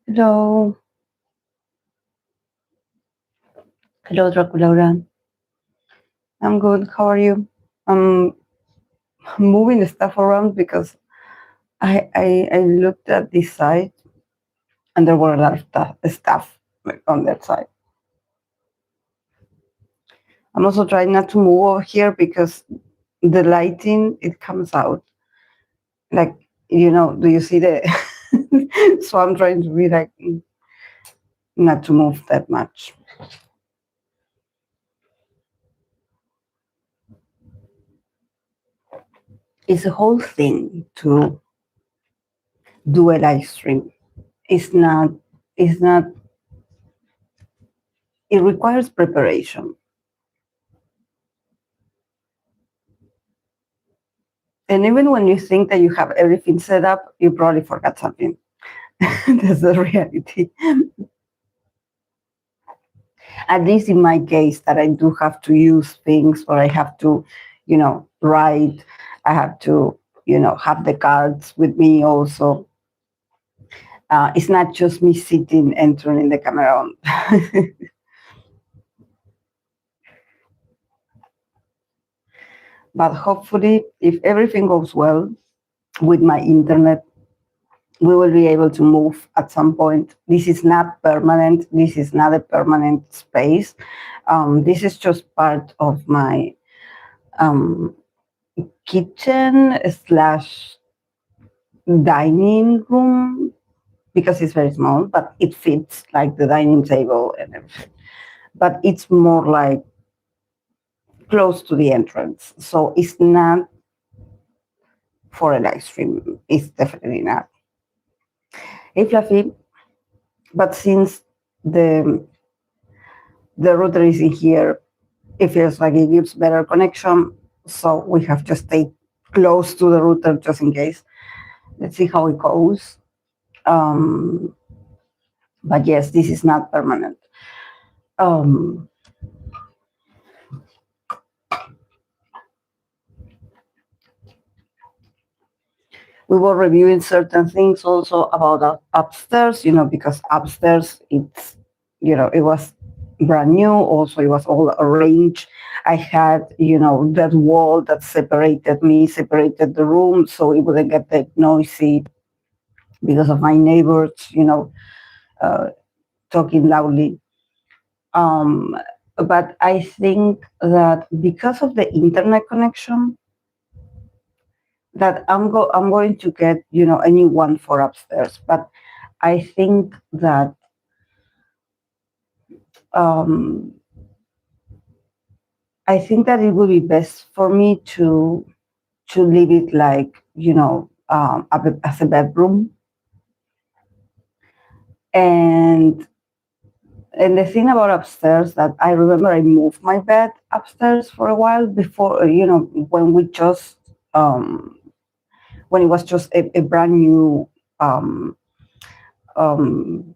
Hello. Hello, Draculaura. I'm good. How are you? I'm moving the stuff around because I looked at this site and there were a lot of stuff on that side. I'm also trying not to move over here because the lighting, it comes out like, do you see the... So I'm trying to be like, not to move that much. It's a whole thing to do a live stream. It's not, it requires preparation. And even when you think that you have everything set up, you probably forgot something. That's the reality. At least in my case, that I do have to use things, or I have to, write. I have to, have the cards with me also. It's not just me sitting and turning the camera on. But hopefully, if everything goes well with my internet, we will be able to move at some point. This is not permanent. This is not a permanent space. This is just part of my kitchen / dining room, because it's very small, but it fits like the dining table and everything. But it's more like close to the entrance. So it's not for a live stream. It's definitely not. Hey, Fluffy. But since the router is in here, it feels like it gives better connection. So we have to stay close to the router just in case. Let's see how it goes. But yes, this is not permanent. We were reviewing certain things also about upstairs, because upstairs, it's, it was brand new. Also, it was all arranged. I had, that wall that separated the room, so it wouldn't get that noisy because of my neighbors, uh, talking loudly. Um, but I think that because of the internet connection, that I'm going to get, a new one for upstairs. But I think that um, it would be best for me to leave it like, as a bedroom. And the thing about upstairs, that I remember I moved my bed upstairs for a while before, when we just when it was just a brand new um, um,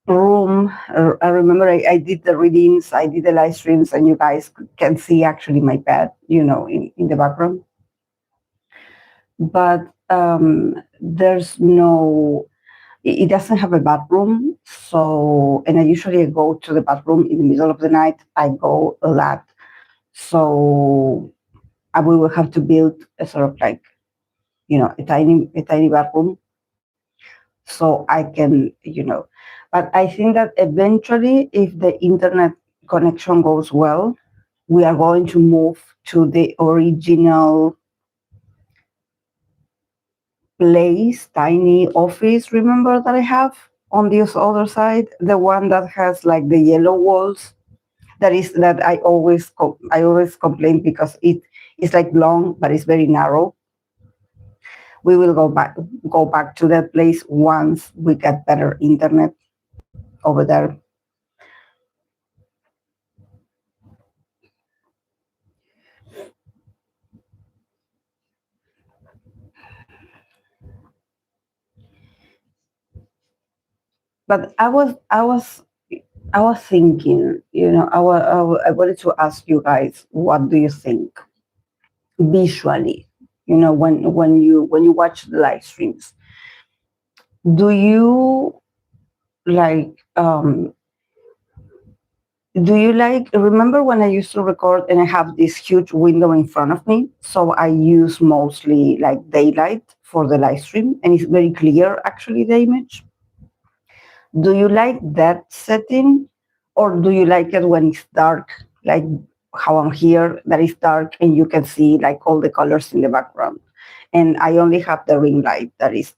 room. I remember I did the readings, I did the live streams, and you guys can see actually my bed, in the background. But there's no, it doesn't have a bathroom. So, and I usually go to the bathroom in the middle of the night. I go a lot. So we will have to build a sort of like, a tiny bathroom, so I can, but I think that eventually, if the internet connection goes well, we are going to move to the original place, tiny office, remember, that I have on this other side, the one that has like the yellow walls. That I always complain because it is like long, but it's very narrow. We will go back to that place once we get better internet over there. But I was thinking, I wanted to ask you guys, what do you think visually? When you watch the live streams, do you like remember when I used to record and I have this huge window in front of me? So I use mostly like daylight for the live stream, and it's very clear actually, the image. Do you like that setting, or do you like it when it's dark, like how I'm here, that is dark and you can see like all the colors in the background? And I only have the ring light that is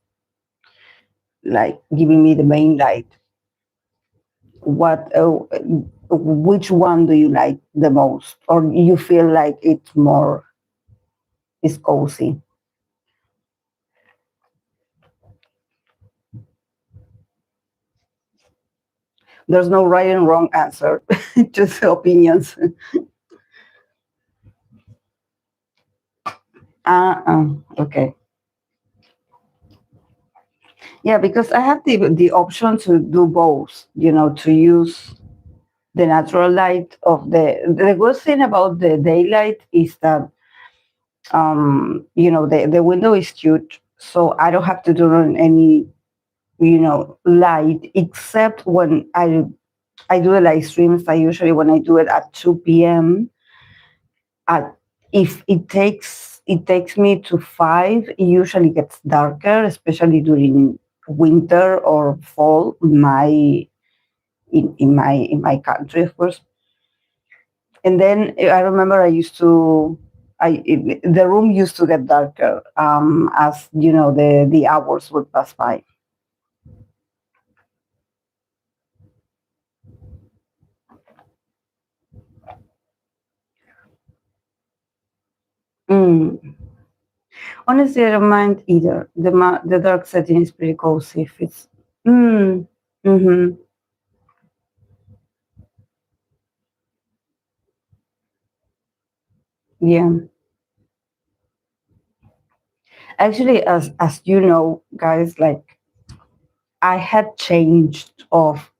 like giving me the main light. Which one do you like the most, or you feel like it's cozy? There's no right and wrong answer, just opinions. Okay. Yeah, because I have the option to do both, to use the natural light of the good thing about the daylight is that the window is huge, so I don't have to turn any light, except when I do the live streams. I usually, when I do it at 2 p.m., at if it takes me to 5, it usually gets darker, especially during winter or fall in my country, of course. And then I remember the room used to get darker, as the hours would pass by. Mm. Honestly, I don't mind either. The dark setting is pretty cozy if it's. Mm. Mm-hmm. Yeah. Actually, as you know, guys, like I had changed of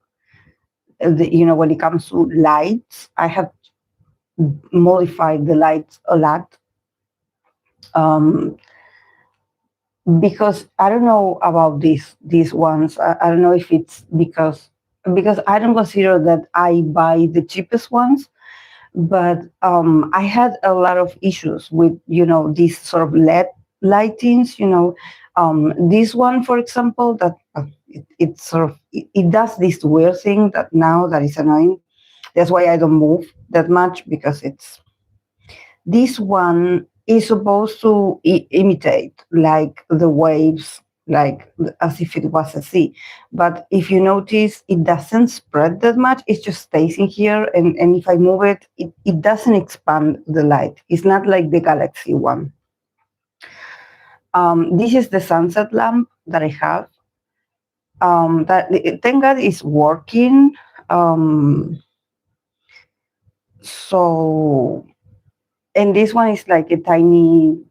when it comes to lights, I have modified the lights a lot. Um, because I don't know about these ones. I don't know if it's because because I don't consider that I buy the cheapest ones, but I had a lot of issues with, these sort of LED lightings. This one, for example, that it sort of it does this weird thing that now that is annoying. That's why I don't move that much, because this one is supposed to imitate like the waves, like as if it was a sea. But if you notice, it doesn't spread that much. It just stays in here. And if I move it, it doesn't expand the light. It's not like the Galaxy one. This is the sunset lamp that I have. That thank God is working. So, and this one is like a tiny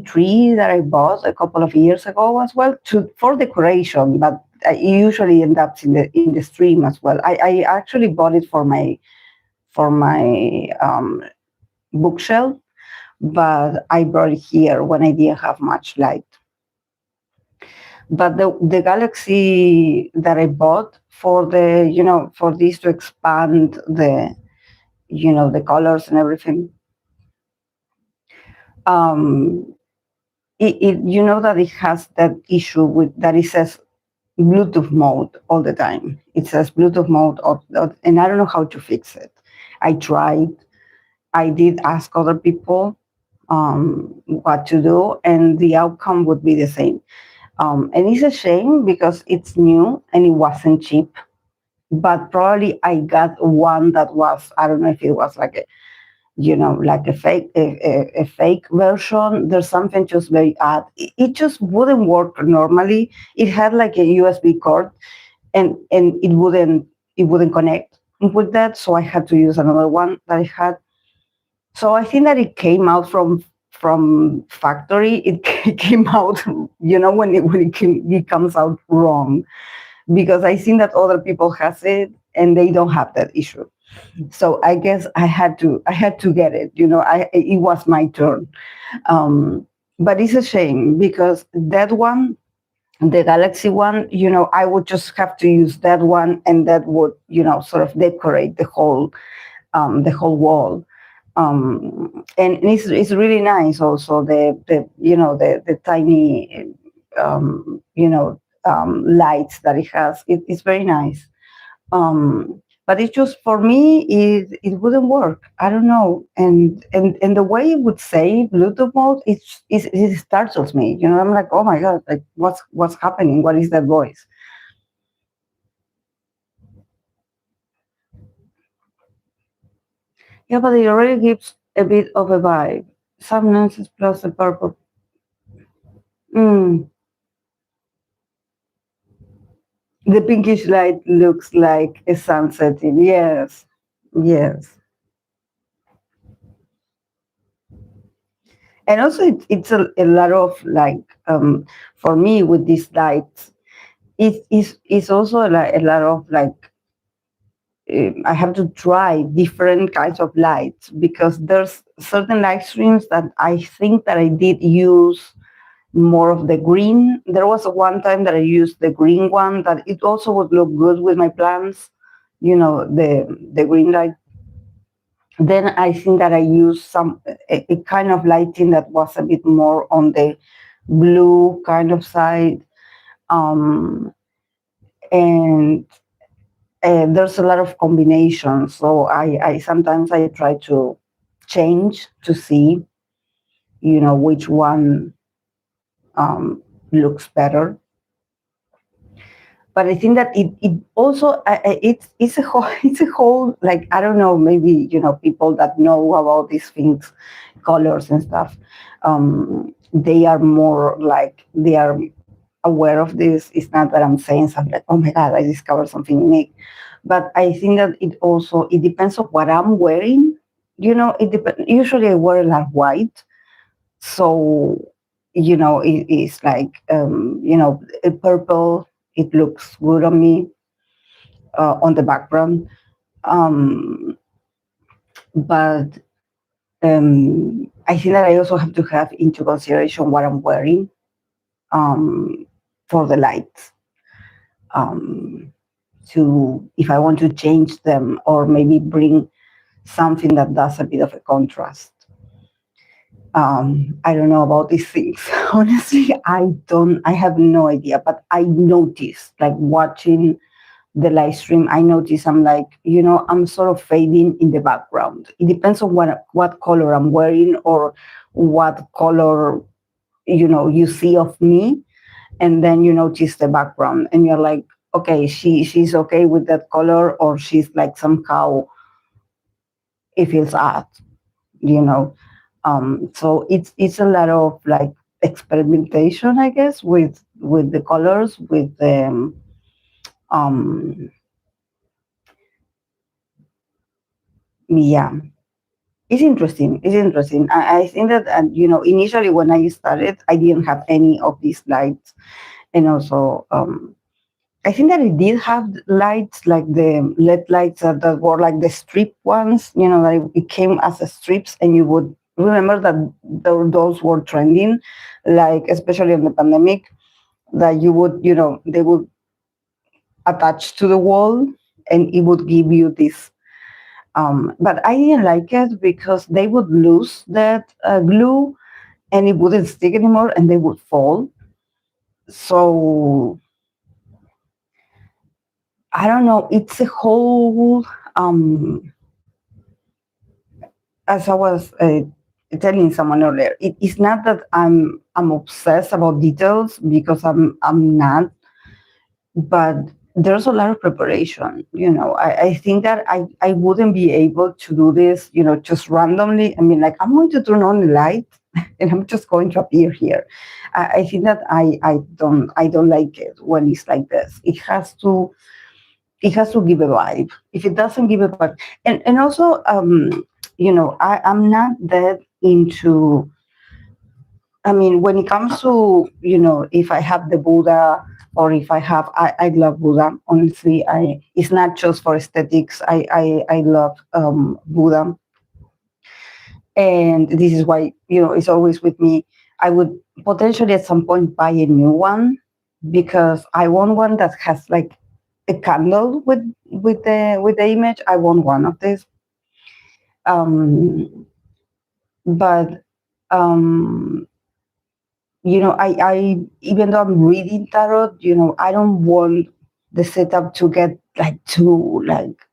tree that I bought a couple of years ago as well, for decoration, but it usually ends up in the stream as well. I actually bought it for my bookshelf, but I brought it here when I didn't have much light. But the Galaxy that I bought for for this to expand the colors and everything. That it has that issue with that it says Bluetooth mode all the time. It says Bluetooth mode, and I don't know how to fix it. I tried. I did ask other people what to do, and the outcome would be the same. And it's a shame because it's new and it wasn't cheap. But probably I got one that was, I don't know if it was like like a fake version. There's something just very odd. It just wouldn't work normally. It had like a USB cord, and it wouldn't connect with that. So I had to use another one that I had. So I think that it came out from factory. It came out, it comes out wrong, because I think that other people has it and they don't have that issue. So I guess I had to get it. It was my turn. But it's a shame because that one, the Galaxy one, I would just have to use that one, and that would, sort of decorate the whole wall. And it's really nice. Also, the tiny lights that it has. It's very nice. But it's just, for me, it wouldn't work. I don't know. And the way it would say Bluetooth mode, it startles me. I'm like, oh my God, like what's happening? What is that voice? Yeah, but it already gives a bit of a vibe. Some nuances plus the purple. Mm. The pinkish light looks like a sunset. Yes, yes. And also, it's a lot of like, for me with these lights, it's also a lot of like, I have to try different kinds of lights, because there's certain live streams that I think that I did use more of the green. There was one time that I used the green one, that it also would look good with my plants, the green light. Then I think that I used a kind of lighting that was a bit more on the blue kind of side. And there's a lot of combinations. So I sometimes I try to change to see, which one looks better. But I think that it also it's a whole it's a whole, like, I don't know, maybe people that know about these things, colors and stuff, they are more like, they are aware of this. It's not that I'm saying something like, oh my God, I discovered something unique. But I think that it depends on what I'm wearing. Usually I wear a lot of white, so it's like, a purple. It looks good on me, on the background. um, but I think that I also have to have into consideration what I'm wearing, for the lights. um, to, if I want to change them or maybe bring something that does a bit of a contrast. I don't know about these things. Honestly, I have no idea, but I noticed, like watching the live stream, I notice I'm like, I'm sort of fading in the background. It depends on what color I'm wearing or what color, you see of me. And then you notice the background and you're like, okay, she's okay with that color, or she's like somehow it feels odd, you know. So it's a lot of like experimentation, I guess, with the colors, with the yeah. It's interesting. I think that, initially when I started, I didn't have any of these lights. And also, I think that it did have lights, like the LED lights that were like the strip ones, that it came as a strips, and you would remember that those were trending, like especially in the pandemic, that you would, they would attach to the wall and it would give you this. But I didn't like it because they would lose that glue and it wouldn't stick anymore and they would fall. So I don't know. It's a whole, as I was telling someone earlier, it's not that I'm obsessed about details, because I'm not, but there's a lot of preparation. I think that I wouldn't be able to do this, just randomly. I mean, like, I'm going to turn on the light and I'm just going to appear here. I think that I don't like it when it's like this. It has to give a vibe. If it doesn't give a vibe, and also, I'm not that into. I mean, when it comes to, if I have the Buddha, or if I love Buddha. Honestly, it's not just for aesthetics. I love Buddha, and this is why, it's always with me. I would potentially at some point buy a new one, because I want one that has like a candle with the image. I want one of these. But I even though I'm reading tarot, I don't want the setup to get like too like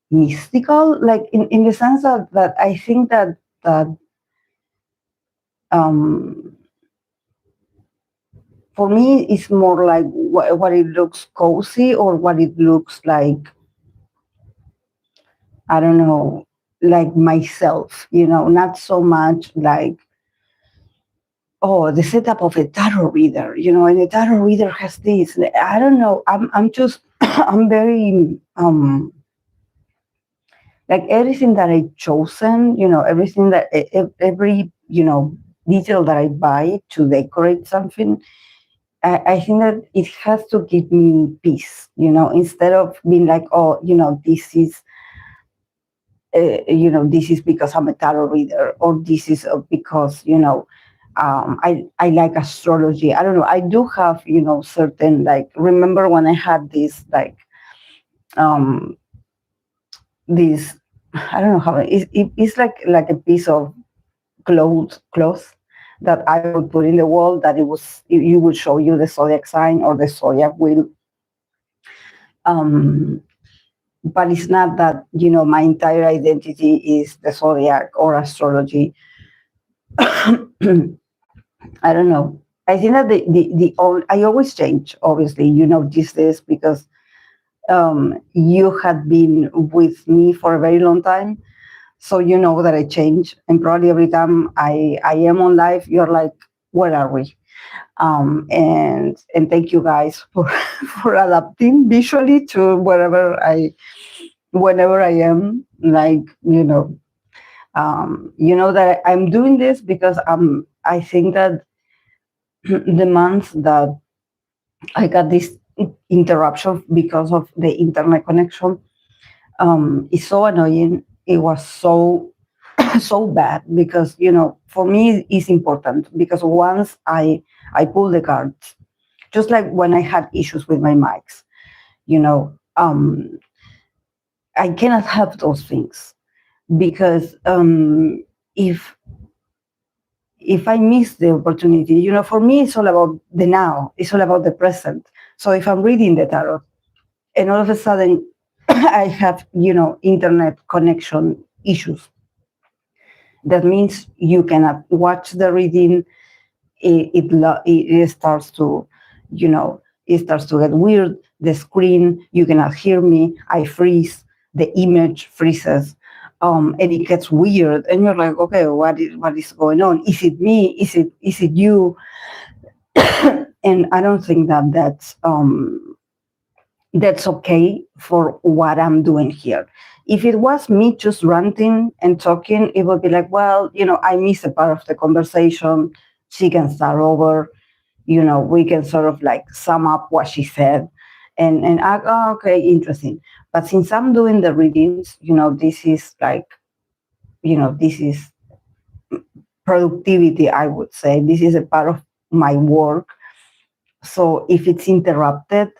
mystical, like in the sense that I think that um for me it's more like what it looks cozy, or what it looks like, I don't know, like myself, not so much like, oh, the setup of a tarot reader, and a tarot reader has this. I don't know. I'm just I'm very like everything that I've chosen, everything that every detail that I buy to decorate something. I think that it has to give me peace, instead of being like, oh, this is because I'm a tarot reader, or this is because, I like astrology. I don't know. I do have, certain, like, remember when I had this, like, um, this, I don't know how, it's like a piece of cloth that I would put in the wall, that you would show you the zodiac sign or the zodiac wheel. But it's not that, my entire identity is the zodiac or astrology. I don't know. I think that I always change. Obviously, you notice this because you had been with me for a very long time, so you know that I change. And probably every time I am on live, you're like, "Where are we?" And thank you guys for for adapting visually to whenever I am. Like, that I'm doing this because I think that the month that I got this interruption because of the internet connection, is so annoying. It was so so bad, because for me it's important, because once I pull the cards, just like when I had issues with my mics, I cannot have those things because if I miss the opportunity, for me, it's all about the now. It's all about the present. So if I'm reading the tarot and all of a sudden I have, internet connection issues, that means you cannot watch the reading. It starts to, it starts to get weird. The screen, you cannot hear me. I freeze. The image freezes. And it gets weird, and you're like, okay, what is going on? Is it me? Is it you? And I don't think that's okay for what I'm doing here. If it was me just ranting and talking, it would be like, well, I missed a part of the conversation. She can start over. We can sort of like sum up what she said, and oh, okay, interesting. But since I'm doing the readings, this is like, this is productivity, I would say. This is a part of my work. So if it's interrupted,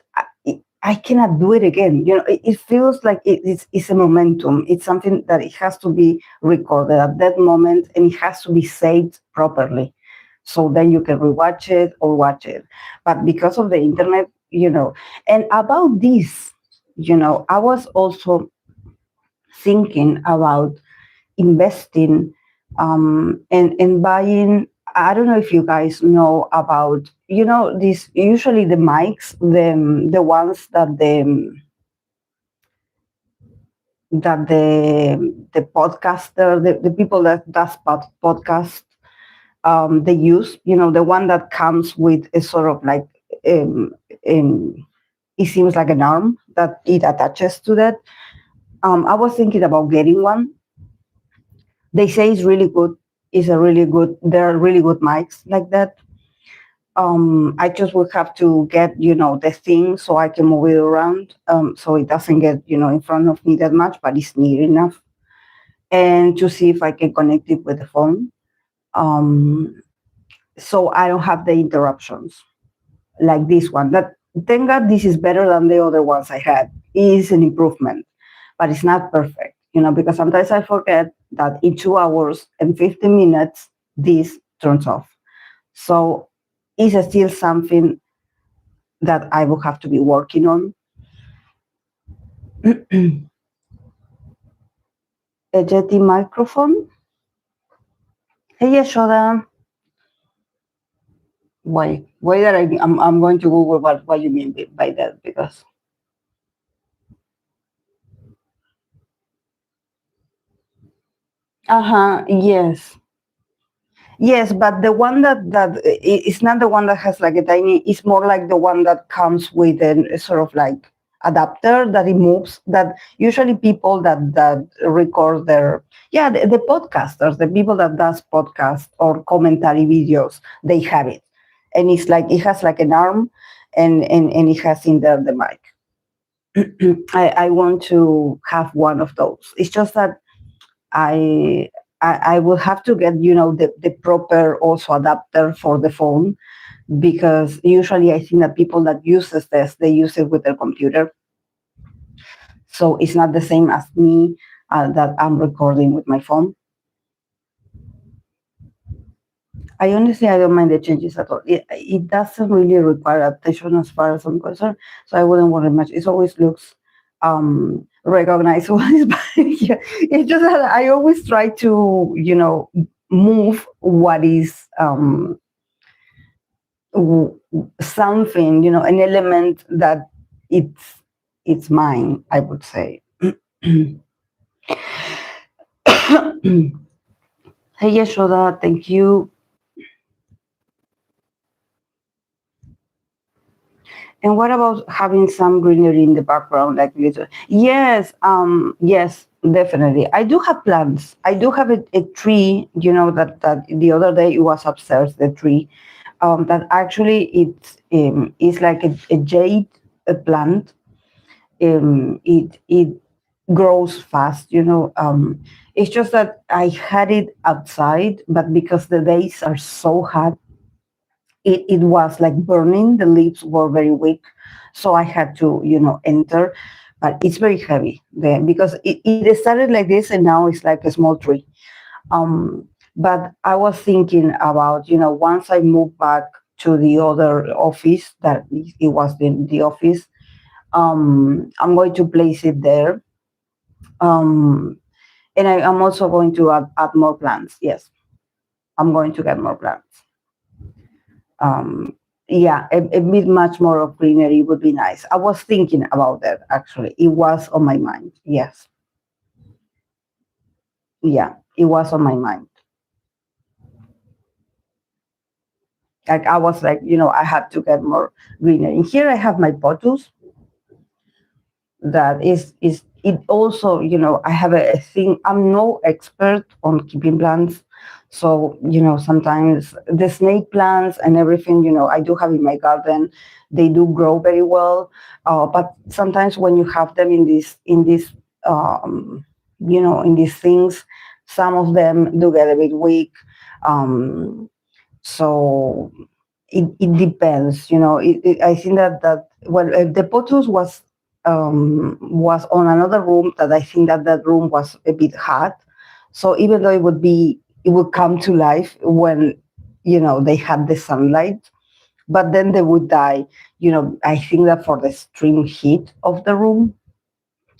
I cannot do it again. It feels like it's a momentum. It's something that it has to be recorded at that moment, and it has to be saved properly. So then you can rewatch it or watch it. But because of the internet, and about this, I was also thinking about investing and buying. I don't know if you guys know about, this, usually the mics, the ones that the podcaster, the people that does podcast, they use, the one that comes with a sort of like, um, um, it seems like an arm that it attaches to that. I was thinking about getting one. They say it's really good. There are really good mics like that. I just would have to get, the thing so I can move it around, so it doesn't get, in front of me that much, but it's near enough. And to see if I can connect it with the phone. So I don't have the interruptions like this one. That, thank God, this is better than the other ones I had. It is an improvement, but it's not perfect, because sometimes I forget that in 2 hours and 15 minutes, this turns off. So it's still something that I will have to be working on. A Yeti microphone. Hey, Yashoda. Why that I'm going to Google what you mean by that, because yes. Yes, but the one it's not the one that has like a tiny. It's more like the one that comes with a sort of like adapter that it moves. That usually people that record their, the podcasters, the people that does podcast or commentary videos, they have it, and it's like it has like an arm, and it has in there the mic. I want to have one of those. It's just that I I will have to get, the proper also adapter for the phone, because usually I think that people that uses this, they use it with their computer. So it's not the same as me, that I'm recording with my phone. I honestly, I don't mind the changes at all. It doesn't really require attention as far as I'm concerned, so I wouldn't worry much. It always looks recognizable. Yeah, it's just that I always try to, move what is something, an element that it's mine, I would say. Hey, Yashoda, thank you. And what about having some greenery in the background, like little? Yes, yes, definitely. I do have plants. I do have a tree. That the other day it was upstairs. The tree, that actually it's like a jade plant. It grows fast. It's just that I had it outside, but because the days are so hot, it was like burning. The leaves were very weak, so I had to, enter. but it's very heavy then because it started like this and now it's like a small tree. But I was thinking about, once I moved back to the other office, that it was the office, I'm going to place it there. Um, and I'm also going to add more plants. Yes, I'm going to get more plants. Yeah, a bit much more of greenery would be nice. I was thinking about that actually. It was on my mind. Yes. Yeah, it was on my mind. Like I was like, I had to get more greenery. And here I have my potus. That is it also, I have a thing. I'm no expert on keeping plants. So, sometimes the snake plants and everything, I do have in my garden. They do grow very well. But sometimes when you have them in these things, some of them do get a bit weak. So it depends, I think that well, the potus was on another room, that I think that room was a bit hot. So even though it would come to life when, they had the sunlight, but then they would die, I think that for the extreme heat of the room.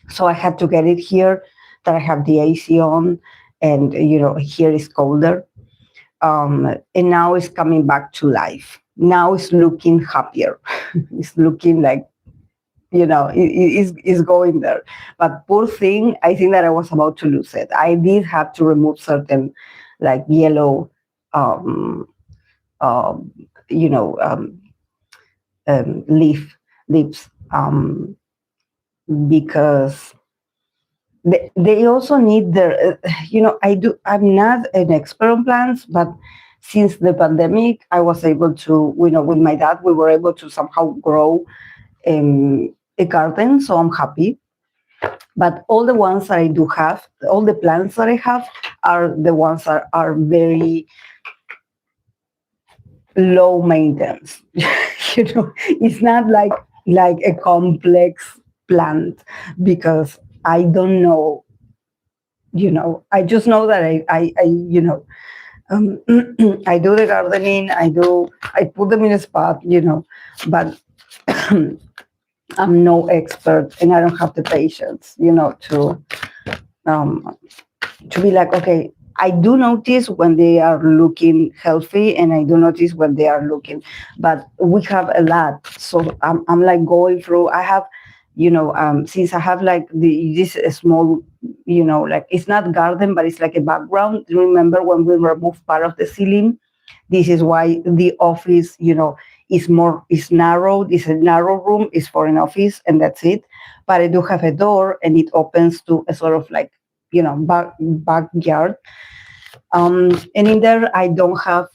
So I had to get it here, that I have the AC on, and, here is colder. And now it's coming back to life. Now it's looking happier. It's looking like, is going there. But poor thing, I think that I was about to lose it. I did have to remove certain like yellow, um, um, you know, um, leaves, because they also need their, I'm not an expert on plants, but since the pandemic, I was able to, with my dad, we were able to somehow grow a garden, so I'm happy. But all the ones that I do have, all the plants that I have are the ones that are very low maintenance. It's not like a complex plant, because I don't know. I just know that um, I do the gardening. I put them in a spot, but I'm no expert, and I don't have the patience, um, to be like, okay, I do notice when they are looking healthy, and I do notice when they are looking, but we have a lot. So I'm like going through, I have, since I have like this small, like it's not garden, but it's like a background. Remember when we removed part of the ceiling? This is why the office, is narrowed. It's a narrow room. It's for an office, and that's it. But I do have a door, and it opens to a sort of like, backyard. And in there, I don't have,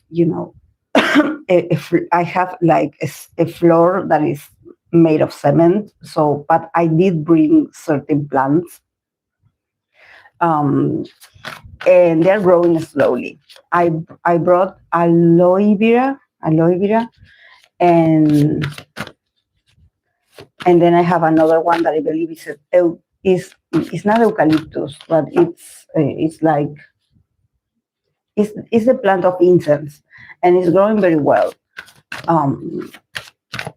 I have like a floor that is made of cement. So, but I did bring certain plants, and they're growing slowly. I brought aloe vera, and then I have another one that I believe is it's not eucalyptus, but it's like it's a plant of incense, and it's growing very well. Um,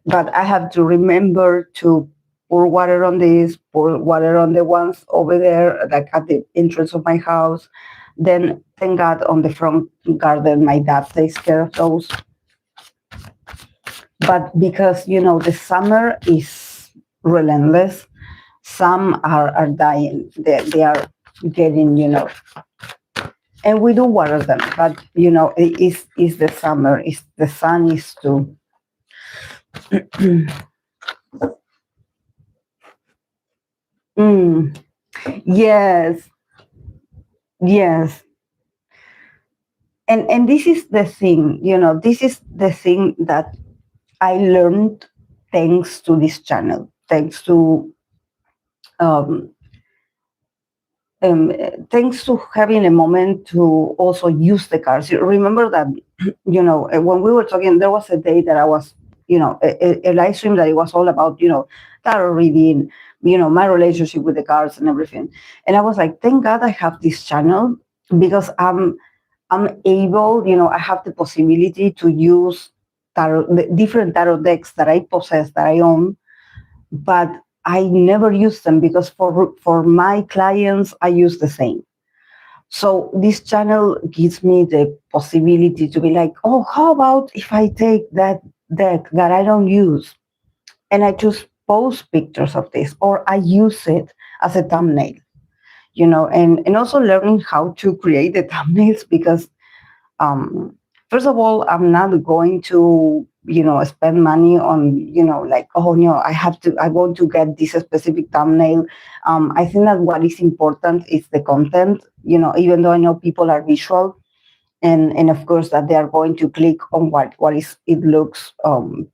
but I have to remember to pour water on this, pour water on the ones over there, like at the entrance of my house. Then, thank God, on the front garden, my dad takes care of those. But because, the summer is relentless, some are dying. They are getting, and we do water them, but, it's the summer, it's the sun is too. Mm, yes, yes. And this is the thing, this is the thing that I learned thanks to this channel, thanks to um, thanks to having a moment to also use the cards. You remember that, when we were talking, there was a day that I was, a live stream that it was all about, tarot reading, my relationship with the cards and everything. And I was like, thank God I have this channel, because I'm able, I have the possibility to use the different tarot decks that I possess, that I own, but I never use them, because for my clients I use the same. So this channel gives me the possibility to be like, oh, how about if I take that deck that I don't use and I just post pictures of this, or I use it as a thumbnail, and also learning how to create the thumbnails, because first of all, I'm not going to, spend money on, like, oh no, I want to get this specific thumbnail. I think that what is important is the content, even though I know people are visual, and of course that they are going to click on what is, it looks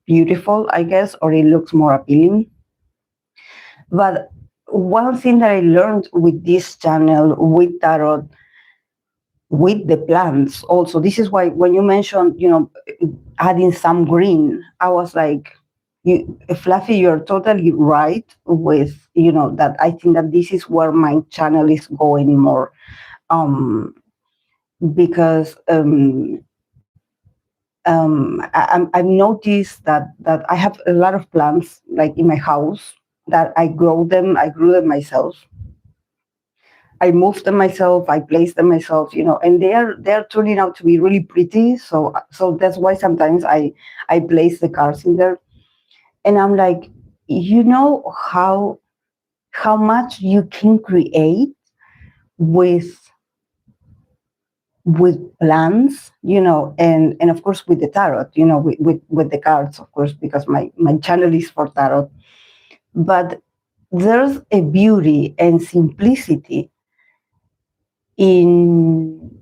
beautiful, I guess, or it looks more appealing. But one thing that I learned with this channel, with tarot, with the plants also, this is why when you mentioned, adding some green, I was like, Fluffy, you're totally right with, that I think that this is where my channel is going more, because I've noticed that I have a lot of plants like in my house, that I grew them myself. I moved them myself, I placed them myself, and they're turning out to be really pretty. So that's why sometimes I place the cards in there, and I'm like, how much you can create with plants, and of course with the tarot, with the cards, of course, because my channel is for tarot. But there's a beauty and simplicity in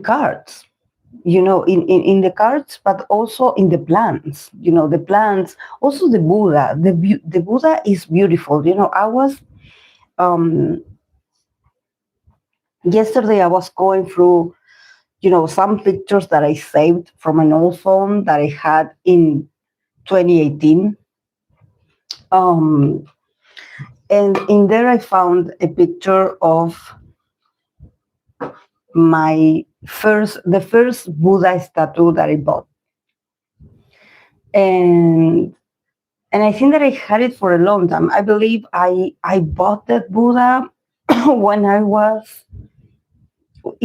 cards, in the cards, but also in the plants, the plants, also the Buddha. The Buddha is beautiful. I was, yesterday I was going through, some pictures that I saved from an old phone that I had in 2018. And in there I found a picture of the first Buddha statue that I bought. And I think that I had it for a long time. I believe I bought that Buddha when it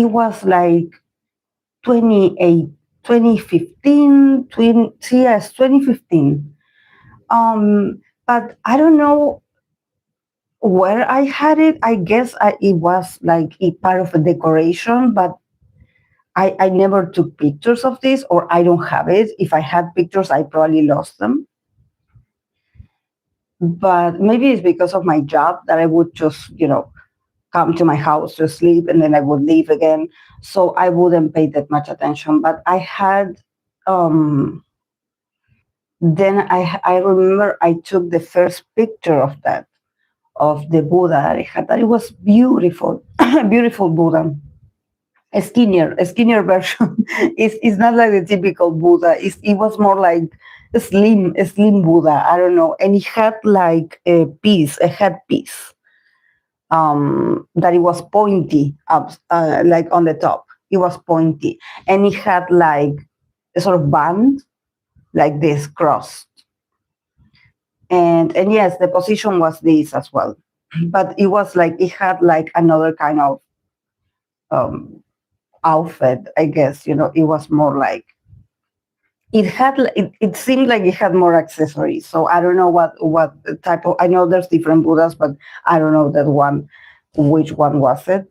was like 28, 2015, yes, 2015. But I don't know where I had it. I guess it was like a part of a decoration, but I never took pictures of this, or I don't have it. If I had pictures, I probably lost them. But maybe it's because of my job that I would just, come to my house to sleep and then I would leave again. So I wouldn't pay that much attention. But I had, then I remember I took the first picture of that, of the Buddha that I had. That it was beautiful, beautiful Buddha. A skinnier version. It's not like the typical Buddha. It was more like a slim Buddha. I don't know. And he had like a headpiece, that it was pointy up, like on the top. It was pointy, and it had like a sort of band, like this crossed. And yes, the position was this as well, but it was like it had like another kind of outfit, I guess. It was more like it seemed like it had more accessories. So I don't know what type of. I know there's different Buddhas, but I don't know that one, which one was it.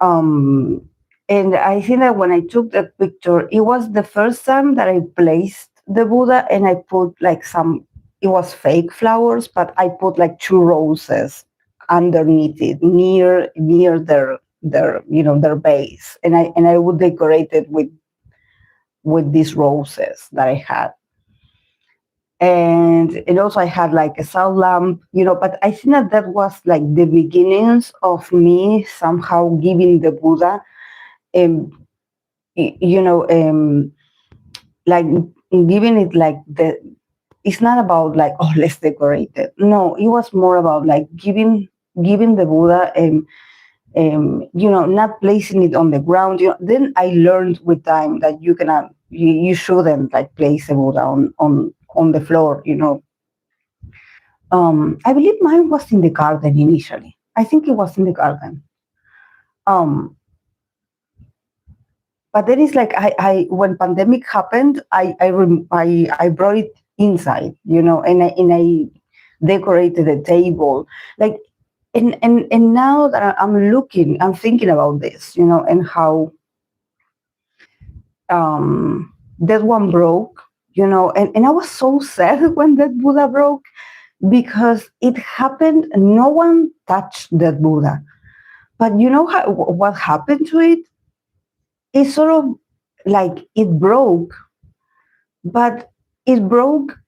And I think that when I took that picture, it was the first time that I placed the Buddha, and I put like it was fake flowers, but I put like 2 roses underneath it, near their base, and I would decorate it with these roses that I had. And also I had like a salt lamp, but I think that was like the beginnings of me somehow giving the Buddha, like giving it like it's not about like, oh, let's decorate it. No, it was more about like giving the Buddha and not placing it on the ground. Then I learned with time that you cannot, you shouldn't like place a Buddha on the floor. I believe mine was in the garden initially. I think it was in the garden. But then it's like I when pandemic happened, I brought it inside, and I decorated the table, like, and now that I'm thinking about this, and how that one broke, and I was so sad when that Buddha broke because it happened. No one touched that Buddha, but what happened to it? It's sort of like it broke, but it broke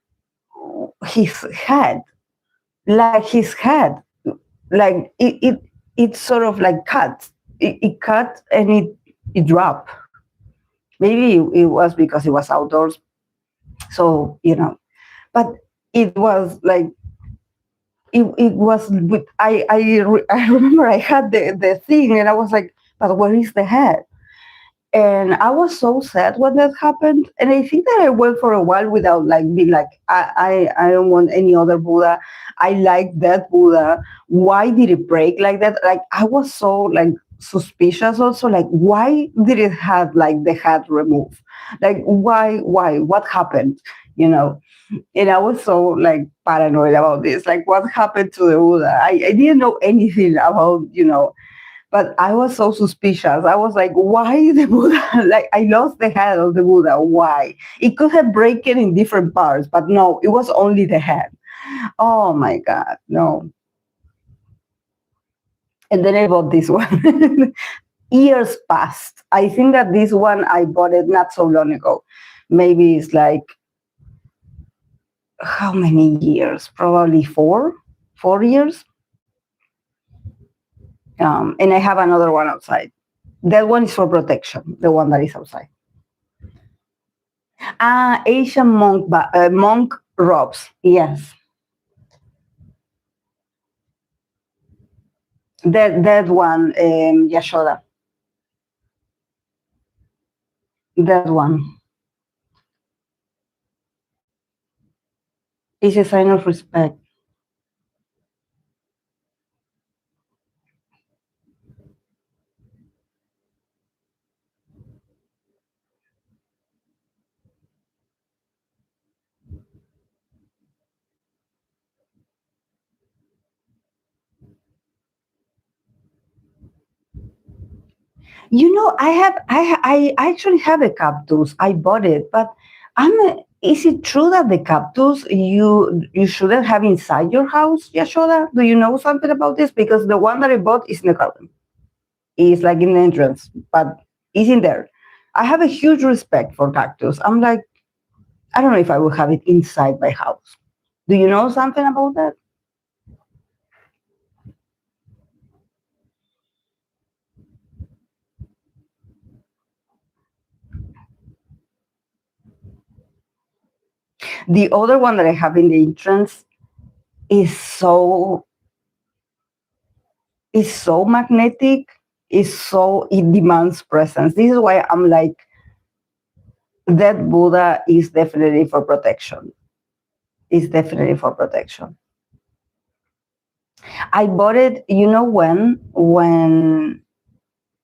his head, like his head, like it sort of like cut. It cut and it dropped. Maybe it was because it was outdoors, so but it was like it was. I remember I had the thing, and I was like, but where is the head? And I was so sad when that happened. And I think that I went for a while without like being like, I don't want any other Buddha. I like that Buddha. Why did it break like that? Like I was so like suspicious also. Like why did it have like the head removed? Like why? What happened? And I was so like paranoid about this. Like what happened to the Buddha? I didn't know anything about, but I was so suspicious. I was like, why the Buddha? Like, I lost the head of the Buddha. Why? It could have broken in different parts, but no, it was only the head. Oh my God, no. And then I bought this one. Years passed. I think that this one, I bought it not so long ago. Maybe it's like, how many years? Probably 4 years. And I have another one outside. That one is for protection, the one that is outside. Asian monk robes, yes. That one, Yashoda. That one. It's a sign of respect. I actually have a cactus. I bought it, but is it true that the cactus you shouldn't have inside your house, Yashoda? Do you know something about this? Because the one that I bought is in the garden. It's like in the entrance, but it's in there. I have a huge respect for cactus. I'm like, I don't know if I will have it inside my house. Do you know something about that? The other one that I have in the entrance is so magnetic. It demands presence. This is why I'm like, that Buddha is definitely for protection. It's definitely for protection. I bought it, when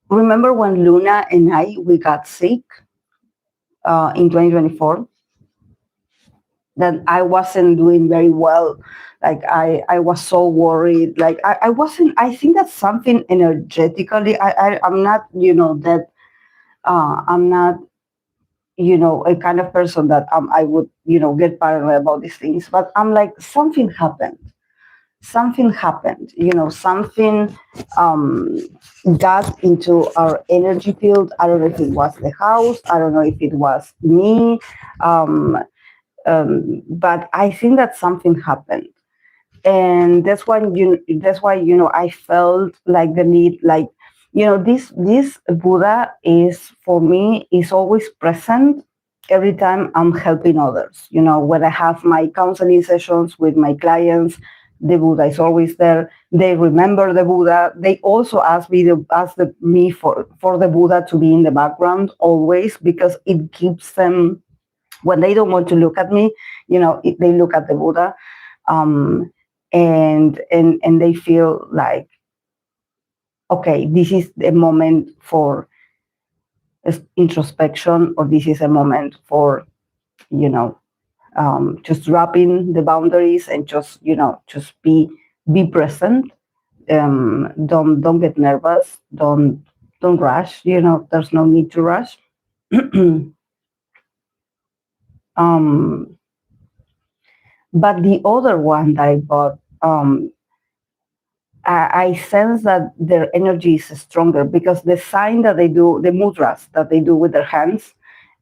remember when Luna and we got sick in 2024? That I wasn't doing very well. Like I was so worried. Like I wasn't. I think that's something energetically. I'm not. That I'm not. A kind of person that I would get paranoid about these things. But I'm like, something happened. Something happened. Something got into our energy field. I don't know if it was the house. I don't know if it was me. But I think that something happened, and that's why I felt like the need, like this Buddha is for me is always present, every time I'm helping others. When I have my counseling sessions with my clients, the Buddha is always there. They remember the Buddha. They also ask me for the Buddha to be in the background always, because it keeps them, when they don't want to look at me, they look at the Buddha, um, and they feel like, okay, this is the moment for introspection, or this is a moment for, you know, just dropping the boundaries and just be present. Don't get nervous. Don't rush. There's no need to rush. um, but the other one that I bought, I sense that their energy is stronger, because the sign that they do, the mudras that they do with their hands,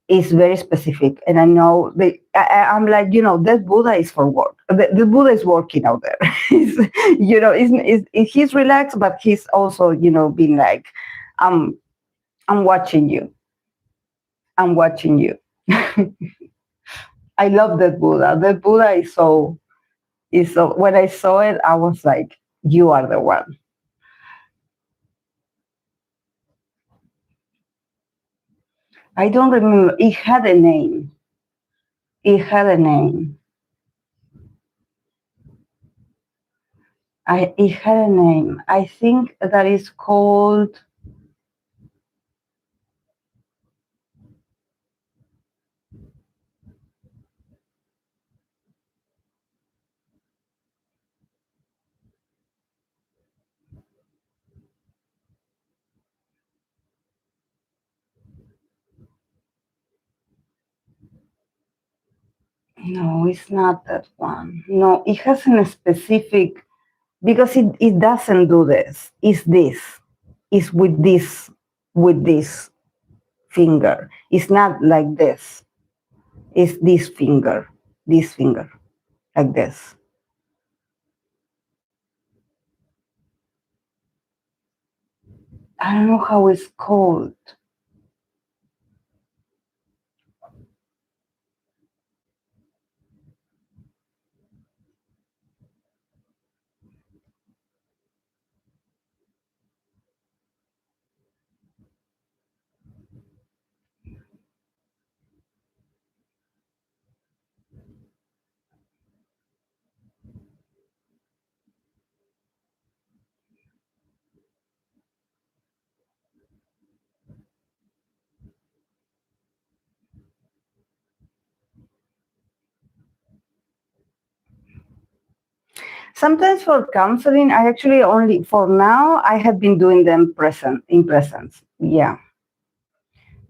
is very specific. And I know I'm like, that Buddha is for work. The Buddha is working out there. He's relaxed, but he's also, being like, I'm I'm watching you. I'm watching you. I love that Buddha. That Buddha is so when I saw it, I was like, you are the one. I don't remember. It had a name. It had a name. It had a name. I think that is called. No, it's not that one. No, it has a specific, because it doesn't do this. It's this. It's with this finger. It's not like this. It's this finger, like this. I don't know how it's called. Sometimes for counseling, I actually only for now I have been doing them in presence. Yeah,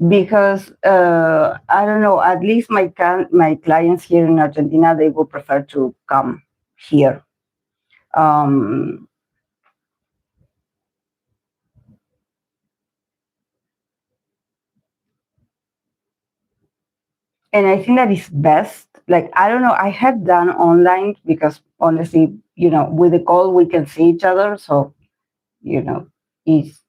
because I don't know. At least my clients here in Argentina, they would prefer to come here. Um, and I think that is best. Like, I don't know. I have done online, because honestly, with the call we can see each other, so you know, it's.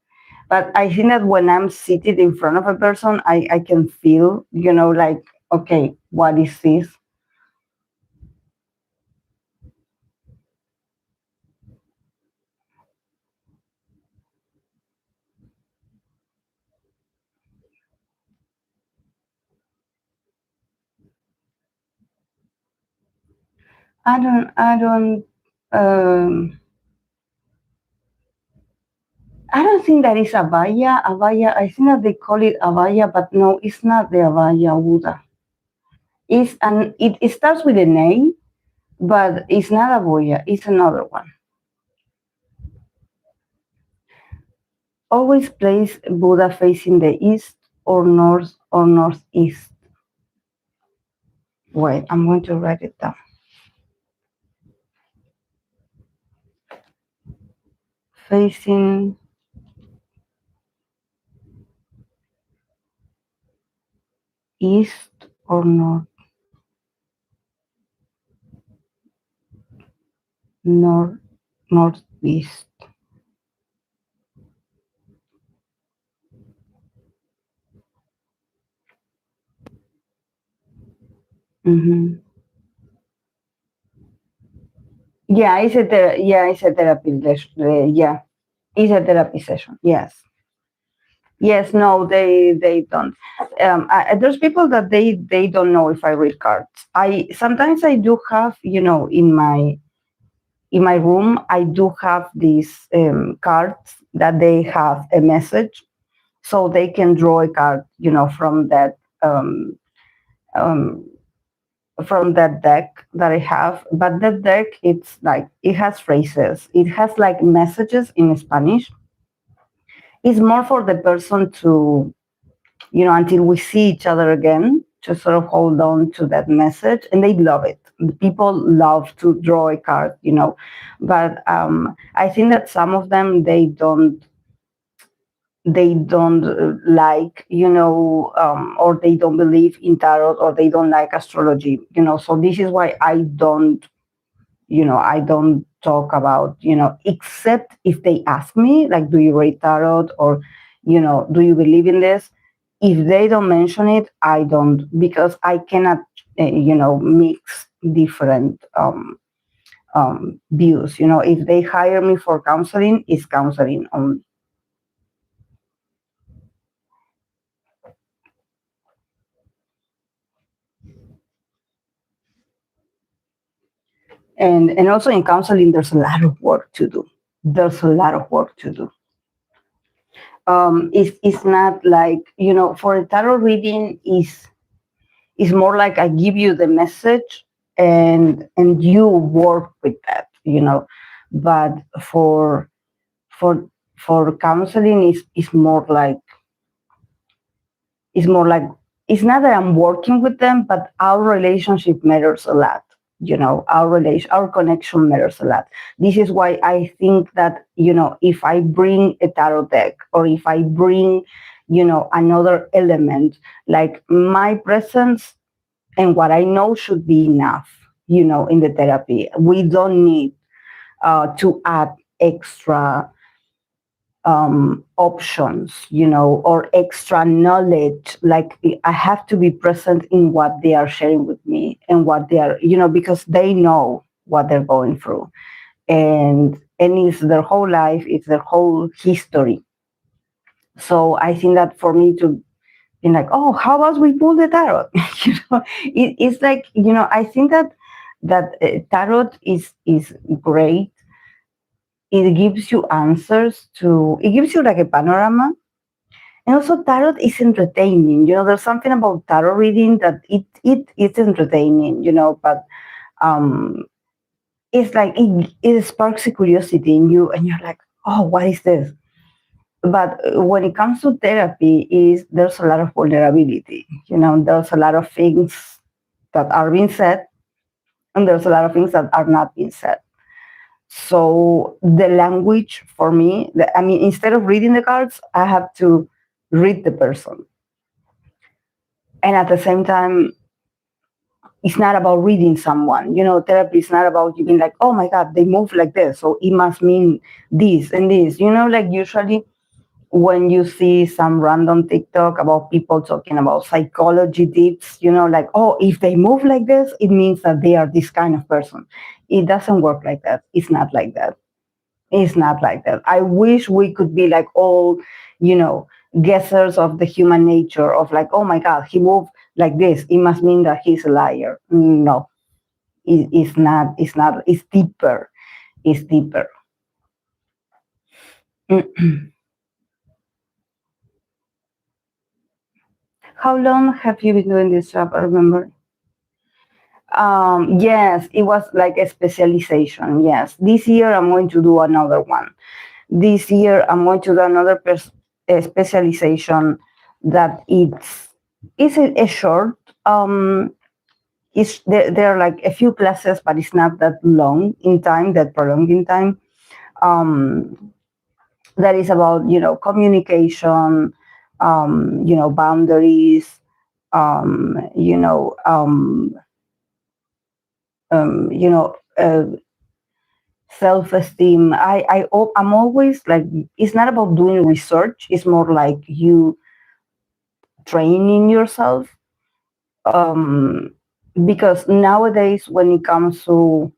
But I think that when I'm seated in front of a person, I can feel, like, okay, what is this? I don't um I don't think that is Avaya. Avaya, I think that they call it Avaya, but no, it's not the Avaya Buddha. It starts with an A, but it's not Avaya, it's another one. Always place Buddha facing the east or north or northeast. Wait, I'm going to write it down. Facing east or northeast. Mm-hmm. Yeah, it's a therapy. Yeah, it's a therapy session. Yes. Yes, no, they don't. There's people that they don't know if I read cards. I sometimes I do have, in my room, I do have these cards that they have a message, so they can draw a card, um, um, from that deck that I have. But that deck, it's like it has phrases, it has like messages in Spanish. It's more for the person to, until we see each other again, to sort of hold on to that message. And they love it. People love to draw a card, but I think that some of them, they don't like, or they don't believe in tarot, or they don't like astrology, so this is why I don't talk about, except if they ask me, like, do you read tarot, or, do you believe in this? If they don't mention it, I don't, because I cannot, mix different views. If they hire me for counseling, it's counseling only. And also in counseling, there's a lot of work to do. There's a lot of work to do. It's not like, for a tarot reading, is more like I give you the message, and you work with that, But for for counseling, is more like, it's more like it's not that I'm working with them, but our relationship matters a lot. Our connection matters a lot. This is why I think that, if I bring a tarot deck, or if I bring, another element, like my presence and what I know should be enough, in the therapy. We don't need to add extra options, or extra knowledge. Like, I have to be present in what they are sharing with me, and what they are, because they know what they're going through, and it's their whole life, it's their whole history. So I think that for me to be like, oh, how about we pull the tarot? It's like, I think that tarot is great. It gives you answers to. It gives you like a panorama. And also, tarot is entertaining. There's something about tarot reading that it's entertaining. But um, it's like it sparks a curiosity in you, and you're like, oh, what is this? But when it comes to therapy, is there's a lot of vulnerability. There's a lot of things that are being said, and there's a lot of things that are not being said. So the language for me, I mean, instead of reading the cards, I have to read the person. And at the same time, it's not about reading someone. Therapy is not about you being like, oh my God, they move like this, so it must mean this and this. Like, usually when you see some random TikTok about people talking about psychology tips, like, oh, if they move like this, it means that they are this kind of person. It doesn't work like that. It's not like that. It's not like that. I wish we could be like all, guessers of the human nature, of like, oh my God, he moved like this, it must mean that he's a liar. No, it's not. It's not. It's deeper. It's deeper. How long have you been doing this job? I remember. Yes, it was like a specialization. Yes, this year I'm going to do another one. This year I'm going to do another specialization that it's a short. There are like a few classes, but it's not that long in time, that prolonged in time. Um, that is about, communication, boundaries, um, you know um, um, you know uh, self-esteem. I'm always like, it's not about doing research, it's more like you training yourself. um, because nowadays when it comes to,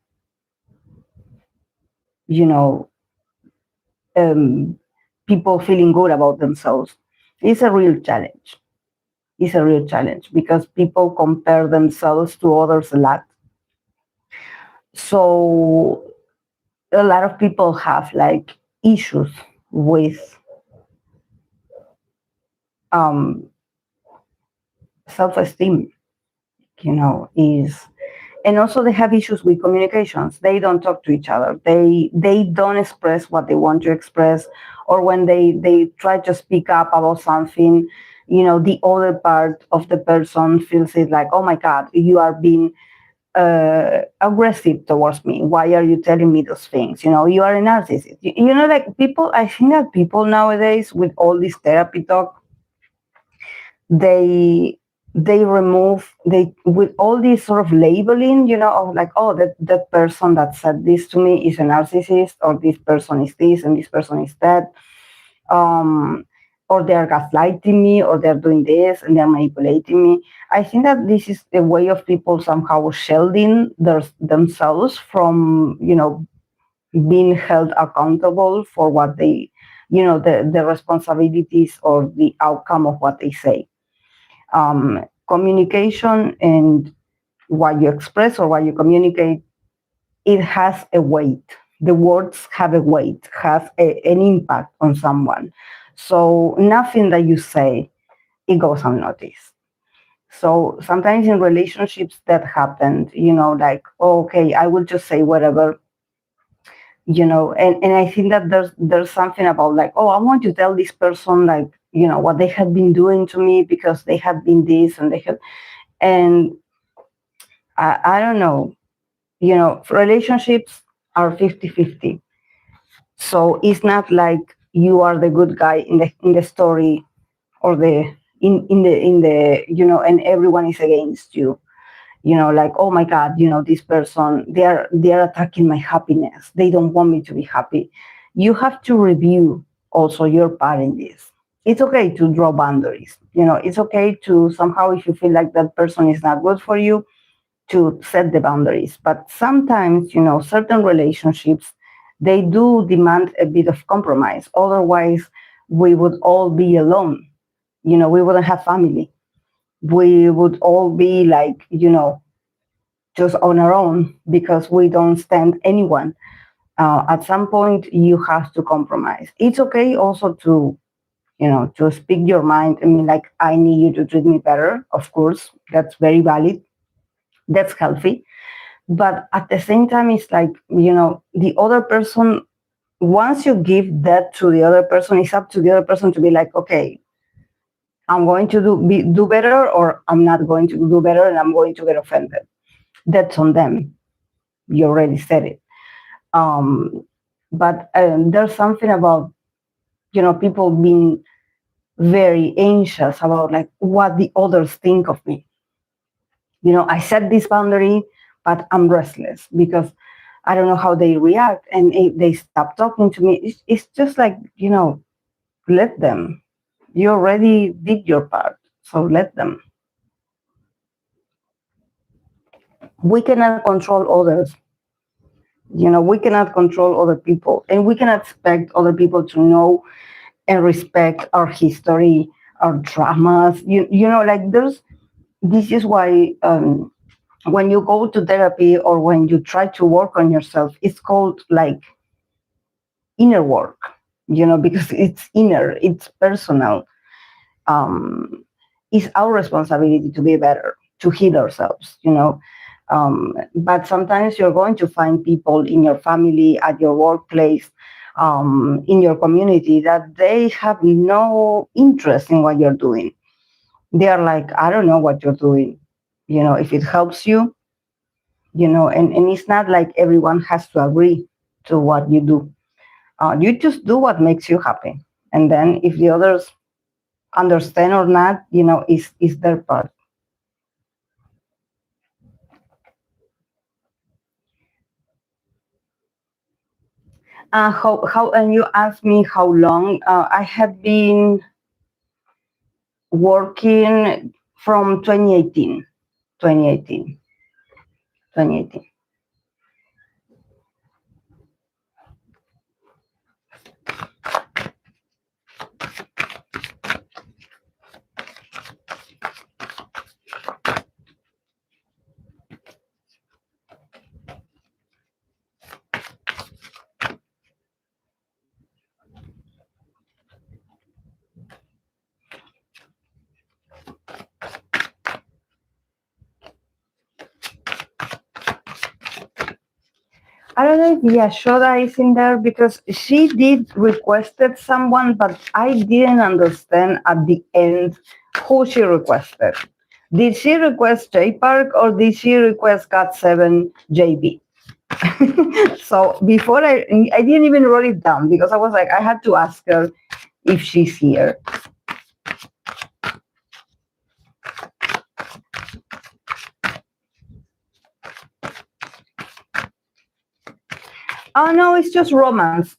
you know, um, people feeling good about themselves, it's a real challenge. It's a real challenge because people compare themselves to others a lot. So a lot of people have like issues with um, self-esteem, is, and also they have issues with communications. They don't talk to each other. They don't express what they want to express, or when they try to speak up about something, the other part of the person feels it like, oh my God, you are being aggressive towards me. Why are you telling me those things? You are a narcissist. Like people, I think that people nowadays with all this therapy talk, they they with all this sort of labeling, of like, oh, that person that said this to me is a narcissist, or this person is this and this person is that, um or they're gaslighting me, or they're doing this and they're manipulating me. I think that this is a way of people somehow shielding themselves from, being held accountable for what they, the responsibilities or the outcome of what they say. Communication and what you express or what you communicate, it has a weight. The words have a weight, have an impact on someone. So nothing that you say, it goes unnoticed. So sometimes in relationships that happened, like, oh, okay, I will just say whatever, and I think that there's something about like, oh, I want to tell this person like, what they have been doing to me because they have been this and they have, and I don't know, relationships are 50-50. So it's not like you are the good guy in the story, or the in the and everyone is against you. Like, oh my God, this person, they're attacking my happiness. They don't want me to be happy. You have to review also your part in this. It's okay to draw boundaries. It's okay to somehow, if you feel like that person is not good for you, to set the boundaries. But sometimes, certain relationships, they do demand a bit of compromise. Otherwise, we would all be alone. We wouldn't have family. We would all be like, just on our own because we don't stand anyone. At some point, you have to compromise. It's okay also to, to speak your mind. I mean, like, I need you to treat me better. Of course, that's very valid. That's healthy. But at the same time, it's like, the other person, once you give that to the other person, it's up to the other person to be like, okay, I'm going to do better, or I'm not going to do better, and I'm going to get offended. That's on them. You already said it. Um, but there's something about, people being very anxious about like what the others think of me. I set this boundary, but I'm restless because I don't know how they react, and if they stop talking to me. It's just like, let them. You already did your part, so let them. We cannot control others. We cannot control other people, and we cannot expect other people to know and respect our history, our dramas. Like this is why when you go to therapy or when you try to work on yourself, it's called like inner work, because it's inner, it's personal. Um, it's our responsibility to be better, to heal ourselves, but sometimes you're going to find people in your family, at your workplace, in your community, that they have no interest in what you're doing. They are like, I don't know what you're doing. If it helps you, and it's not like everyone has to agree to what you do. You just do what makes you happy. And then if the others understand or not, is their part. And you asked me how long. I have been working from 2018. 2018. 2018. I don't know if Yashoda is in there because she did requested someone, but I didn't understand at the end who she requested. Did she request J Park or did she request Got7 JayB? So before I didn't even write it down because I was like, I had to ask her if she's here. Oh no, it's just romance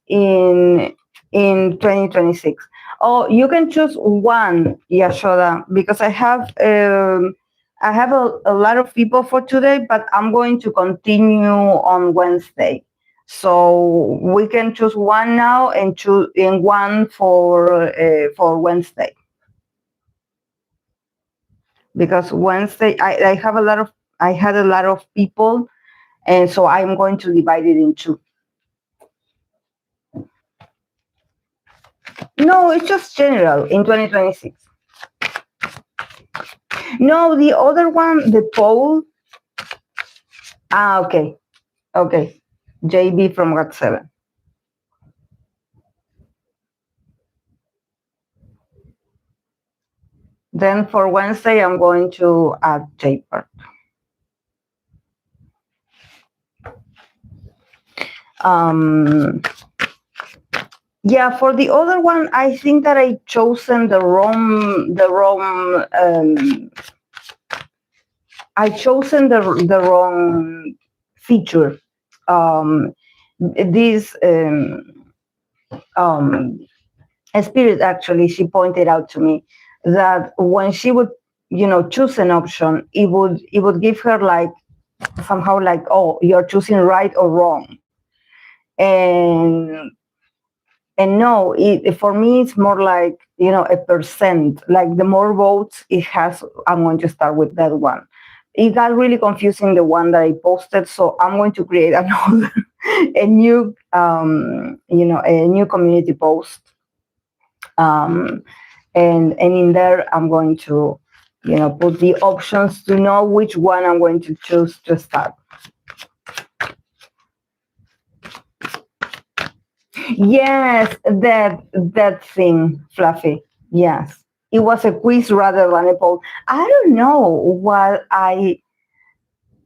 in 2026. Oh, you can choose one, Yashoda, because I have a lot of people for today, but I'm going to continue on Wednesday. So we can choose one now and choose in one for Wednesday. Because Wednesday I had a lot of people, and so I'm going to divide it in two. No, it's just general in 2026. No, the other one, the poll. Okay. Okay. JayB from Got7. Then for Wednesday, I'm going to add J Park. Yeah, for the other one, I think that I chosen the wrong. I chosen the wrong feature. This Spirit, actually, she pointed out to me that when she would, choose an option, it would give her like somehow like, oh, you're choosing right or wrong, and no, for me it's more like a percent. Like the more votes it has, I'm going to start with that one. It got really confusing, the one that I posted, so I'm going to create another a new a new community post, and in there I'm going to put the options to know which one I'm going to choose to start. Yes, that thing, Fluffy. Yes, it was a quiz rather than a poll. I don't know what I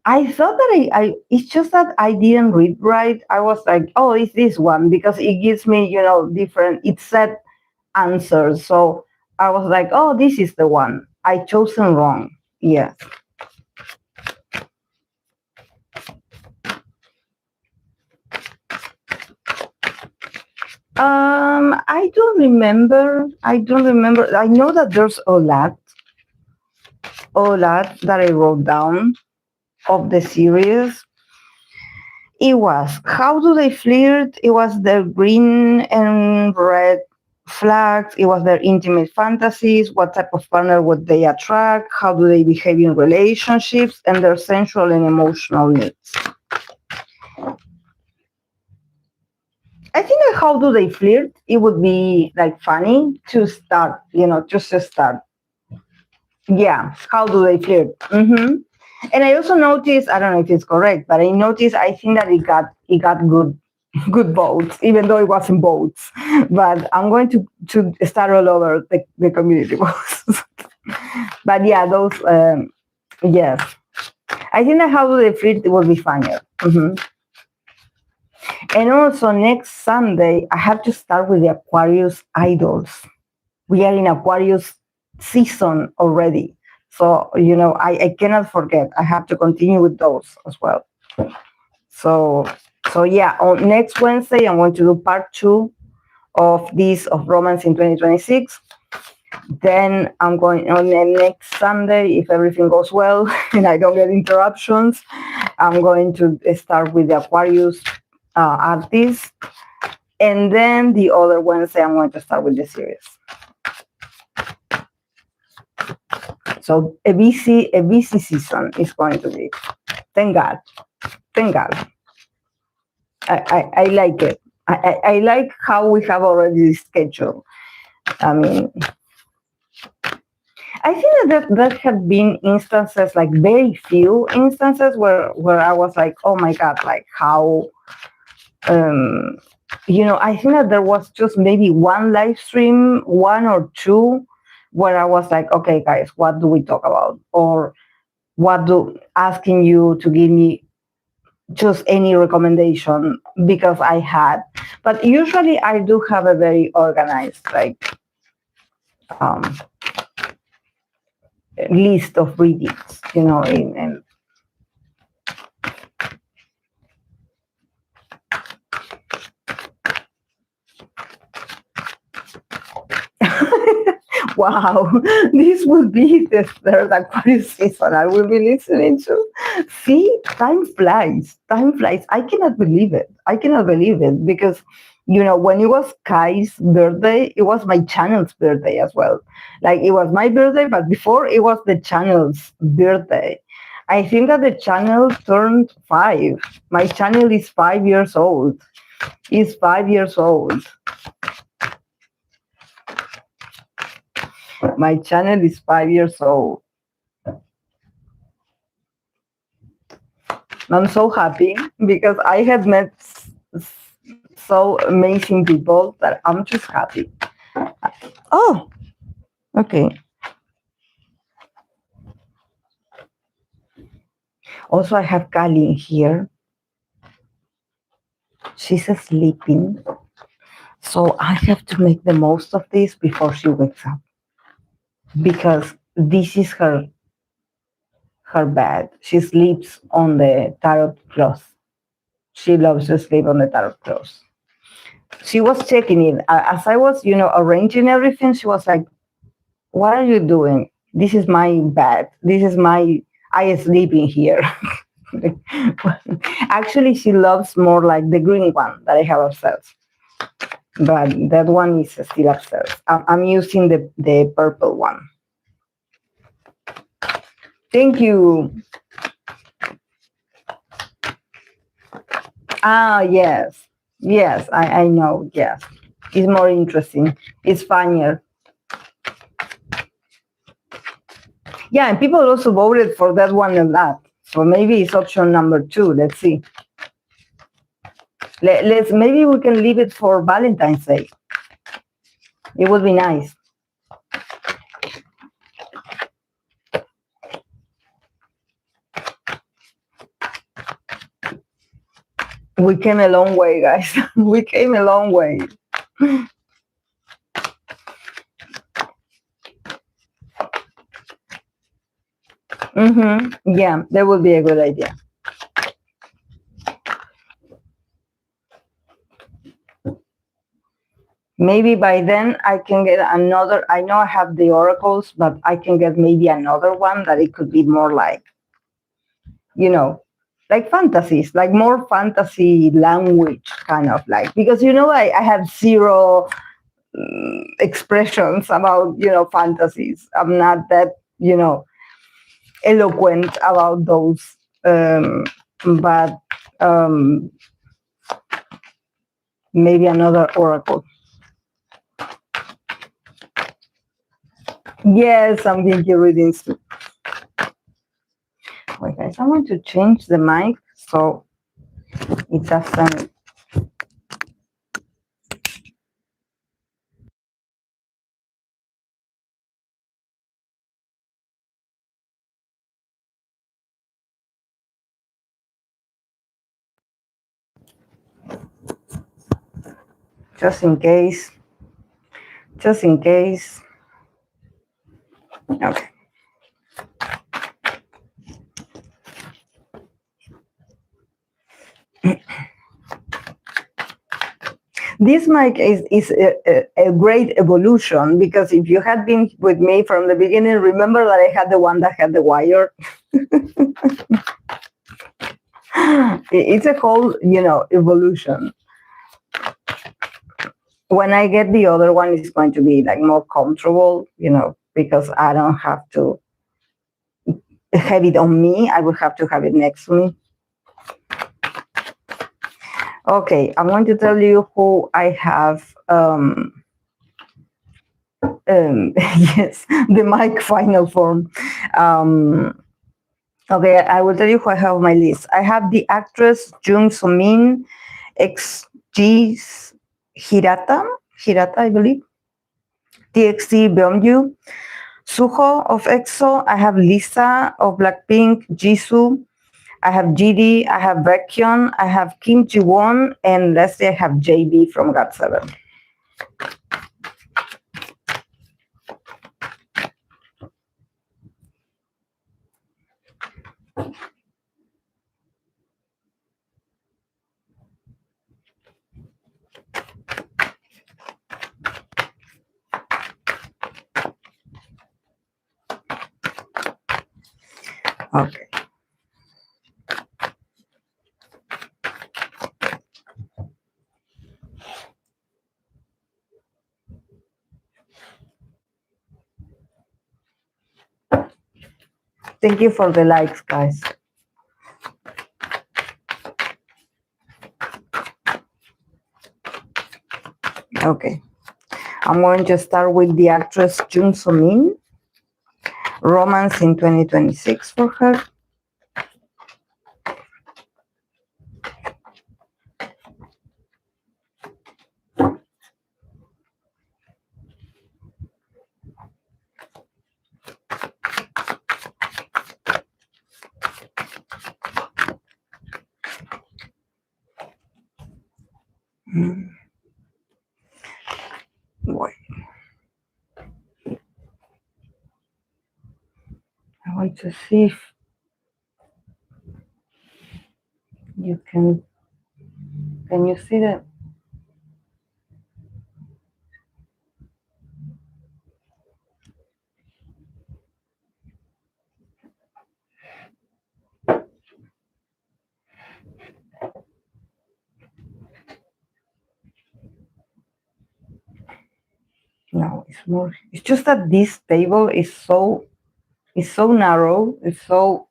thought that it's just that I didn't read right. I was like, oh, it's this one because it gives me different. It said answers, so I was like, oh, this is the one. I chosen wrong. Yes. I don't remember. I know that there's a lot that I wrote down of the series. It was how do they flirt? It was their green and red flags. It was their intimate fantasies. What type of partner would they attract? How do they behave in relationships? And their sensual and emotional needs. I think that how do they flirt? It would be like funny to start, just to start. Yeah, how do they flirt? Mm-hmm. And I also noticed, I don't know if it's correct, but I noticed, I think that it got good votes, even though it wasn't votes. But I'm going to start all over the community votes. But yeah, those, yes. I think that how do they flirt will be funnier. Mm-hmm. And also next Sunday, I have to start with the Aquarius idols. We are in Aquarius season already. So, I cannot forget. I have to continue with those as well. So yeah, on next Wednesday, I'm going to do part 2 of Romance in 2026. Then I'm going on the next Sunday, if everything goes well and I don't get interruptions, I'm going to start with the Aquarius artist. And then the other Wednesday, I'm going to start with the series. So a busy season is going to be. Thank God. Thank God. I like it. I like how we have already scheduled. I mean, I think that have been instances, like very few instances where I was like, oh my God, like how, I think that there was just maybe one live stream, one or two, where I was like, okay, guys, what do we talk about? Or asking you to give me just any recommendation because I had. But usually I do have a very organized, like, list of readings, in wow, this will be the third Aquarius season I will be listening to. See, time flies. Time flies. I cannot believe it. I cannot believe it because, when it was Kai's birthday, it was my channel's birthday as well. Like, it was my birthday, but before it was the channel's birthday. I think that the channel turned 5. My channel is 5 years old. It's 5 years old. My channel is 5 years old. I'm so happy because I had met so amazing people that I'm just happy. Oh, okay. Also, I have Kali here. She's sleeping. So I have to make the most of this before she wakes up. Because this is her bed. She sleeps on the tarot cloth. She loves to sleep on the tarot cloth. She was checking in. As I was, arranging everything, she was like, what are you doing? This is my bed. I sleep in here. Actually, she loves more like the green one that I have upstairs. But that one is still upstairs. I'm using the purple one. Thank you. Yes. Yes, I know. Yes. It's more interesting. It's funnier. Yeah, and people also voted for that one a lot. So maybe it's option number 2. Let's see. Maybe we can leave it for Valentine's Day. It would be nice. We came a long way, guys. We came a long way. Yeah, that would be a good idea. Maybe by then I can get another. I know I have the oracles, but I can get maybe another one that it could be more like, like fantasies, like more fantasy language kind of like, because, I have zero expressions about, fantasies. I'm not that, eloquent about those. But maybe another oracle. Yes, I'm thinking readings too. Wait, guys, I want to change the mic so it doesn't. Just in case. Just in case. Okay. This mic is a great evolution, because if you had been with me from the beginning, remember that I had the one that had the wire. It's a whole, evolution. When I get the other one, it's going to be like more comfortable, because I don't have to have it on me. I will have to have it next to me. Okay, I'm going to tell you who I have. Yes, the mic final form. Okay, I will tell you who I have on my list. I have the actress Jung So, ex Hirata, I believe. TXT Beomgyu, Suho of EXO. I have Lisa of Blackpink, Jisoo. I have GD, I have Baekhyun, I have Jiwon, and lastly I have JayB from Got7. Okay. Thank you for the likes, guys. Okay. I'm going to start with the actress Jung So, romance in 2026 for her. Wait. I want to see if you can you see that? No, it's more, it's just that this table is so narrow, it's so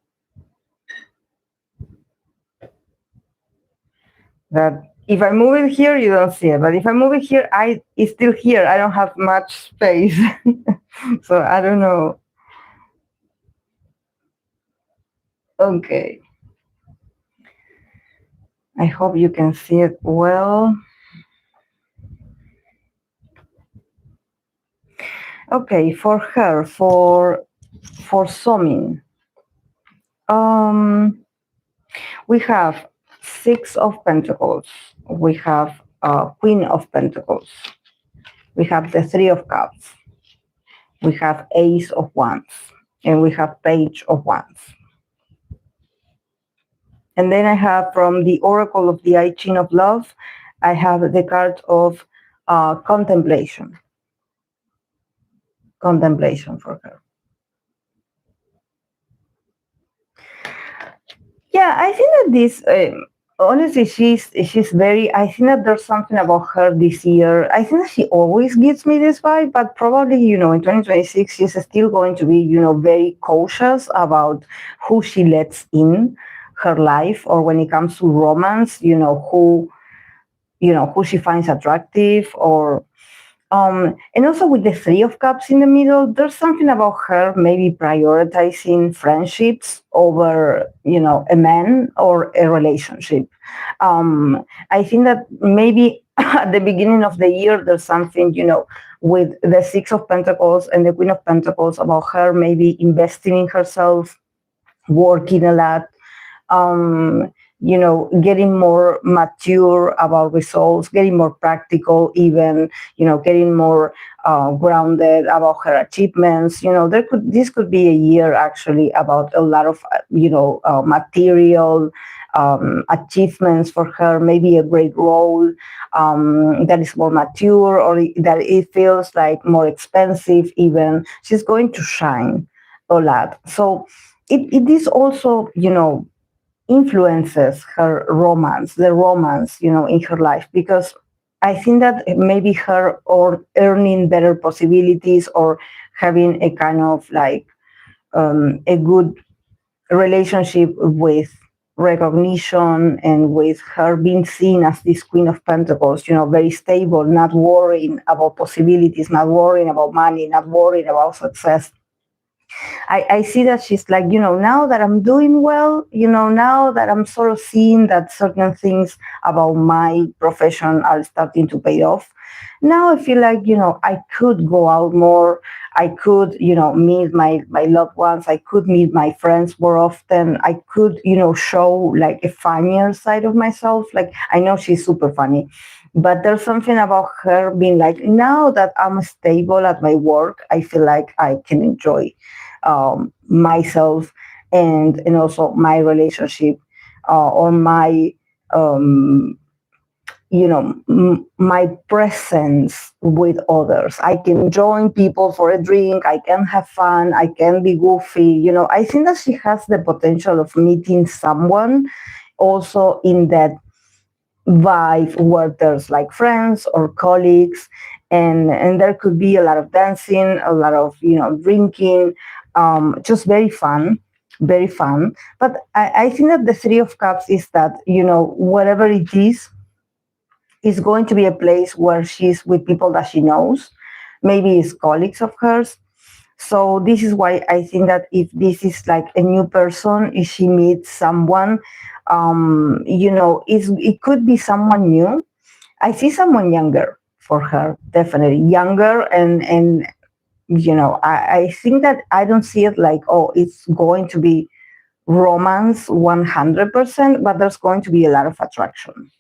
that if I move it here, you don't see it. But if I move it here, it's still here. I don't have much space. So I don't know. Okay. I hope you can see it well. Okay, for her, for Somin, we have Six of Pentacles. We have Queen of Pentacles. We have the Three of Cups. We have Ace of Wands. And we have Page of Wands. And then I have from the Oracle of the I Ching of Love, I have the card of contemplation. Contemplation for her. Yeah, I think that this, honestly, she's very, I think that there's something about her this year. I think that she always gives me this vibe, but probably, in 2026, she's still going to be, very cautious about who she lets in her life, or when it comes to romance, who she finds attractive, or and also with the Three of Cups in the middle, there's something about her maybe prioritizing friendships over, a man or a relationship. I think that maybe at the beginning of the year, there's something, with the Six of Pentacles and the Queen of Pentacles about her maybe investing in herself, working a lot, getting more mature about results, getting more practical, even, getting more grounded about her achievements. This could be a year actually about a lot of, material achievements for her, maybe a great role that is more mature, or that it feels like more expensive even, she's going to shine a lot. So it is also, influences her romance, the romance, in her life, because I think that maybe her or earning better possibilities or having a kind of like a good relationship with recognition and with her being seen as this Queen of Pentacles, very stable, not worrying about possibilities, not worrying about money, not worrying about success. I see that she's like, now that I'm doing well, now that I'm sort of seeing that certain things about my profession are starting to pay off, now I feel like, I could go out more. I could, meet my loved ones. I could meet my friends more often. I could, show like a funnier side of myself. Like, I know she's super funny, but there's something about her being like, now that I'm stable at my work, I feel like I can enjoy myself and also my relationship or my my presence with others. I can join people for a drink. I can have fun. I can be goofy. I think that she has the potential of meeting someone also in that vibe where there's like friends or colleagues, and there could be a lot of dancing, a lot of drinking, just very fun, very fun. But I think that the Three of Cups is that whatever it is going to be a place where she's with people that she knows, maybe it's colleagues of hers. So this is why I think that if this is like a new person, if she meets someone, it could be someone new. I see someone younger for her, definitely younger, and I think that I don't see it like, oh, it's going to be romance 100%, but there's going to be a lot of attraction.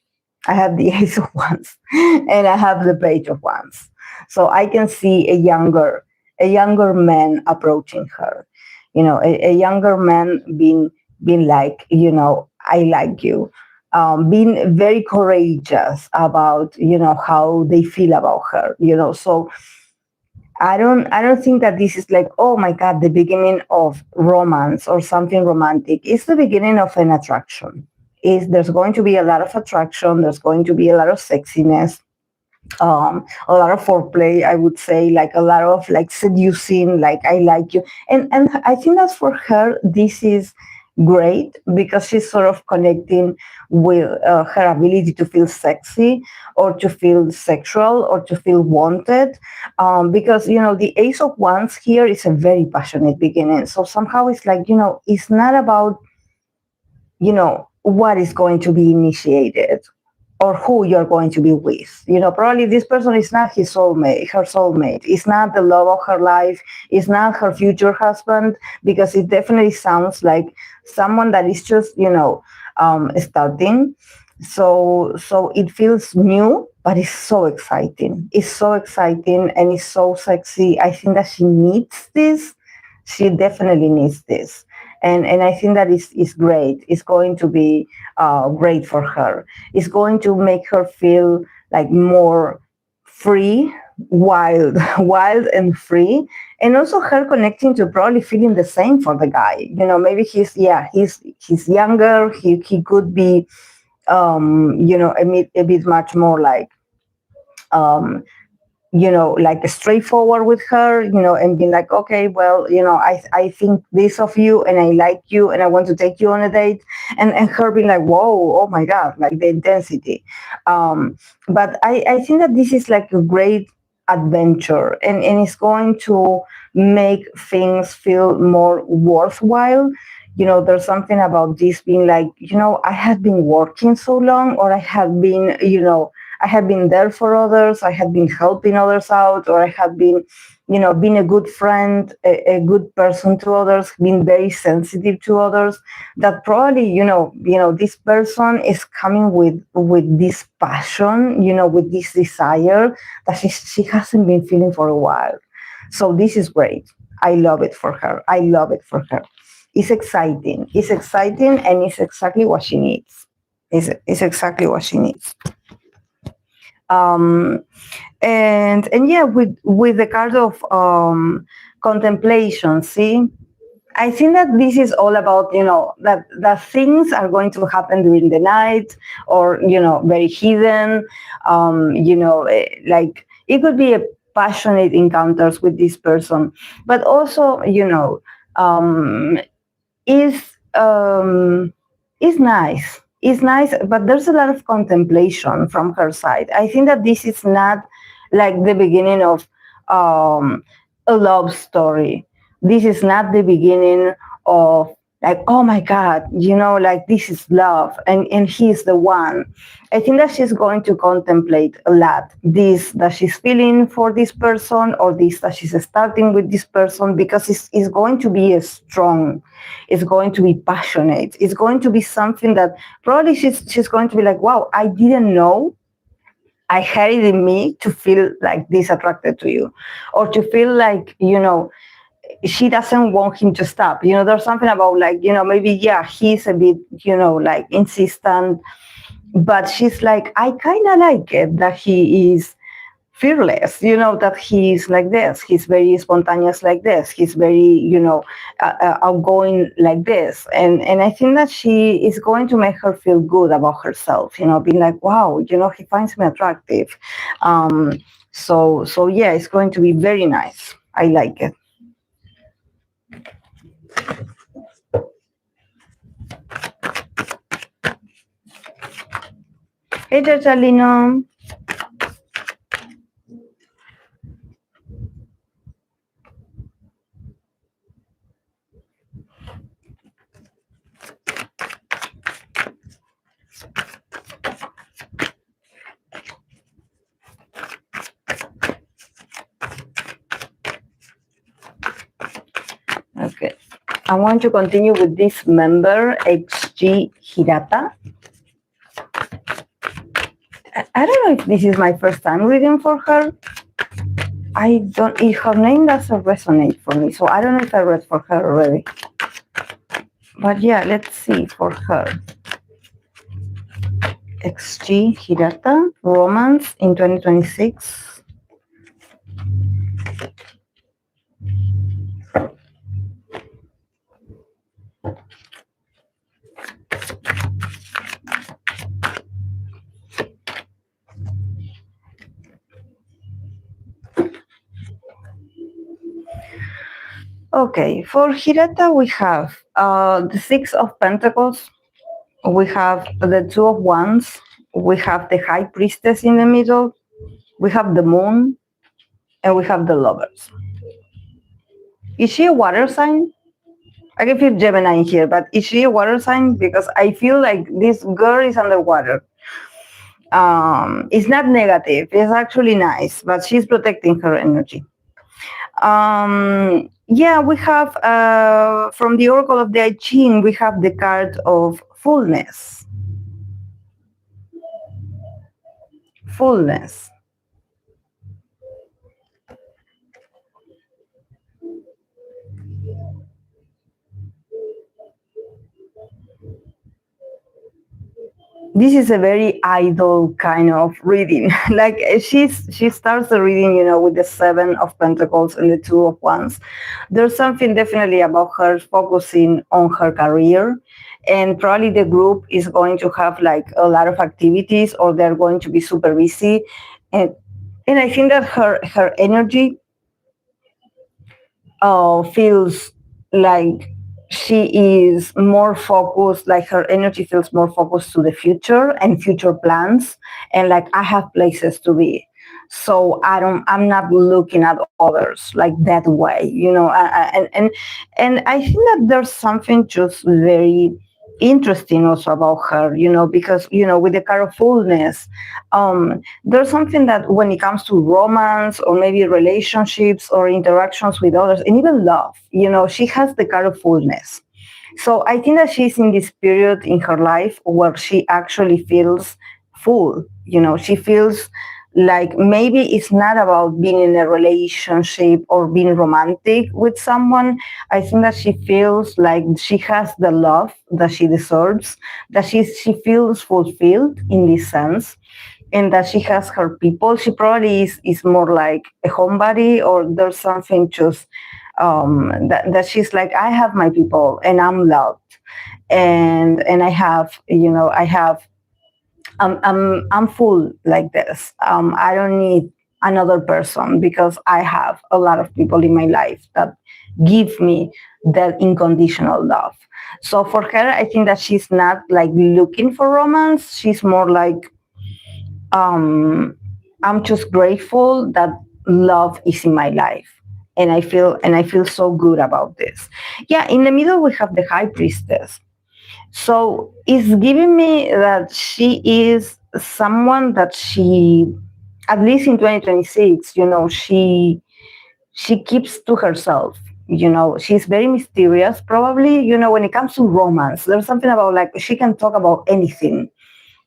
I have the Ace of Wands and I have the Page of Wands. So I can see a younger man approaching her. A younger man being like, I like you. Being very courageous about, how they feel about her, So I don't think that this is like, oh my God, the beginning of romance or something romantic. It's the beginning of an attraction. There's going to be a lot of attraction, there's going to be a lot of sexiness, a lot of foreplay, I would say, like a lot of like seducing, like I like you. And I think that for her, this is great because she's sort of connecting with her ability to feel sexy or to feel sexual or to feel wanted, because the Ace of Wands here is a very passionate beginning. So somehow it's like, it's not about what is going to be initiated or who you're going to be with. Probably this person is not her soulmate. It's not the love of her life. It's not her future husband, because it definitely sounds like someone that is just, starting. So it feels new, but it's so exciting. It's so exciting and it's so sexy. I think that she needs this. She definitely needs this. And I think that is great. It's going to be great for her. It's going to make her feel like more free, wild, wild and free. And also her connecting to probably feeling the same for the guy. Maybe he's younger. He could be, a bit much more like, like straightforward with her, and being like, okay, well, I think this of you and I like you and I want to take you on a date, and her being like, whoa, oh my God, like the intensity. But I think that this is like a great adventure, and it's going to make things feel more worthwhile. There's something about this being like, I have been working so long, or I have been, I have been there for others, I have been helping others out, or I have been, being a good friend, a good person to others, being very sensitive to others, that probably, this person is coming with this passion, with this desire that she hasn't been feeling for a while. So this is great. I love it for her. I love it for her. It's exciting. It's exciting, and it's exactly what she needs. It's exactly what she needs. And yeah, with the card of contemplation, see, I think that this is all about, that things are going to happen during the night, or, very hidden. Like it could be a passionate encounters with this person, but also, is is nice. It's nice, but there's a lot of contemplation from her side. I think that this is not like the beginning of a love story. This is not the beginning of like, oh my God, like this is love, and he's the one. I think that she's going to contemplate a lot this that she's feeling for this person, or this that she's starting with this person, because it's going to be a strong, it's going to be passionate, it's going to be something that probably she's going to be like, wow, I didn't know I had it in me to feel like this attracted to you, or to feel like, she doesn't want him to stop. There's something about like, maybe, yeah, he's a bit, like insistent, but she's like, I kind of like it that he is fearless, that he's like this. He's very spontaneous like this. He's very, outgoing like this. And I think that she is going to make her feel good about herself, being like, wow, he finds me attractive. So yeah, it's going to be very nice. I like it. Hey, Chachalino. Okay. I want to continue with this member, XG Hirata. I don't know if this is my first time reading for her. Her name doesn't resonate for me, so I don't know if I read for her already. But yeah, let's see for her. XG Hirata, romance in 2026. Okay, for Hirata, we have the Six of Pentacles, we have the Two of Wands, we have the High Priestess in the middle, we have the Moon, and we have the Lovers. Is she a water sign? I can feel Gemini in here, but is she a water sign? Because I feel like this girl is underwater. It's not negative, it's actually nice, but she's protecting her energy. Yeah, we have, from the Oracle of the I Ching, we have the card of fullness. Fullness. This is a very idle kind of reading. Like she starts the reading, with the Seven of Pentacles and the Two of Wands. There's something definitely about her focusing on her career, and probably the group is going to have like a lot of activities, or they're going to be super busy, and I think that her energy feels like she is more focused, like her energy feels more focused to the future and future plans, and like, I have places to be, so I'm not looking at others like that way, and I think that there's something just very interesting also about her, because with the card of fullness, there's something that when it comes to romance, or maybe relationships or interactions with others, and even love, she has the card of fullness. So I think that she's in this period in her life where she actually feels full. She feels Like maybe it's not about being in a relationship or being romantic with someone. I think that she feels like she has the love that she deserves, that she feels fulfilled in this sense, and that she has her people. She probably is more like a homebody, or there's something just that she's like, I have my people and I'm loved, and I have, I have, I'm full like this. I don't need another person because I have a lot of people in my life that give me that unconditional love. So for her, I think that she's not like looking for romance. She's more like, I'm just grateful that love is in my life. And I feel so good about this. Yeah, in the middle we have the high priestess. So it's giving me that she is someone that she, at least in 2026, she keeps to herself. She's very mysterious. Probably, when it comes to romance, there's something about like she can talk about anything,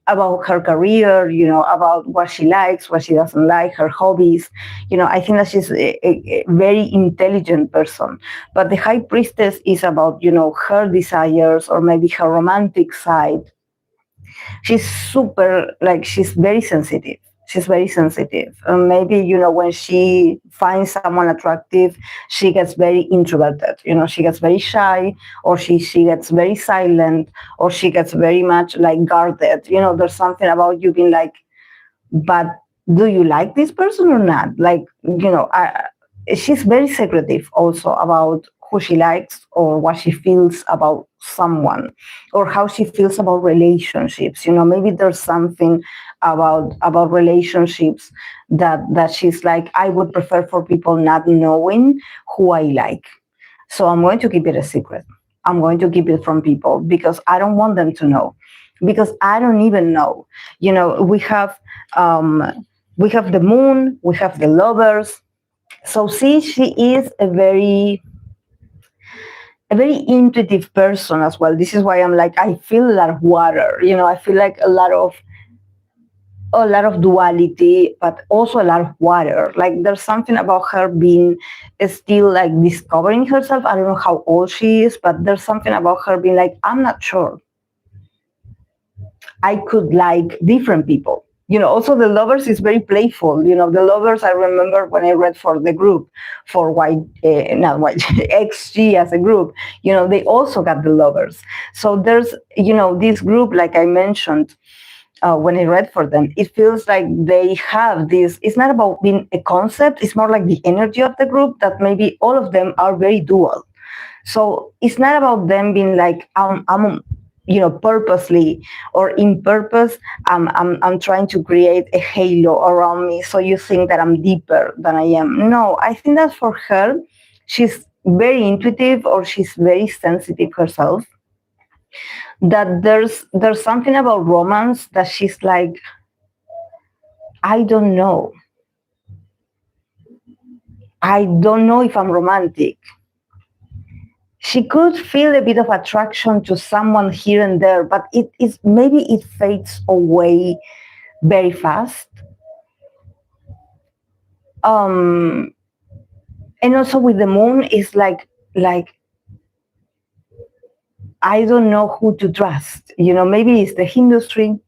about her career, about what she likes, what she doesn't like, her hobbies. I think that she's a very intelligent person. But the high priestess is about, her desires or maybe her romantic side. She's super, like, she's very sensitive. She's very sensitive. Maybe, when she finds someone attractive, she gets very introverted. She gets very shy, or she gets very silent, or she gets very much like guarded. There's something about you being like, but do you like this person or not? Like, she's very secretive also about who she likes or what she feels about someone, or how she feels about relationships. Maybe there's something about relationships that she's like, I would prefer for people not knowing who I like. So I'm going to keep it a secret. I'm going to keep it from people because I don't want them to know, because I don't even know. We have the moon, we have the lovers. So see, she is a very intuitive person as well. This is why I'm like, I feel a lot of water. I feel like a lot of duality, but also a lot of water. Like there's something about her being still like discovering herself. I don't know how old she is, but there's something about her being like, I'm not sure. I could like different people. Also the lovers is very playful. The lovers, I remember when I read for the group, for not white, XG as a group, they also got the lovers. So there's, this group, like I mentioned, when I read for them, it feels like they have this, it's not about being a concept, it's more like the energy of the group, that maybe all of them are very dual. So it's not about them being like, I'm purposely or in purpose, I'm trying to create a halo around me so you think that I'm deeper than I am. No, I think that for her, she's very intuitive, or she's very sensitive herself, that there's something about romance that she's like, I don't know. I don't know if I'm romantic. She could feel a bit of attraction to someone here and there, but it is maybe it fades away very fast. And also with the moon is like I don't know who to trust. Maybe it's the industry,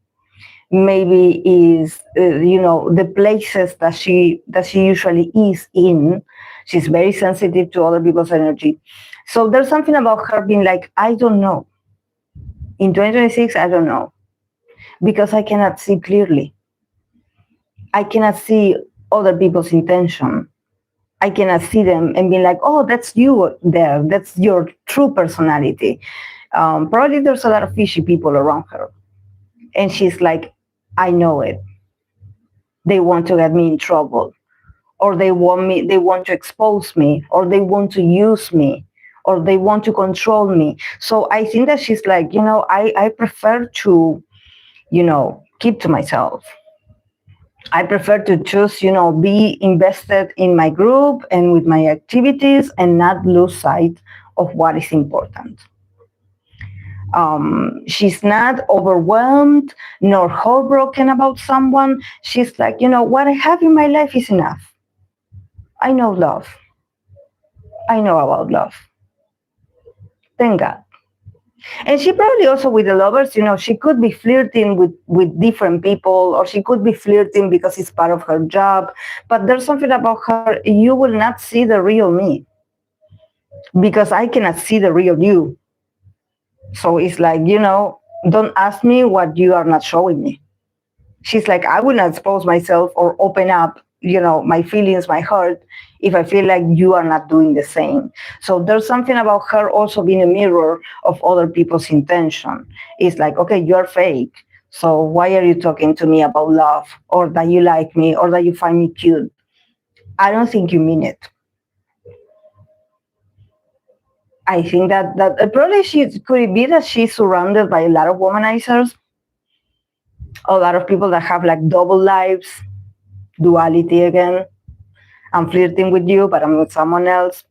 maybe is the places that she usually is in. She's very sensitive to other people's energy. So there's something about her being like, I don't know. In 2026, I don't know, because I cannot see clearly. I cannot see other people's intention. I cannot see them and be like, oh, that's you there. That's your true personality. Probably there's a lot of fishy people around her. And she's like, I know it. They want to get me in trouble, or they want to expose me, or they want to use me, or they want to control me. So I think that she's like, I prefer to, keep to myself. I prefer to choose, be invested in my group and with my activities and not lose sight of what is important. She's not overwhelmed nor heartbroken about someone. She's like, what I have in my life is enough. I know love. I know about love. Thank God. And she probably also with the lovers, she could be flirting with different people, or she could be flirting because it's part of her job. But there's something about her, you will not see the real me because I cannot see the real you. So it's like, don't ask me what you are not showing me. She's like, I will not expose myself or open up, my feelings, my heart, if I feel like you are not doing the same. So there's something about her also being a mirror of other people's intention. It's like, okay, you're fake. So why are you talking to me about love, or that you like me, or that you find me cute? I don't think you mean it. I think that probably could it be that she's surrounded by a lot of womanizers, a lot of people that have like double lives, duality again. I'm flirting with you, but I'm with someone else.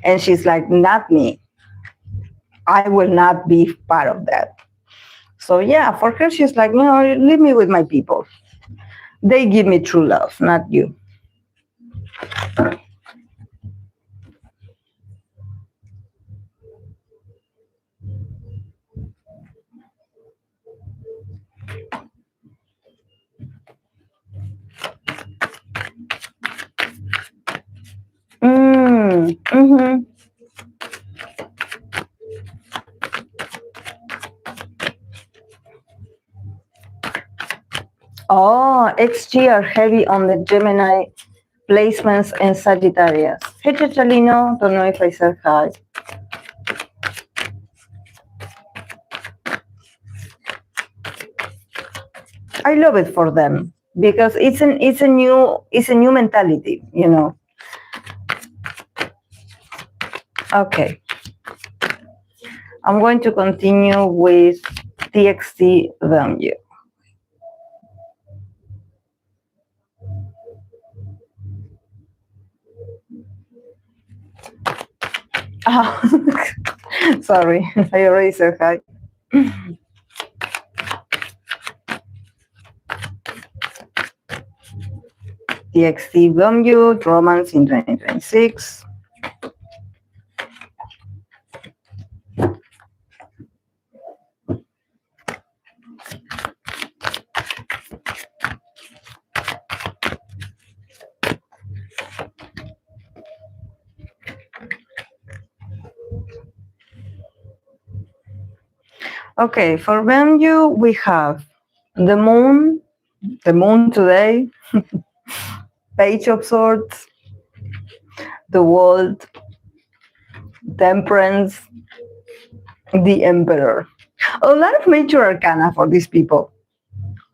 And she's like, not me. I will not be part of that. So yeah, for her, she's like, leave me with my people. They give me true love, not you. Mm-hmm. Oh, XG are heavy on the Gemini placements and Sagittarius. Hey, Chichalino, don't know if I said hi. I love it for them because it's a new mentality. Okay. I'm going to continue with TXT Beomgyu. Oh, sorry, I already said hi. TXT Beomgyu, Romance in 2026. Okay, for Beomgyu, we have the moon today, Page of Swords, the World, Temperance, the Emperor. A lot of major arcana for these people.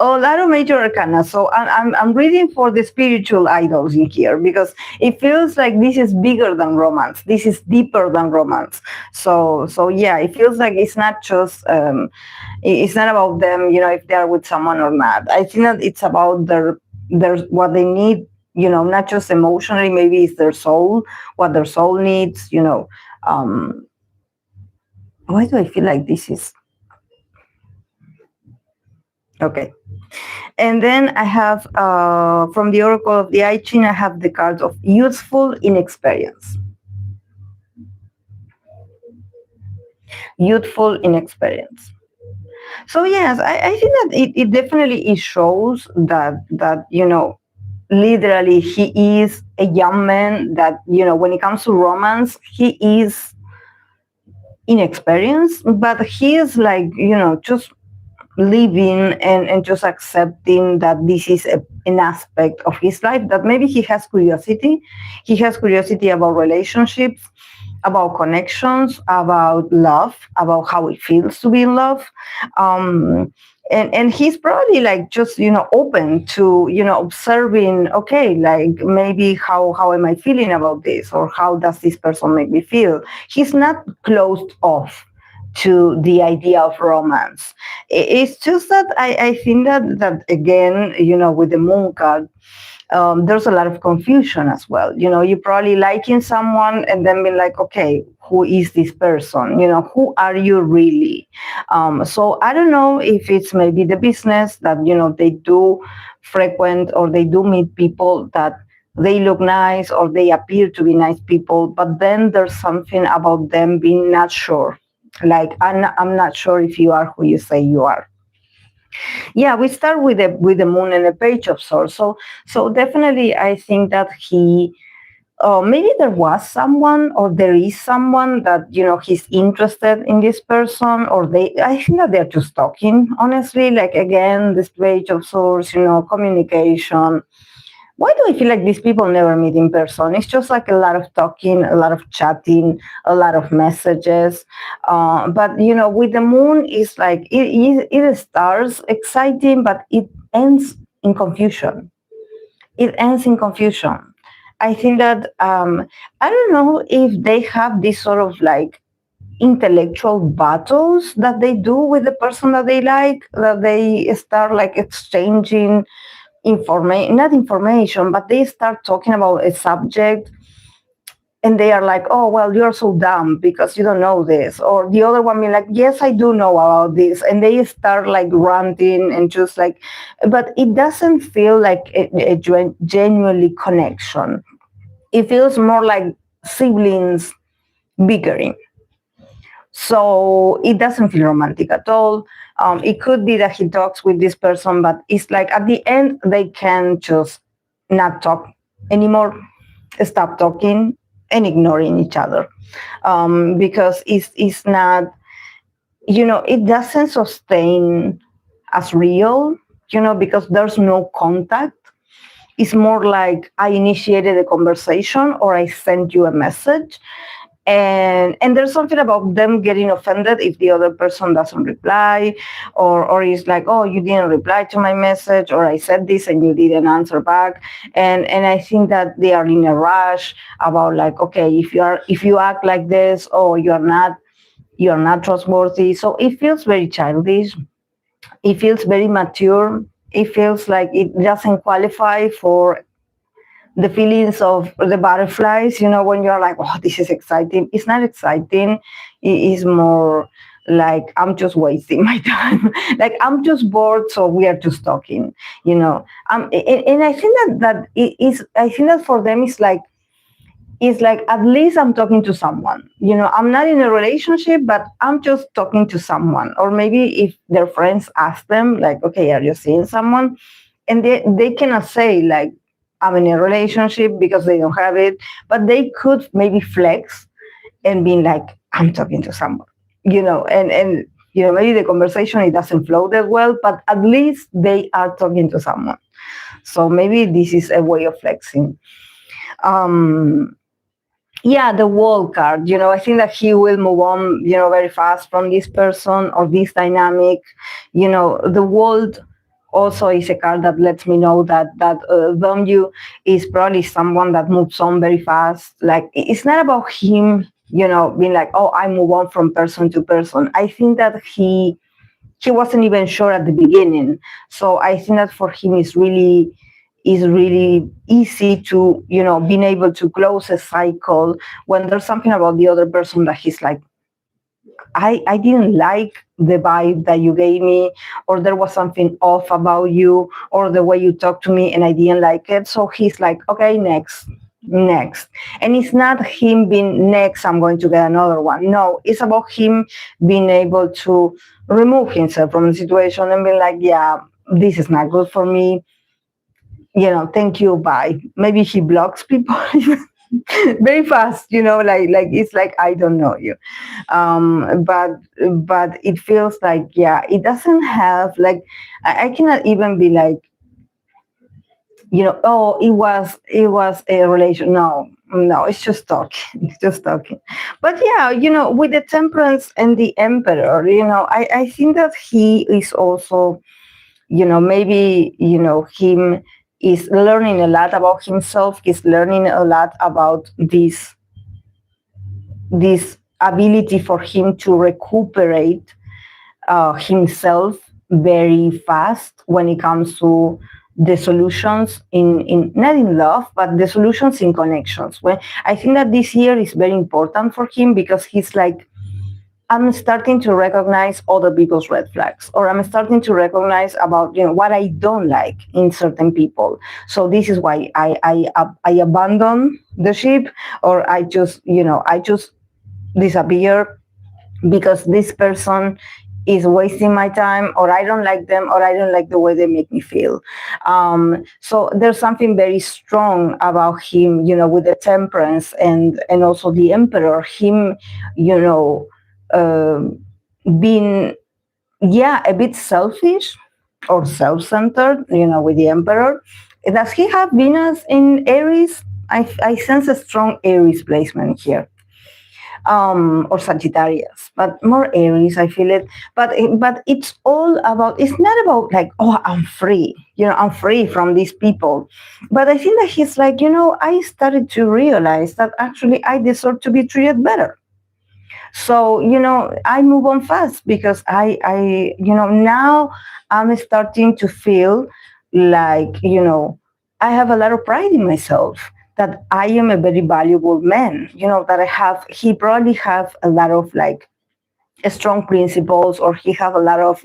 A lot of major arcana. So I'm reading for the spiritual idols in here because it feels like this is bigger than romance. This is deeper than romance. So yeah, it feels like it's not just it's not about them, if they are with someone or not. I think that it's about their what they need, not just emotionally. Maybe it's their soul, what their soul needs. Why do I feel like this is okay? And then I have, from the Oracle of the I Ching, I have the cards of youthful inexperience. Youthful inexperience. So yes, I think that it definitely shows that literally he is a young man that, when it comes to romance, he is inexperienced, but he is like, just living and just accepting that this is an aspect of his life, that maybe he has curiosity. He has curiosity about relationships, about connections, about love, about how it feels to be in love. And he's probably like just, open to, observing, okay, like maybe how am I feeling about this, or how does this person make me feel? He's not closed off to the idea of romance. It's just that I think that again, with the moon card, there's a lot of confusion as well. You're probably liking someone and then being like, okay, who is this person? Who are you really? So I don't know if it's maybe the business that, they do frequent, or they do meet people that they look nice or they appear to be nice people, but then there's something about them being not sure. Like, I'm not sure if you are who you say you are. Yeah, we start with the moon and a page of swords. So definitely, I think that he, maybe there was someone, or there is someone that he's interested in this person, or they. I think that they're just talking. Honestly, like, again, this page of swords, communication. Why do I feel like these people never meet in person? It's just like a lot of talking, a lot of chatting, a lot of messages. But with the moon, it's like it starts exciting, but it ends in confusion. It ends in confusion. I think that I don't know if they have this sort of like intellectual battles that they do with the person that they like, that they start like exchanging not information, but they start talking about a subject, and they are like, oh, well, you're so dumb because you don't know this. Or the other one being like, yes, I do know about this. And they start like ranting and just like, but it doesn't feel like a genuinely connection. It feels more like siblings bickering. So it doesn't feel romantic at all. It could be that he talks with this person, but it's like at the end, they can just not talk anymore, stop talking and ignoring each other. Because it's not, it doesn't sustain as real, because there's no contact. It's more like I initiated a conversation or I sent you a message. And there's something about them getting offended if the other person doesn't reply, or is like, oh, you didn't reply to my message, or I said this and you didn't answer back. And I think that they are in a rush about like, okay, if you act like this, oh, you're not trustworthy. So it feels very childish. It feels very mature. It feels like it doesn't qualify for the feelings of the butterflies, when you're like, oh, this is exciting. It's not exciting. It is more like, I'm just wasting my time. Like, I'm just bored, so we are just talking, and I think that it is, I think that for them it's like, at least I'm talking to someone. I'm not in a relationship, but I'm just talking to someone. Or maybe if their friends ask them, like, okay, are you seeing someone? And they cannot say like, I'm in a relationship, because they don't have it, but they could maybe flex and be like, I'm talking to someone, and maybe the conversation, it doesn't flow that well, but at least they are talking to someone. So maybe this is a way of flexing. Yeah, the world card, I think that he will move on, very fast from this person or this dynamic. The world also is a card that lets me know that Beomgyu is probably someone that moves on very fast. Like, it's not about him, being like, oh, I move on from person to person. I think that he wasn't even sure at the beginning. So I think that for him is really easy to, being able to close a cycle when there's something about the other person that he's like, I didn't like the vibe that you gave me, or there was something off about you, or the way you talked to me, and I didn't like it. So he's like, okay, next. And it's not him being next, I'm going to get another one. No, it's about him being able to remove himself from the situation and be like, yeah, this is not good for me. Thank you, bye. Maybe he blocks people very fast, like it's like, I don't know you. But it feels like, yeah, it doesn't have like, I cannot even be like, oh, it was a relation. No, it's just talking. It's just talking. But yeah, with the Temperance and the Emperor, I think that he is also, maybe, him is learning a lot about himself. He's learning a lot about this ability for him to recuperate himself very fast when it comes to the solutions in not in love, but the solutions in connections. When I think that this year is very important for him, because he's like, I'm starting to recognize other people's red flags, or I'm starting to recognize about, what I don't like in certain people. So this is why I abandon the ship, or I just disappear, because this person is wasting my time, or I don't like them, or I don't like the way they make me feel. So there's something very strong about him, with the temperance and also the emperor, him, being, a bit selfish or self-centered, with the emperor. Does he have Venus in Aries? I sense a strong Aries placement here. Or Sagittarius, but more Aries, I feel it. But it's all about, it's not about like, oh, I'm free, I'm free from these people. But I think that he's like, I started to realize that actually I deserve to be treated better. So, I move on fast, because I now I'm starting to feel like, I have a lot of pride in myself, that I am a very valuable man, that he probably have a lot of like strong principles, or he have a lot of,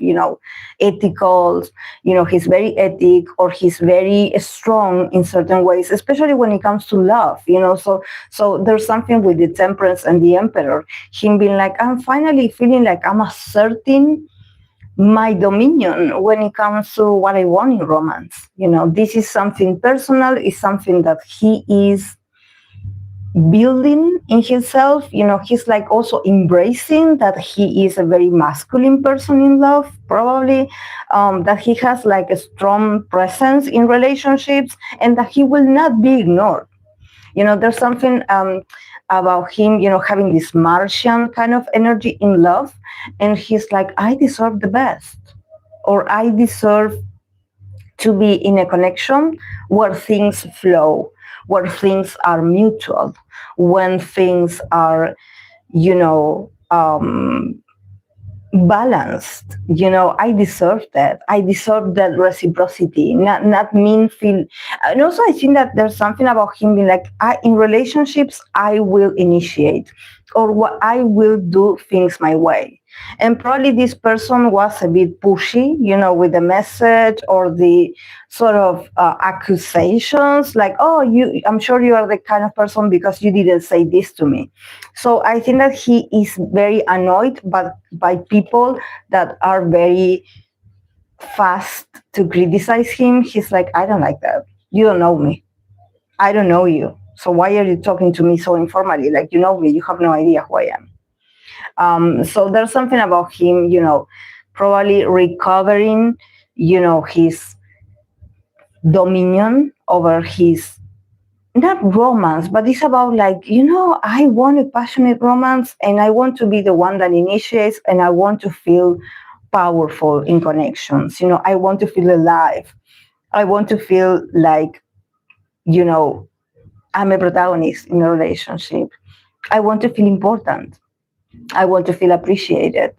ethicals, he's very ethic, or he's very strong in certain ways, especially when it comes to love, so there's something with the temperance and the emperor, him being like, I'm finally feeling like I'm asserting my dominion when it comes to what I want in romance. This is something personal, is something that he is building in himself. He's like also embracing that he is a very masculine person in love, probably, that he has like a strong presence in relationships, and that he will not be ignored. There's something about him, having this Martian kind of energy in love, and he's like, I deserve the best, or I deserve to be in a connection where things flow, where things are mutual, when things are, balanced. I deserve that. I deserve that reciprocity, not mean feel. And also I think that there's something about him being like, in relationships, I will initiate, or what I will do things my way. And probably this person was a bit pushy, with the message or the sort of accusations, like, oh, I'm sure you are the kind of person because you didn't say this to me. So I think that he is very annoyed by people that are very fast to criticize him. He's like, I don't like that. You don't know me. I don't know you. So why are you talking to me so informally? Like, you know me, you have no idea who I am. So there's something about him, probably recovering, his dominion over his, not romance, but it's about like, I want a passionate romance, and I want to be the one that initiates, and I want to feel powerful in connections. I want to feel alive. I want to feel like, I'm a protagonist in a relationship. I want to feel important. I want to feel appreciated.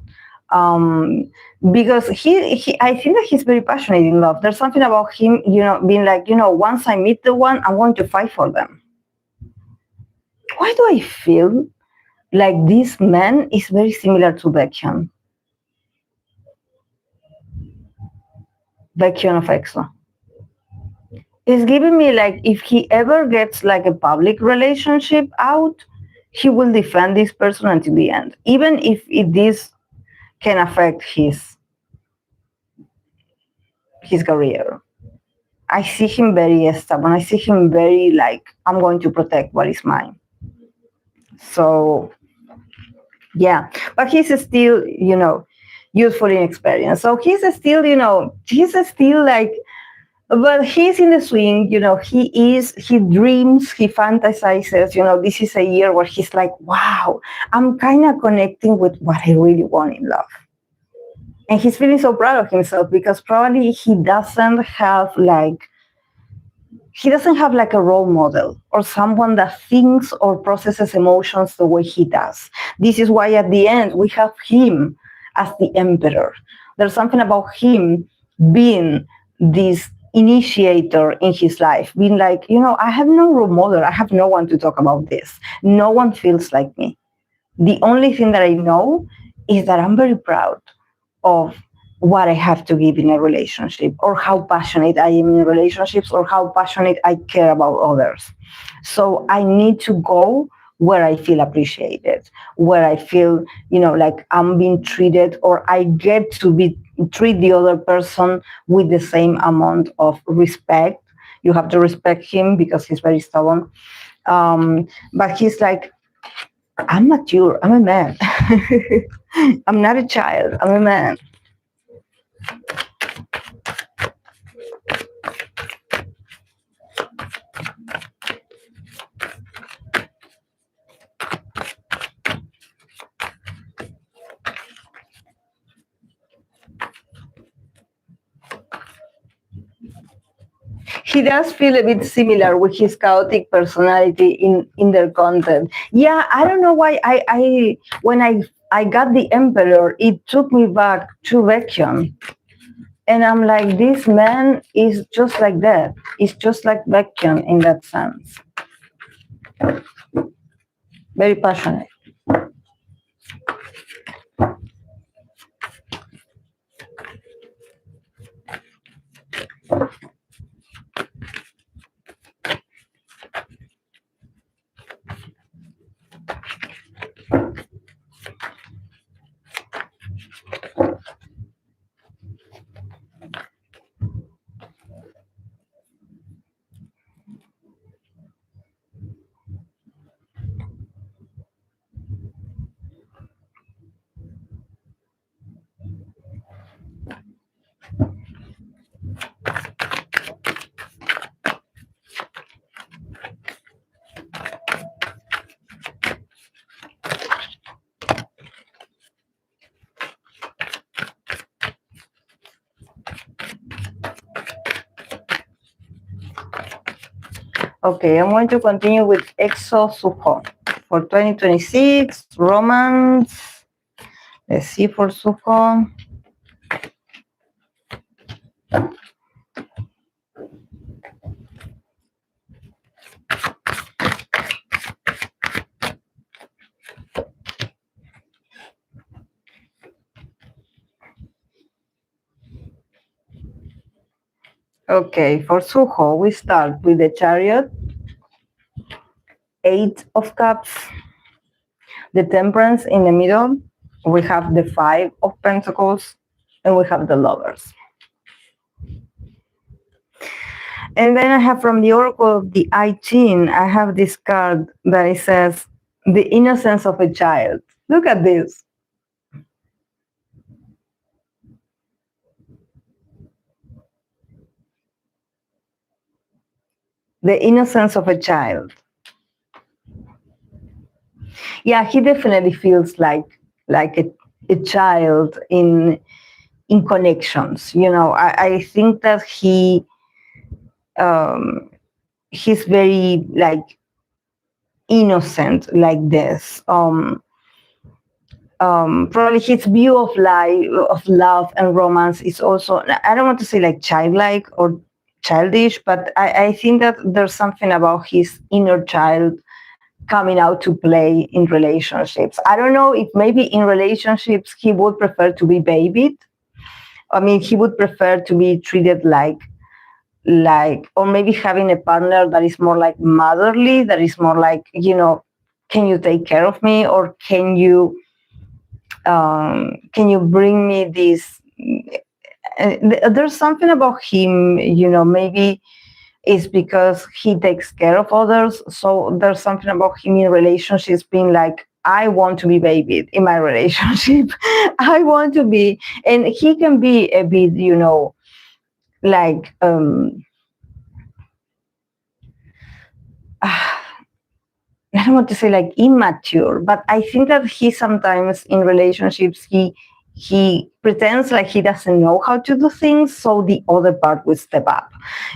Because I think that he's very passionate in love. There's something about him, being like, once I meet the one, I want to fight for them. Why do I feel like this man is very similar to Baekhyun? Baekhyun of EXO. It's giving me like, if he ever gets like a public relationship out, he will defend this person until the end, even if this can affect his career. I see him very stubborn. I see him very like, I'm going to protect what is mine. So, yeah, but he's still, youthful in experience. So he's still like, but he's in the swing, he dreams, he fantasizes, this is a year where he's like, wow, I'm kind of connecting with what I really want in love. And he's feeling so proud of himself, because probably he doesn't have like a role model, or someone that thinks or processes emotions the way he does. This is why at the end we have him as the emperor. There's something about him being this initiator in his life, being like, I have no role model. I have no one to talk about this. No one feels like me. The only thing that I know is that I'm very proud of what I have to give in a relationship, or how passionate I am in relationships, or how passionate I care about others. So I need to go where I feel appreciated, where I feel, like I'm being treated, or I get to treat the other person with the same amount of respect. You have to respect him because he's very stubborn. But he's like, I'm mature. I'm a man. I'm not a child. I'm a man. He does feel a bit similar with his chaotic personality in their content. Yeah, I don't know why I when I got the Emperor, it took me back to Baekhyun. And I'm like, this man is just like that. He's just like Baekhyun in that sense. Very passionate. Okay, I'm going to continue with EXO Suho for 2026 romance. Let's see for Suho. Okay, for Suho, we start with the Chariot, 8 of Cups, the Temperance in the middle, we have the 5 of Pentacles, and we have the Lovers. And then I have from the Oracle of the I Ching, I have this card that it says, the innocence of a child. Look at this. The innocence of a child. Yeah, he definitely feels like a child in connections. I think that he's very like innocent like this. Probably his view of life, of love and romance is also, I don't want to say like childlike or childish, but I think that there's something about his inner child coming out to play in relationships. I don't know if maybe in relationships he would prefer to be babied. I mean, he would prefer to be treated like, or maybe having a partner that is more like motherly, that is more like, can you take care of me, or can you bring me this? There's something about him, maybe it's because he takes care of others. So there's something about him in relationships being like, I want to be babied in my relationship. I want to be, and he can be a bit, like, I don't want to say like immature, but I think that he sometimes in relationships, he he pretends like he doesn't know how to do things, so the other part will step up,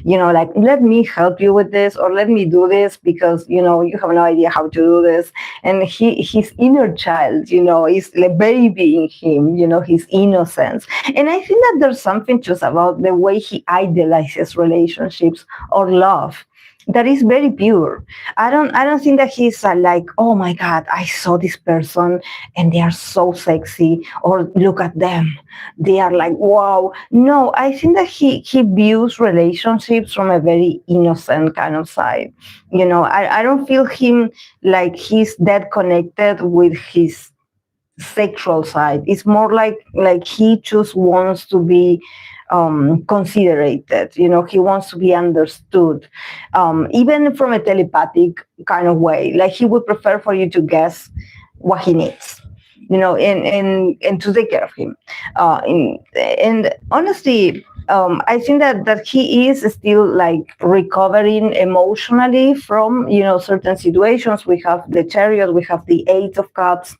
like, let me help you with this, or let me do this, because you have no idea how to do this. And his inner child, is the baby in him, his innocence. And I think that there's something just about the way he idealizes relationships or love that is very pure. I don't think that he's like, oh my God, I saw this person and they are so sexy, or look at them, they are like, wow. No, I think that he views relationships from a very innocent kind of side. I don't feel him like he's that connected with his sexual side. It's more like he just wants to be considerated. He wants to be understood, even from a telepathic kind of way. Like, he would prefer for you to guess what he needs, and to take care of him. And honestly, I think that he is still like recovering emotionally from certain situations. We have the Chariot, we have the Eight of Cups.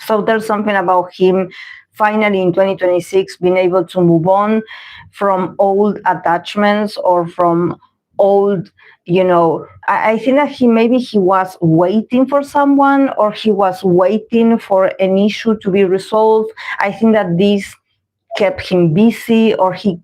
So there's something about him finally in 2026 being able to move on from old attachments, or from old, I think that he was waiting for someone, or he was waiting for an issue to be resolved. I think that this kept him busy, or he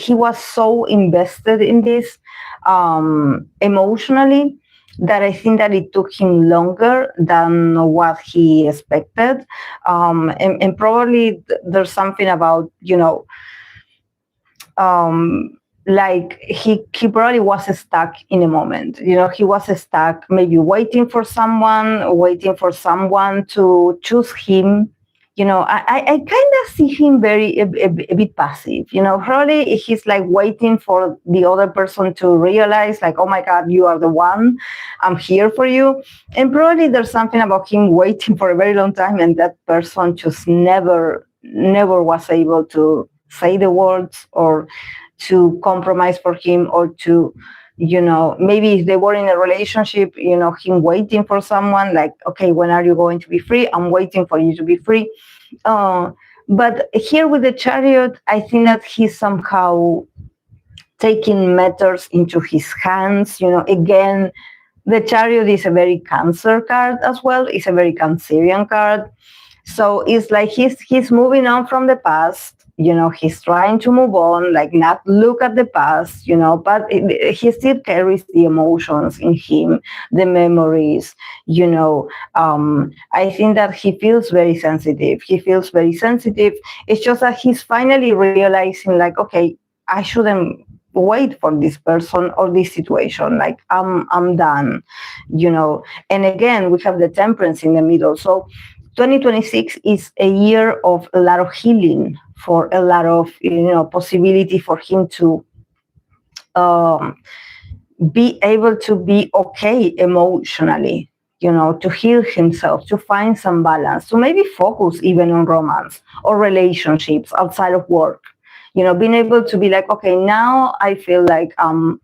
was so invested in this emotionally, that I think that it took him longer than what he expected. And probably there's something about, like he probably was stuck in a moment. He was stuck, maybe waiting for someone to choose him. I kind of see him very a bit passive. Probably he's like waiting for the other person to realize, like, oh my God, you are the one. I'm here for you. And probably there's something about him waiting for a very long time, and that person just never was able to say the words, or to compromise for him, or to, maybe if they were in a relationship, him waiting for someone, like, okay, when are you going to be free? I'm waiting for you to be free. But here with the Chariot, I think that he's somehow taking matters into his hands. Again, the Chariot is a very Cancer card as well. It's a very Cancerian card. So it's like he's moving on from the past. He's trying to move on, like not look at the past, but he still carries the emotions in him, the memories, I think that he feels very sensitive. It's just that he's finally realizing, like, okay, I shouldn't wait for this person or this situation. Like, I'm done, And again, we have the Temperance in the middle. So 2026 is a year of a lot of healing, for a lot of possibility for him to be able to be okay emotionally, to heal himself, to find some balance, to maybe focus even on romance or relationships outside of work. Being able to be like, okay, now I feel like I'm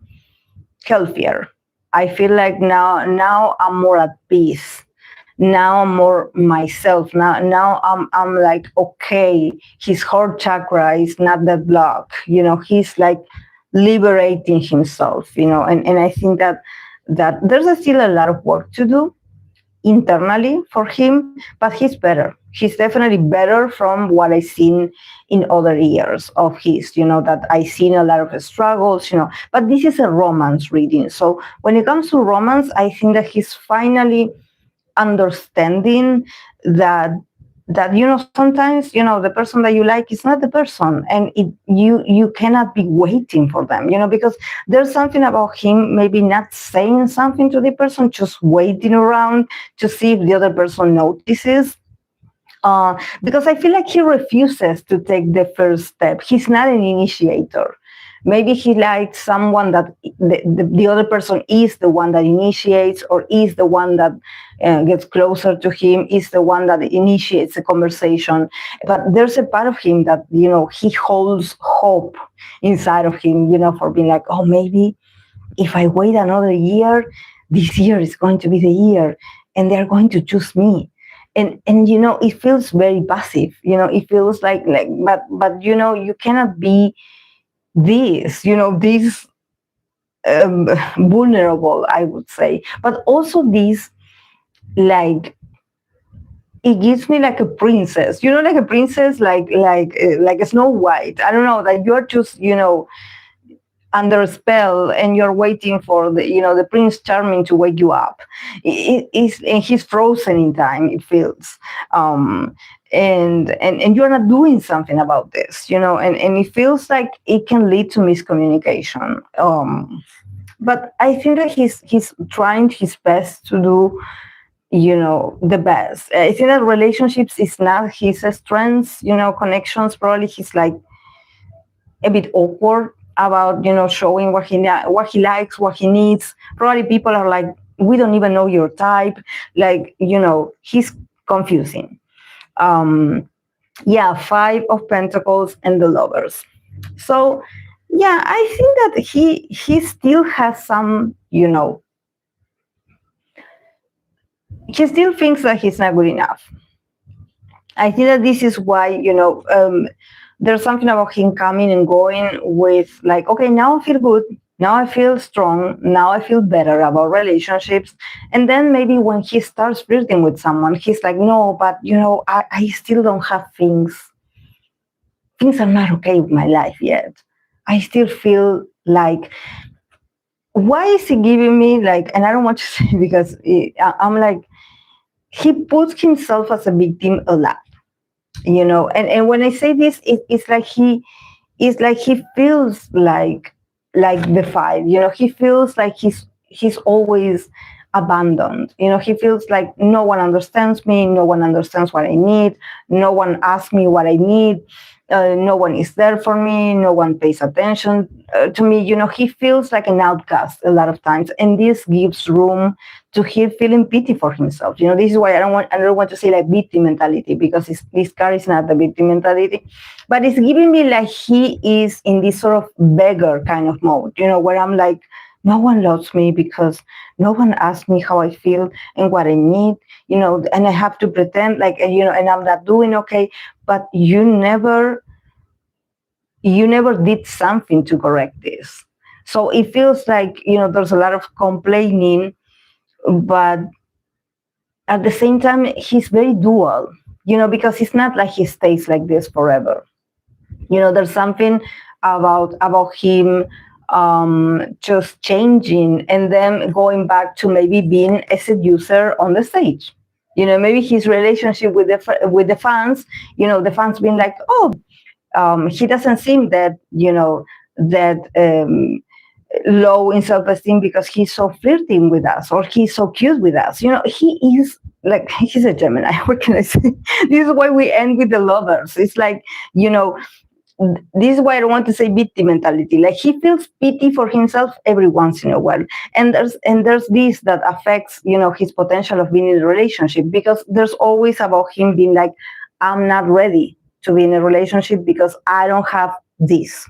healthier. I feel like now I'm more at peace. Now I'm more myself. Now I'm like, okay, his heart chakra is not that blocked. He's like liberating himself. And I think that there's still a lot of work to do internally for him, but he's better. He's definitely better from what I've seen in other years of his, that I've seen a lot of struggles, but this is a romance reading. So when it comes to romance, I think that he's finally understanding that sometimes the person that you like is not the person, and you cannot be waiting for them, because there's something about him maybe not saying something to the person, just waiting around to see if the other person notices. Because I feel like he refuses to take the first step. He's not an initiator. Maybe he likes someone that the other person is the one that initiates, or is the one that gets closer to him, is the one that initiates a conversation. But there's a part of him that, he holds hope inside of him, for being like, oh, maybe if I wait another year, this year is going to be the year, and they're going to choose me. and it feels very passive. It feels like but you cannot be this vulnerable, I would say, but also this, like, it gives me like a princess, like a princess, like a Snow White. I don't know, that you're just under a spell and you're waiting for the Prince Charming to wake you up. And he's frozen in time, it feels. And you're not doing something about this, and it feels like it can lead to miscommunication. But I think that he's trying his best to do the best. I think that relationships is not his strengths. Connections, probably he's like a bit awkward about showing what he likes, what he needs. Probably people are like, we don't even know your type. Like, he's confusing. Yeah, Five of Pentacles and the Lovers. So yeah, I think that he still has some, he still thinks that he's not good enough. I think that this is why, there's something about him coming and going with like, okay, now I feel good. Now I feel strong. Now I feel better about relationships. And then maybe when he starts flirting with someone, he's like, no, but, I still don't have things. Things are not okay with my life yet. I still feel like, why is he giving me like, and I don't want to say because I'm like, he puts himself as a victim a lot, and when I say this, it's like he feels like the five, he feels like he's always abandoned. He feels like no one understands me, no one understands what I need, no one asks me what I need, no one is there for me, no one pays attention to me. He feels like an outcast a lot of times, and this gives room to him feeling pity for himself. This is why I don't want to say like victim mentality, because this card is not the victim mentality, but it's giving me like he is in this sort of beggar kind of mode, where I'm like, no one loves me because no one asks me how I feel and what I need, and I have to pretend like, and I'm not doing okay, but you never did something to correct this. So it feels like, there's a lot of complaining, but at the same time, he's very dual, because it's not like he stays like this forever. There's something about him just changing and then going back to maybe being a seducer on the stage. Maybe his relationship with the fans, the fans being like, oh, he doesn't seem that, that low in self-esteem because he's so flirting with us, or he's so cute with us. He is like, he's a Gemini. What can I say? This is why we end with the Lovers. It's like, this is why I don't want to say victim mentality. Like, he feels pity for himself every once in a while, and there's this that affects his potential of being in a relationship, because there's always about him being like, I'm not ready to be in a relationship because I don't have this,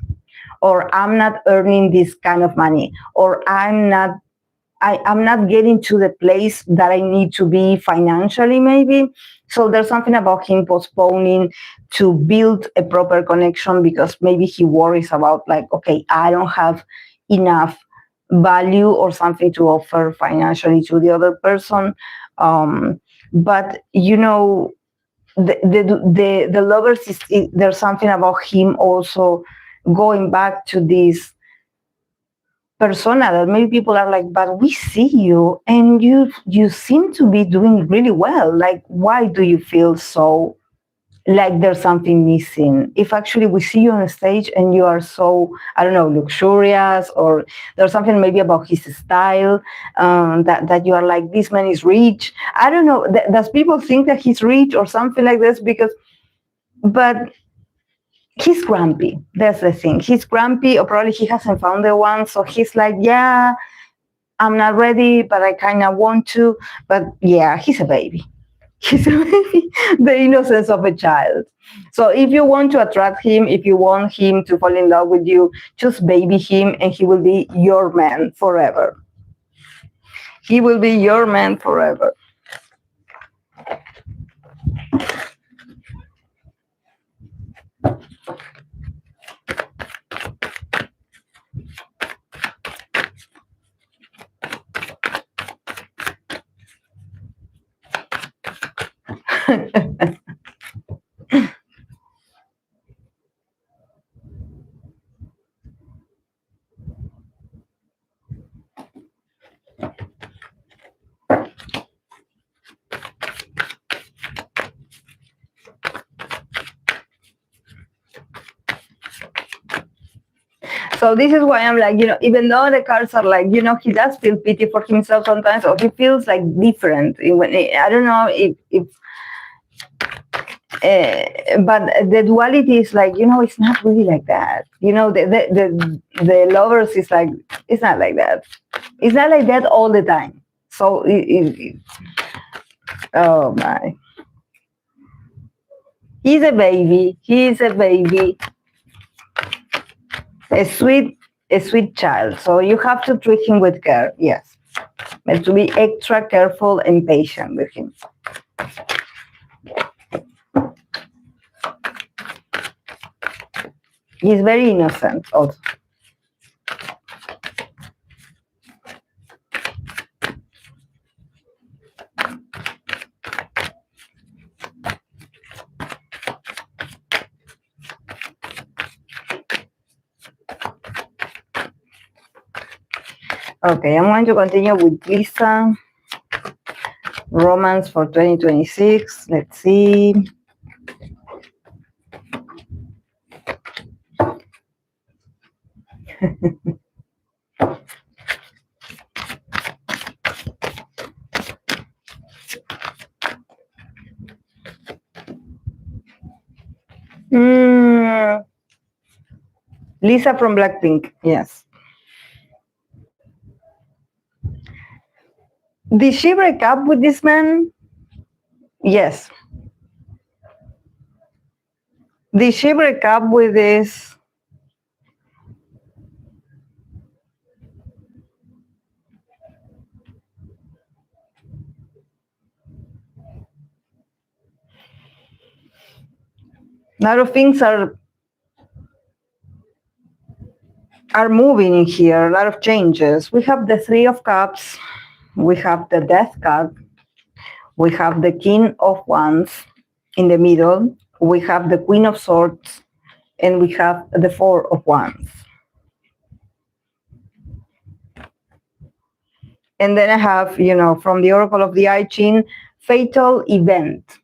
or I'm not earning this kind of money, or I'm not getting to the place that I need to be financially, maybe. So there's something about him postponing to build a proper connection, because maybe he worries about like, okay, I don't have enough value or something to offer financially to the other person. But the Lovers there's something about him also going back to this persona that maybe people are like, but we see you and you seem to be doing really well. Like, why do you feel so like there's something missing? If actually we see you on stage and you are so, I don't know, luxurious, or there's something maybe about his style, that you are like, this man is rich. I don't know. Does people think that he's rich or something like this? But he's grumpy. That's the thing. He's grumpy, or probably he hasn't found the one. So he's like, yeah, I'm not ready, but I kind of want to. But yeah, he's a baby. He's a baby. The innocence of a child. So if you want to attract him, if you want him to fall in love with you, just baby him and he will be your man forever. He will be your man forever. So this is why I'm like, even though the cards are like, he does feel pity for himself sometimes, or he feels like different. I don't know if but the duality is like, it's not really like that. The lovers is like, it's not like that. It's not like that all the time. So, oh my. He's a baby. He's a baby. A sweet child. So you have to treat him with care. Yes. But to be extra careful and patient with him. He's very innocent also. Okay, I'm going to continue with Lisa. Romance for 2026. Let's see. Lisa from Blackpink, yes. Did she break up with this man? Yes. Did she break up with this? A lot of things are moving in here, a lot of changes. We have the Three of Cups, we have the Death card, we have the King of Wands in the middle, we have the Queen of Swords, and we have the Four of Wands. And then I have, from the Oracle of the I Ching, Fatal Event.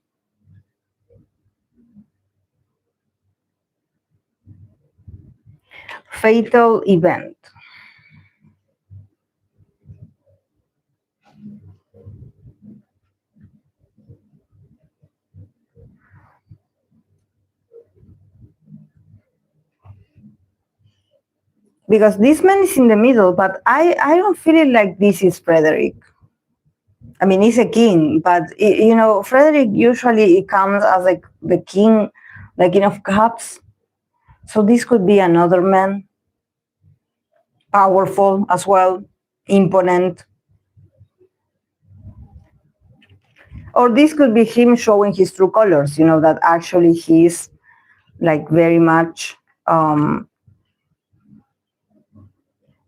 Fatal event. Because this man is in the middle, but I don't feel it like this is Frederick. I mean, he's a king, but Frederick usually comes as like the king, like King of Cups. So this could be another man, powerful as well, imponent. Or this could be him showing his true colors, that actually he's like very much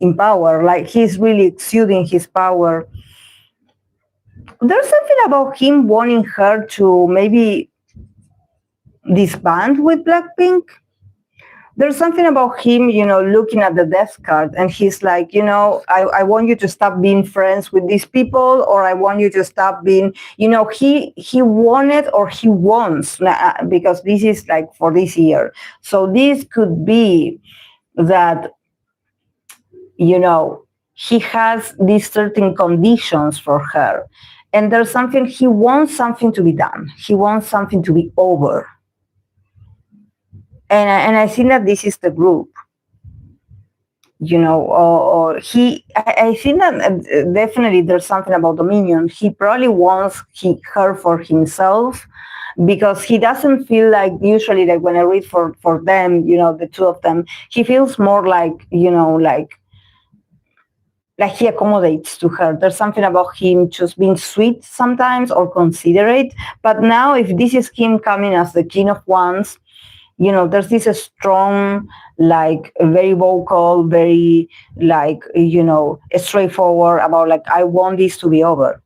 in power, like he's really exuding his power. There's something about him wanting her to maybe disband with Blackpink. There's something about him, looking at the Death card, and he's like, I want you to stop being friends with these people, or I want you to stop being, he wanted or he wants, because this is like for this year. So this could be that, he has these certain conditions for her. And there's something, he wants something to be done. He wants something to be over. And I think that this is the group, or I think that definitely there's something about Dominion. He probably wants her for himself, because he doesn't feel like, usually like when I read for them, the two of them, he feels more like, like like he accommodates to her. There's something about him just being sweet sometimes or considerate. But now, if this is him coming as the king of wands, there's this strong, like very vocal, very like, straightforward about like, I want this to be over.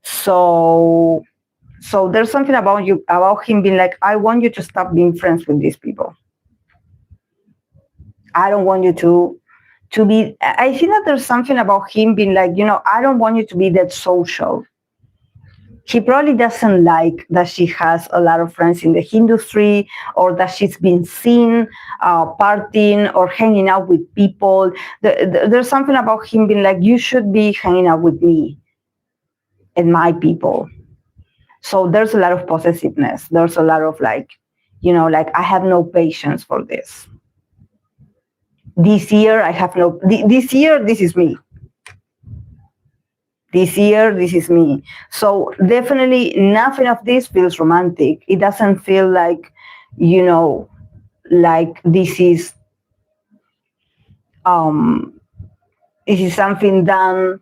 So there's something about him being like, I want you to stop being friends with these people. I don't want you to be, I think that there's something about him being like, I don't want you to be that social. He probably doesn't like that she has a lot of friends in the industry, or that she's been seen partying or hanging out with people. There's something about him being like, you should be hanging out with me and my people. So there's a lot of possessiveness. There's a lot of like, like, I have no patience for this. This year, this year, this is me. This year, this is me. So definitely nothing of this feels romantic. It doesn't feel like, like this is something done,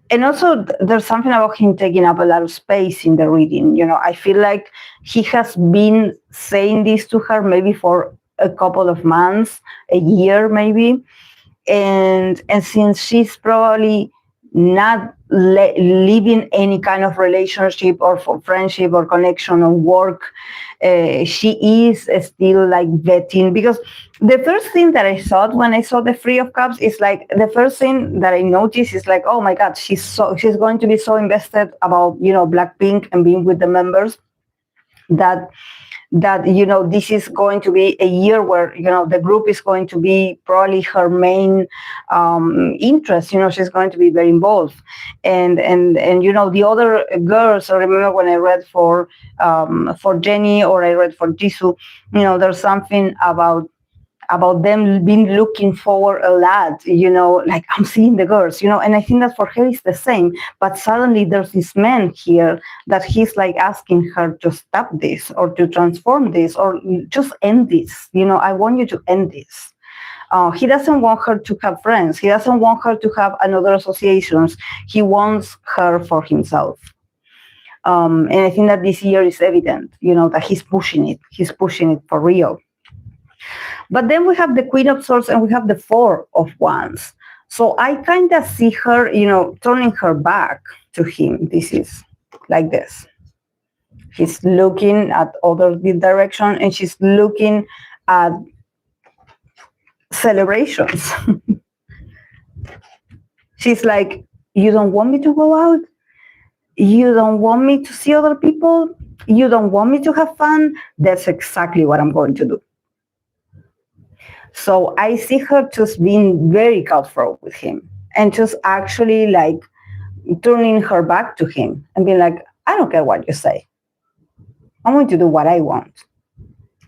And also there's something about him taking up a lot of space in the reading. I feel like he has been saying this to her maybe for a couple of months, a year maybe. And since she's probably not living any kind of relationship or for friendship or connection or work, she is still like vetting. Because the first thing that I thought when I saw the Three of Cups is like, the first thing that I noticed is like, oh my God, she's going to be so invested about, Blackpink and being with the members, that this is going to be a year where the group is going to be probably her main interest. She's going to be very involved, and the other girls. I remember when I read for Jenny, or I read for Jisoo, there's something about them being looking forward a lot, like, I'm seeing the girls, and I think that for her it's the same. But suddenly there's this man here that he's like asking her to stop this, or to transform this, or just end this. I want you to end this. He doesn't want her to have friends. He doesn't want her to have another associations. He wants her for himself. And I think that this year is evident, that he's pushing it. He's pushing it for real. But then we have the Queen of Swords and we have the Four of Wands. So I kind of see her, turning her back to him. This is like this. He's looking at other direction, and she's looking at celebrations. She's like, you don't want me to go out? You don't want me to see other people? You don't want me to have fun? That's exactly what I'm going to do. So I see her just being very cutthroat with him, and just actually like turning her back to him and being like, I don't care what you say. I'm going to do what I want.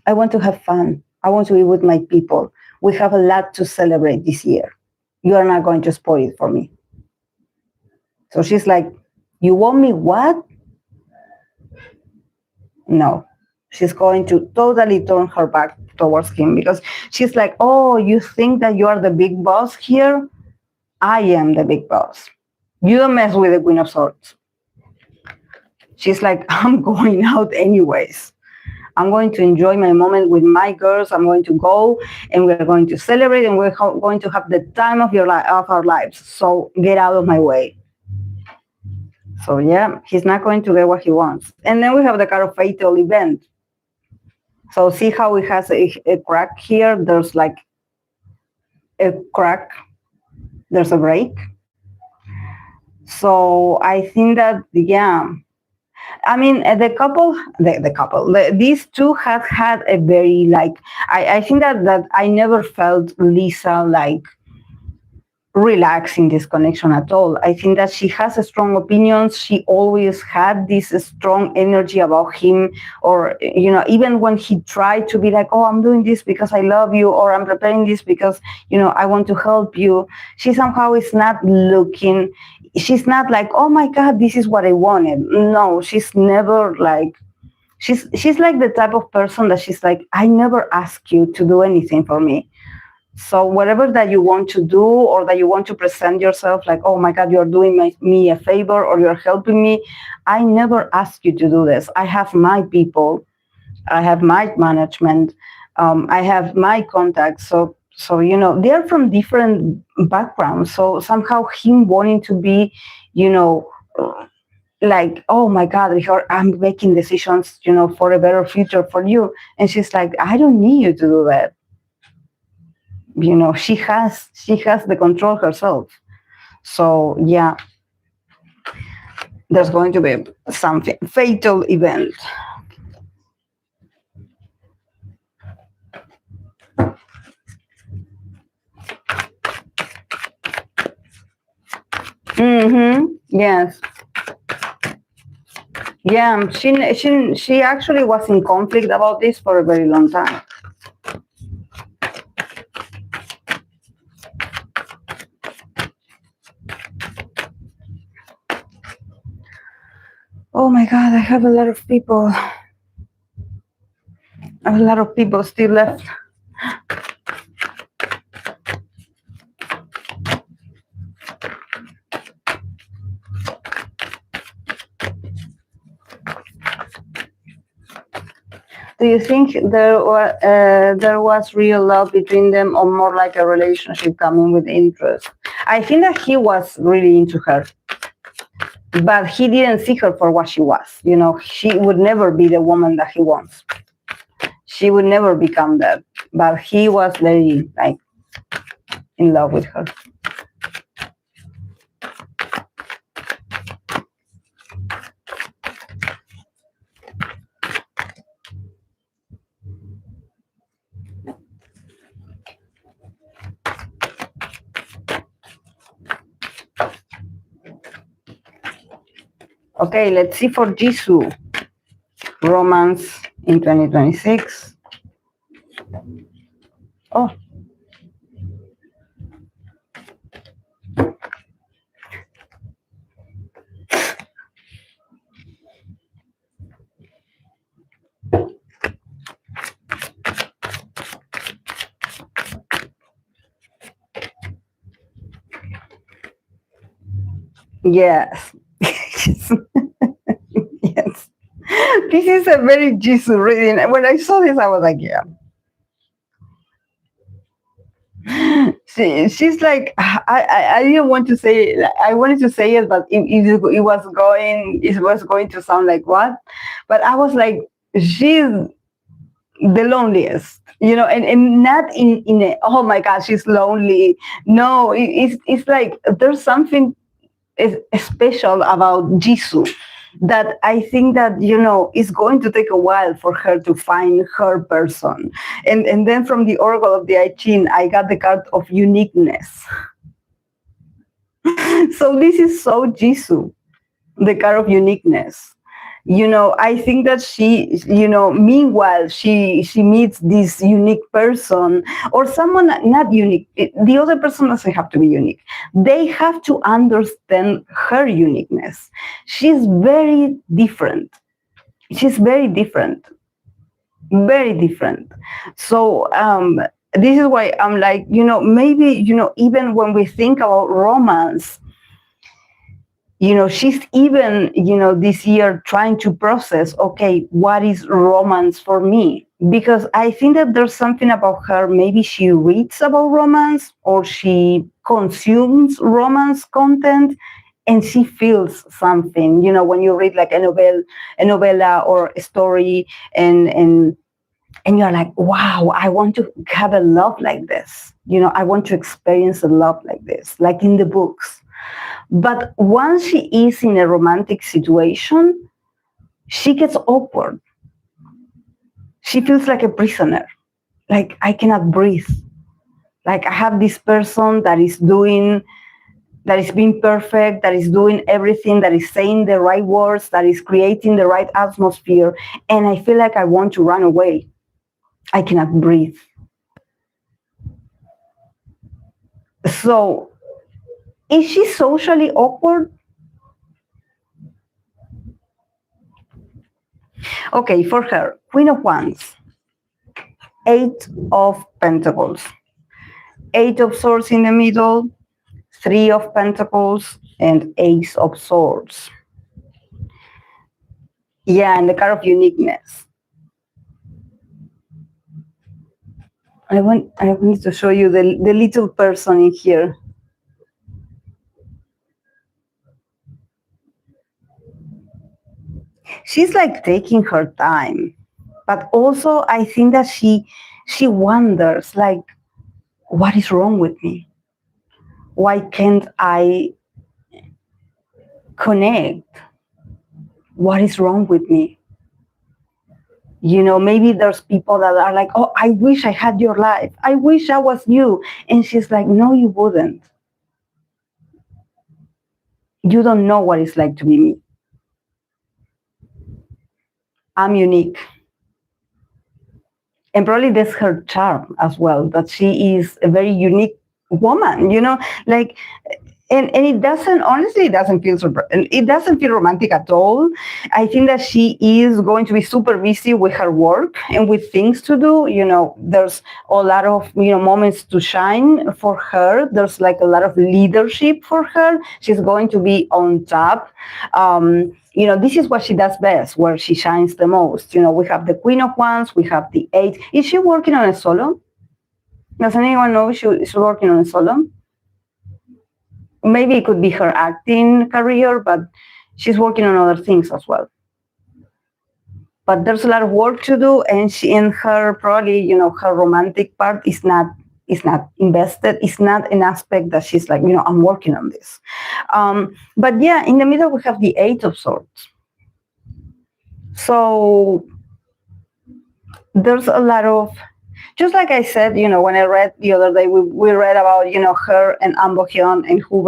I want to have fun. I want to be with my people. We have a lot to celebrate this year. You are not going to spoil it for me. So she's like, you want me what? No. She's going to totally turn her back towards him, because she's like, oh, you think that you are the big boss here? I am the big boss. You don't mess with the Queen of Swords. She's like, I'm going out anyways. I'm going to enjoy my moment with my girls. I'm going to go, and we're going to celebrate, and we're going to have the time of our lives. So get out of my way. So yeah, he's not going to get what he wants. And then we have the card of fatal event. So see how it has a crack here? There's like a crack. There's a break. So I think that, yeah. I mean, these two have had a very, like, I think that I never felt Lisa, like, relax in this connection at all. I think that she has a strong opinions. She always had this strong energy about him, or even when he tried to be like, oh, I'm doing this because I love you, or I'm preparing this because I want to help you, she somehow is not looking, she's not like, oh my God, this is what I wanted. No, she's never like, she's like the type of person that she's like, I never ask you to do anything for me. So whatever that you want to do, or that you want to present yourself like, oh my God, you're doing me a favor, or you're helping me, I never ask you to do this. I have my people, I have my management, I have my contacts. So they're from different backgrounds. So somehow him wanting to be, like, oh my God, I'm making decisions, for a better future for you. And she's like, I don't need you to do that. She has the control herself. So yeah, there's going to be something fatal event. Yes. Yeah, she actually was in conflict about this for a very long time. Oh my God, I have a lot of people. A lot of people still left. Do you think there was real love between them, or more like a relationship coming with interest? I think that he was really into her, but he didn't see her for what she was. She would never be the woman that he wants. She would never become that. But he was very in love with her. Okay, let's see for Jisoo. Romance in 2026. Oh. Yes. Yes. This is a very Jisoo reading. When I saw this, I was like, yeah. She's like, I didn't want to say it. I wanted to say it, but it was going to sound like what? But I was like, she's the loneliest, and not in a, oh my God, she's lonely. No, it's like there's something special about Jisoo that I think that it's going to take a while for her to find her person. And then from the Oracle of the I Ching, I got the card of uniqueness. So this is so Jisoo, the card of uniqueness. I think that she, meanwhile she meets this unique person, or someone not unique. The other person doesn't have to be unique. They have to understand her uniqueness. She's very different. She's very different. Very different. So this is why I'm like, maybe, even when we think about romance, she's even, this year trying to process, okay, what is romance for me? Because I think that there's something about her, maybe she reads about romance, or she consumes romance content, and she feels something, when you read like a novella or a story, and you're like, wow, I want to have a love like this. I want to experience a love like this, like in the books. But once she is in a romantic situation, she gets awkward. She feels like a prisoner. Like, I cannot breathe. Like, I have this person that is being perfect, that is doing everything, that is saying the right words, that is creating the right atmosphere. And I feel like I want to run away. I cannot breathe. So, is she socially awkward? Okay, for her, Queen of Wands, Eight of Pentacles. Eight of Swords in the middle, Three of Pentacles, and Ace of Swords. Yeah, and the card of uniqueness. I want to show you the little person in here. She's like taking her time, but also I think that she wonders like, what is wrong with me? Why can't I connect? What is wrong with me? You know, maybe there's people that are like, oh, I wish I had your life. I wish I was you. And she's like, no, you wouldn't. You don't know what it's like to be me. I'm unique. And probably that's her charm as well, that she is a very unique woman, you know, like, and it doesn't, honestly, it doesn't feel romantic at all. I think that she is going to be super busy with her work and with things to do. You know, there's a lot of, you know, moments to shine for her. There's like a lot of leadership for her. She's going to be on top. You know, this is what she does best, where she shines the most. You know, we have the Queen of Wands, we have the Eight. Is she working on a solo? Does anyone know she's working on a solo? Maybe it could be her acting career, but she's working on other things as well. But there's a lot of work to do, and she, in her, probably, you know, her romantic part is not invested. It's not an aspect that she's like, you know, I'm working on this. But yeah, in the middle we have the Eight of Swords. So there's a lot of, just like I said, you know, when I read the other day, we read about, you know, her and Baekhyun and who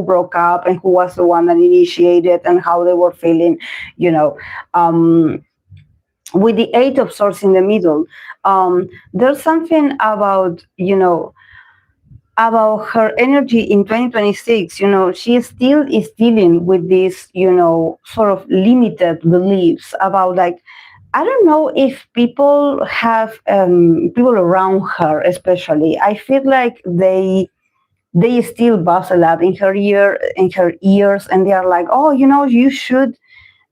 broke up and who was the one that initiated and how they were feeling, you know. With the Eight of Swords in the middle, there's something about, you know, about her energy in 2026. You know, she still is dealing with these, you know, sort of limited beliefs about like, I don't know if people have people around her, especially. I feel like they still buzz a lot in her ears, and they are like, oh, you know, you should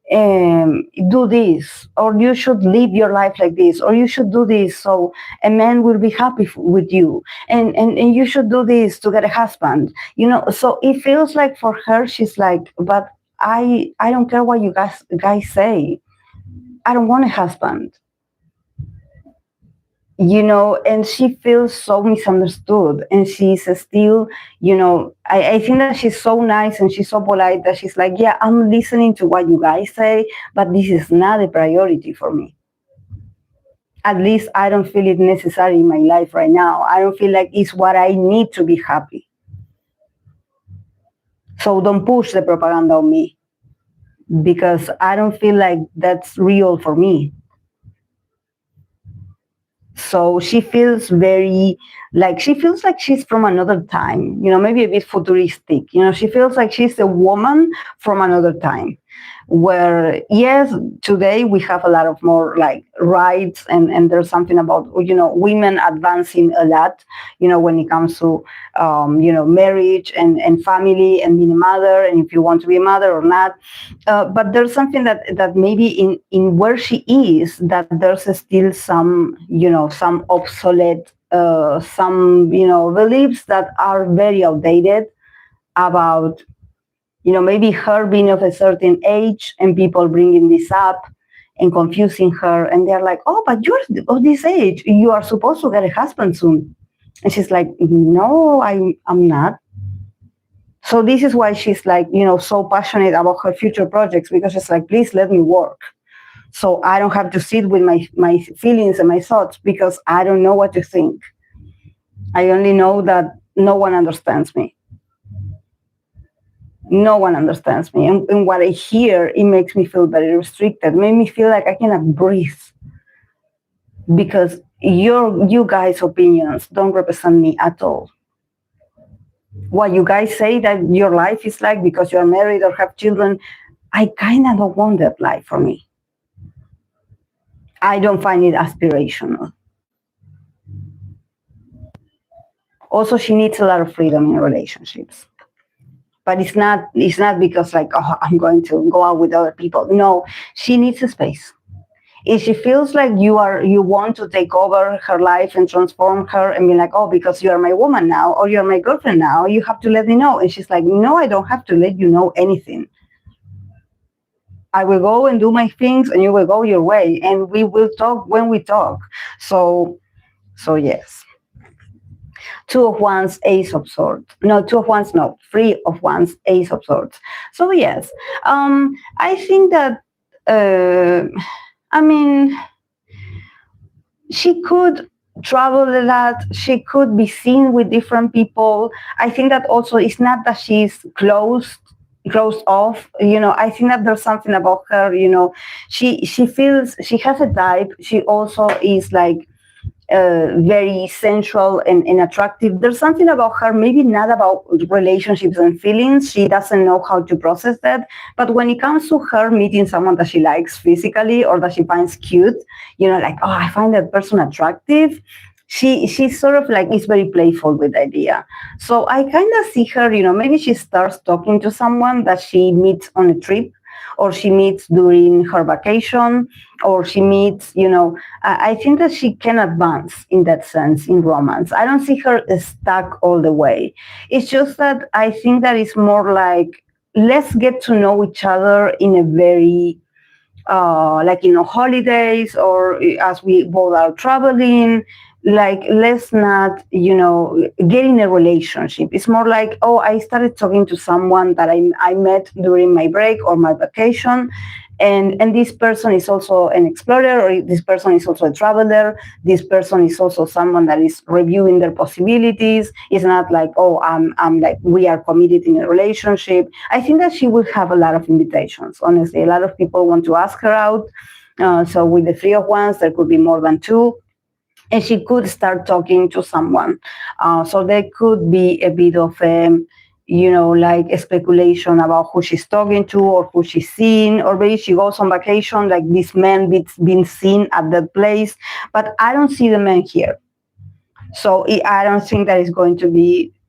do this, or you should live your life like this, or you should do this so a man will be happy with you, and you should do this to get a husband. You know, so it feels like for her, she's like, but I don't care what you guys say. I don't want a husband, you know, and she feels so misunderstood. And she's still, you know, I think that she's so nice and she's so polite that she's like, yeah, I'm listening to what you guys say, but this is not a priority for me. At least I don't feel it necessary in my life right now. I don't feel like it's what I need to be happy. So don't push the propaganda on me, because I don't feel like that's real for me. So she feels she feels like she's from another time, you know, maybe a bit futuristic. You know, she feels like she's a woman from another time, where, yes, today we have a lot of more like rights, and there's something about, you know, women advancing a lot, you know, when it comes to, you know, marriage and family and being a mother, and if you want to be a mother or not. But there's something that maybe in where she is, that there's still some, you know, some obsolete, some, you know, beliefs that are very outdated about, you know, maybe her being of a certain age and people bringing this up and confusing her. And they're like, oh, but you're of this age. You are supposed to get a husband soon. And she's like, no, I'm not. So this is why she's like, you know, so passionate about her future projects, because it's like, please let me work. So I don't have to sit with my feelings and my thoughts, because I don't know what to think. I only know that no one understands me. No one understands me. And what I hear, it makes me feel very restricted. Made me feel like I cannot breathe, because you guys' opinions don't represent me at all. What you guys say that your life is like because you're married or have children, I kind of don't want that life for me. I don't find it aspirational. Also, she needs a lot of freedom in relationships. But it's not because like, oh, I'm going to go out with other people. No, she needs a space. If she feels like you want to take over her life and transform her and be like, oh, because you are my woman now or you're my girlfriend now, you have to let me know. And she's like, no, I don't have to let you know anything. I will go and do my things and you will go your way and we will talk when we talk. So yes. Two of Wands, Ace of Swords. No, Two of Wands, no. Three of Wands, Ace of Swords. So yes, I think that, I mean, she could travel a lot. She could be seen with different people. I think that also it's not that she's closed off. I think that there's something about her. She feels she has a type. She also is like very sensual and attractive. There's something about her, maybe not about relationships and feelings. She doesn't know how to process that. But when it comes to her meeting someone that she likes physically or that she finds cute, like, oh, I find that person attractive. She's sort of like, is very playful with the idea. So I kind of see her, maybe she starts talking to someone that she meets on a trip, or she meets during her vacation, or she meets, I think that she can advance in that sense in romance. I don't see her stuck all the way. It's just that I think that it's more like, let's get to know each other in a very, like, holidays, or as we both are traveling. Like, let's not, get in a relationship. It's more like, oh, I started talking to someone that I met during my break or my vacation. And this person is also an explorer, or this person is also a traveler. This person is also someone that is reviewing their possibilities. It's not like, oh, I'm like, we are committed in a relationship. I think that she will have a lot of invitations. Honestly, a lot of people want to ask her out. So with the Three of Wands, there could be more than two. And she could start talking to someone. So there could be a bit of like a speculation about who she's talking to or who she's seeing, or maybe she goes on vacation, like this man being seen at that place. But I don't see the man here. So I don't think that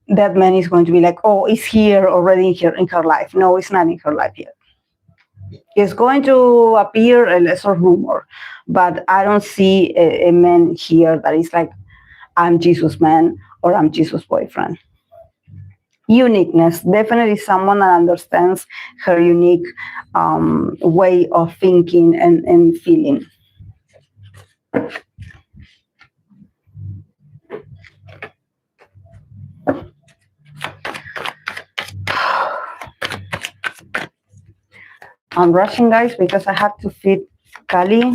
that man is going to be like, oh, it's here already in her life. No, it's not in her life yet. It's going to appear a lesser rumor, but I don't see a man here that is like, I'm Jesus' man or I'm Jesus' boyfriend. Uniqueness, definitely someone that understands her unique way of thinking and feeling. I'm rushing, guys, because I have to feed Kali.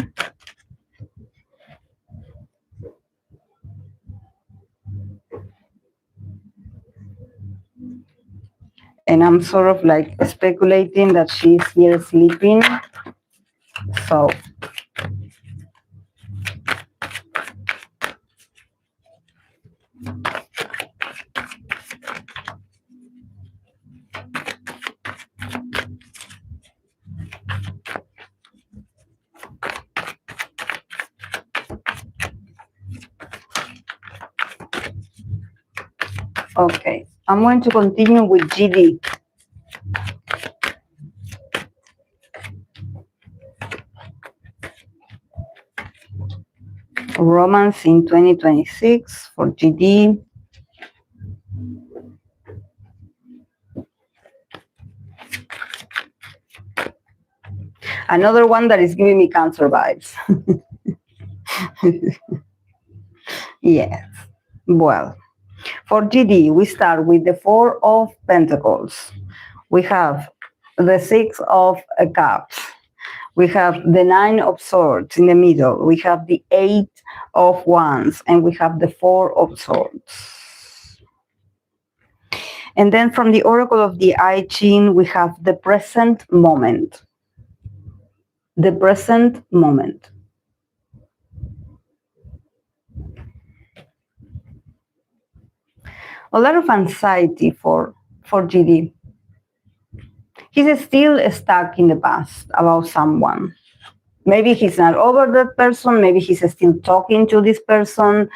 And I'm sort of like speculating that she's here sleeping. So okay, I'm going to continue with GD. Romance in 2026 for GD. Another one that is giving me Cancer vibes. Yes. Well, for GD, we start with the Four of Pentacles. We have the Six of Cups. We have the Nine of Swords in the middle. We have the Eight of Wands, and we have the Four of Swords. And then from the Oracle of the I Ching, we have the present moment. The present moment. A lot of anxiety for GD. He's still stuck in the past about someone. Maybe he's not over that person. Maybe he's still talking to this person.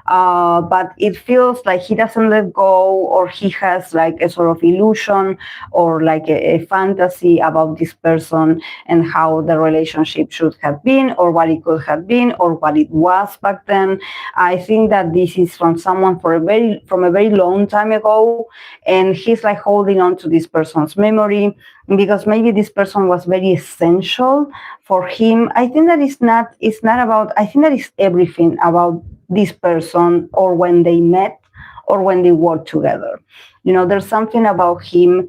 but it feels like he doesn't let go, or he has like a sort of illusion or like a fantasy about this person and how the relationship should have been, or what it could have been, or what it was back then. I think that this is from someone from a very long time ago, and he's like holding on to this person's memory because maybe this person was very essential for him. I think that it's not about, I think that it's everything about this person, or when they met or when they worked together. There's something about him,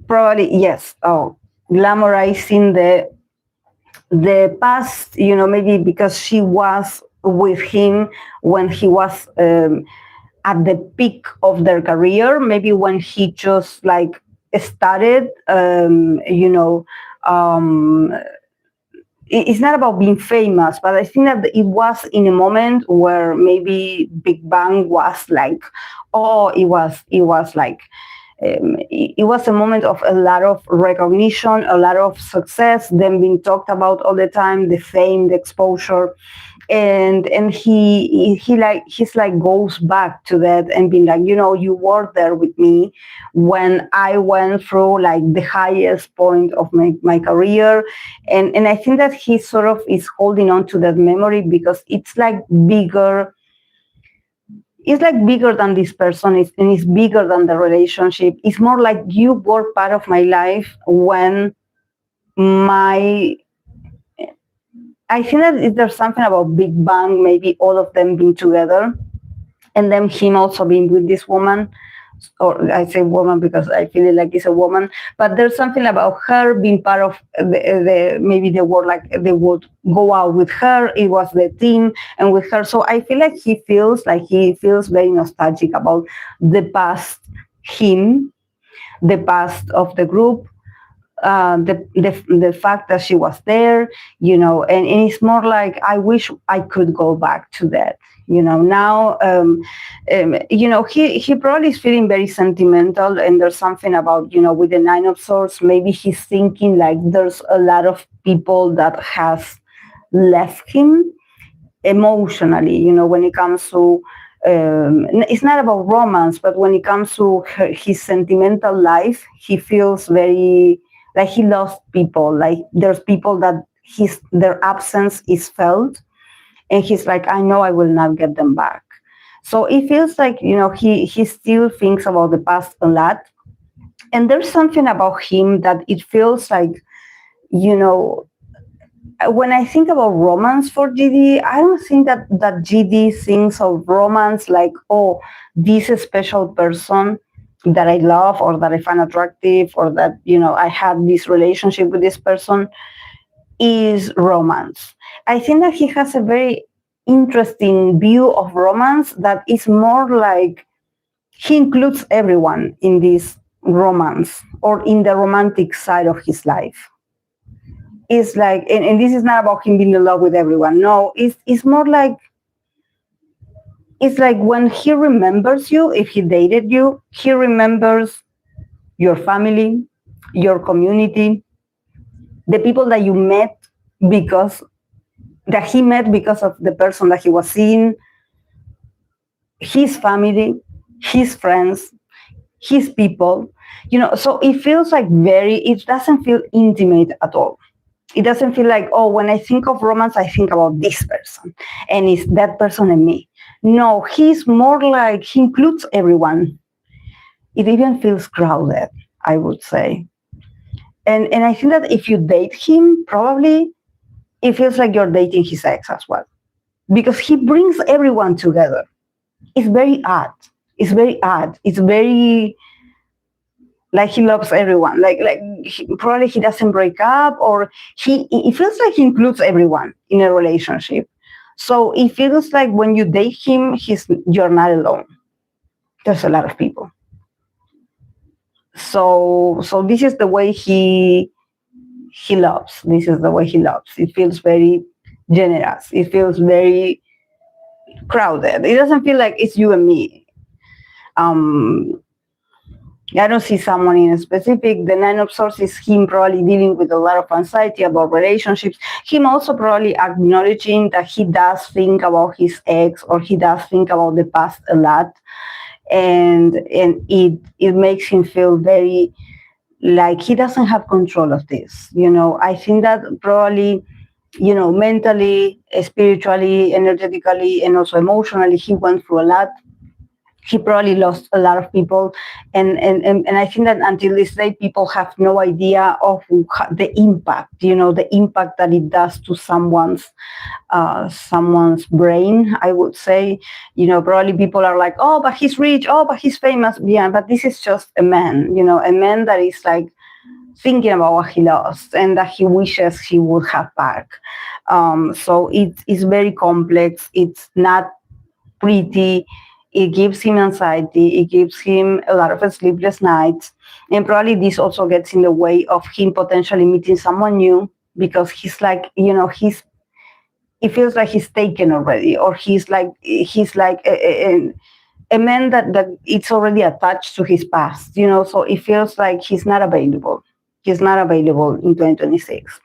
probably, yes, glamorizing the past, maybe because she was with him when he was at the peak of their career, maybe when he just like started, it's not about being famous, but I think that it was in a moment where maybe Big Bang was like, it was like, it was a moment of a lot of recognition, a lot of success, them being talked about all the time, the fame, the exposure. And he's like goes back to that and being like, you were there with me when I went through like the highest point of my career. And I think that he sort of is holding on to that memory because it's like bigger. It's like bigger than this person, and it's bigger than the relationship. It's more like you were part of my life when I think that there's something about Big Bang, maybe all of them being together, and then him also being with this woman, or I say woman because I feel like it's a woman, but there's something about her being part of maybe they were like, they would go out with her, it was the team and with her. So I feel like he feels very nostalgic about the past him, the past of the group, the fact that she was there, and it's more like, I wish I could go back to that. Now, he probably is feeling very sentimental, and there's something about, with the Nine of Swords, maybe he's thinking like there's a lot of people that has left him emotionally, when it comes to, it's not about romance, but when it comes to his sentimental life, he feels very like he lost people, like there's people that their absence is felt, and he's like, I know I will not get them back. So it feels like, he still thinks about the past a lot. And there's something about him that it feels like, when I think about romance for GD, I don't think that GD thinks of romance like, this special person that I love or that I find attractive, or that, I have this relationship with this person is romance. I think that he has a very interesting view of romance that is more like he includes everyone in this romance or in the romantic side of his life. It's like, and this is not about him being in love with everyone. No, it's more like, it's like when he remembers you, if he dated you, he remembers your family, your community, the people that you met that he met because of the person that he was seeing, his family, his friends, his people, so it feels like it doesn't feel intimate at all. It doesn't feel like, when I think of romance, I think about this person and it's that person and me. No, he's more like he includes everyone. It even feels crowded, I would say. And I think that if you date him, probably it feels like you're dating his ex as well, because he brings everyone together. It's very odd. It's very like he loves everyone. Probably he doesn't break up, or it feels like he includes everyone in a relationship. So it feels like when you date him, you're not alone. There's a lot of people. So this is the way he loves. This is the way he loves. It feels very generous. It feels very crowded. It doesn't feel like it's you and me. I don't see someone in a specific. The Nine of Swords is him probably dealing with a lot of anxiety about relationships. Him also probably acknowledging that he does think about his ex, or he does think about the past a lot. And it makes him feel very like he doesn't have control of this. I think that probably, mentally, spiritually, energetically, and also emotionally, he went through a lot. He probably lost a lot of people, and I think that until this day, people have no idea of the impact, the impact that it does to someone's brain, I would say. Probably people are like, oh, but he's rich, oh, but he's famous. Yeah, but this is just a man, a man that is like thinking about what he lost and that he wishes he would have back. So it's very complex. It's not pretty. It gives him anxiety. It gives him a lot of sleepless nights. And probably this also gets in the way of him potentially meeting someone new, because he's like, it feels like he's taken already, or he's like a man that it's already attached to his past, so it feels like he's not available. He's not available in 2026.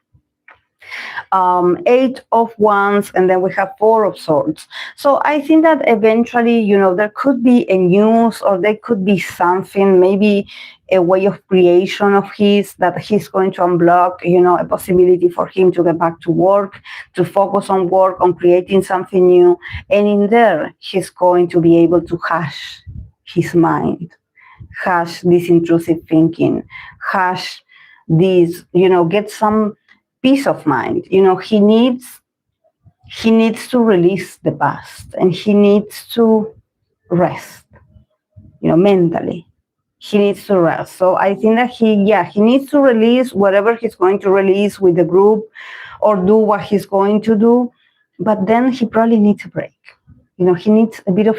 Eight of Wands, and then we have Four of Swords. So I think that eventually, there could be a news, or there could be something, maybe a way of creation of his that he's going to unblock, a possibility for him to get back to work, to focus on work, on creating something new. And in there, he's going to be able to hush his mind, hush this intrusive thinking, hush this, get some peace of mind. He needs to release the past, and he needs to rest, mentally. He needs to rest. So I think that he needs to release whatever he's going to release with the group, or do what he's going to do. But then he probably needs a break. He needs a bit of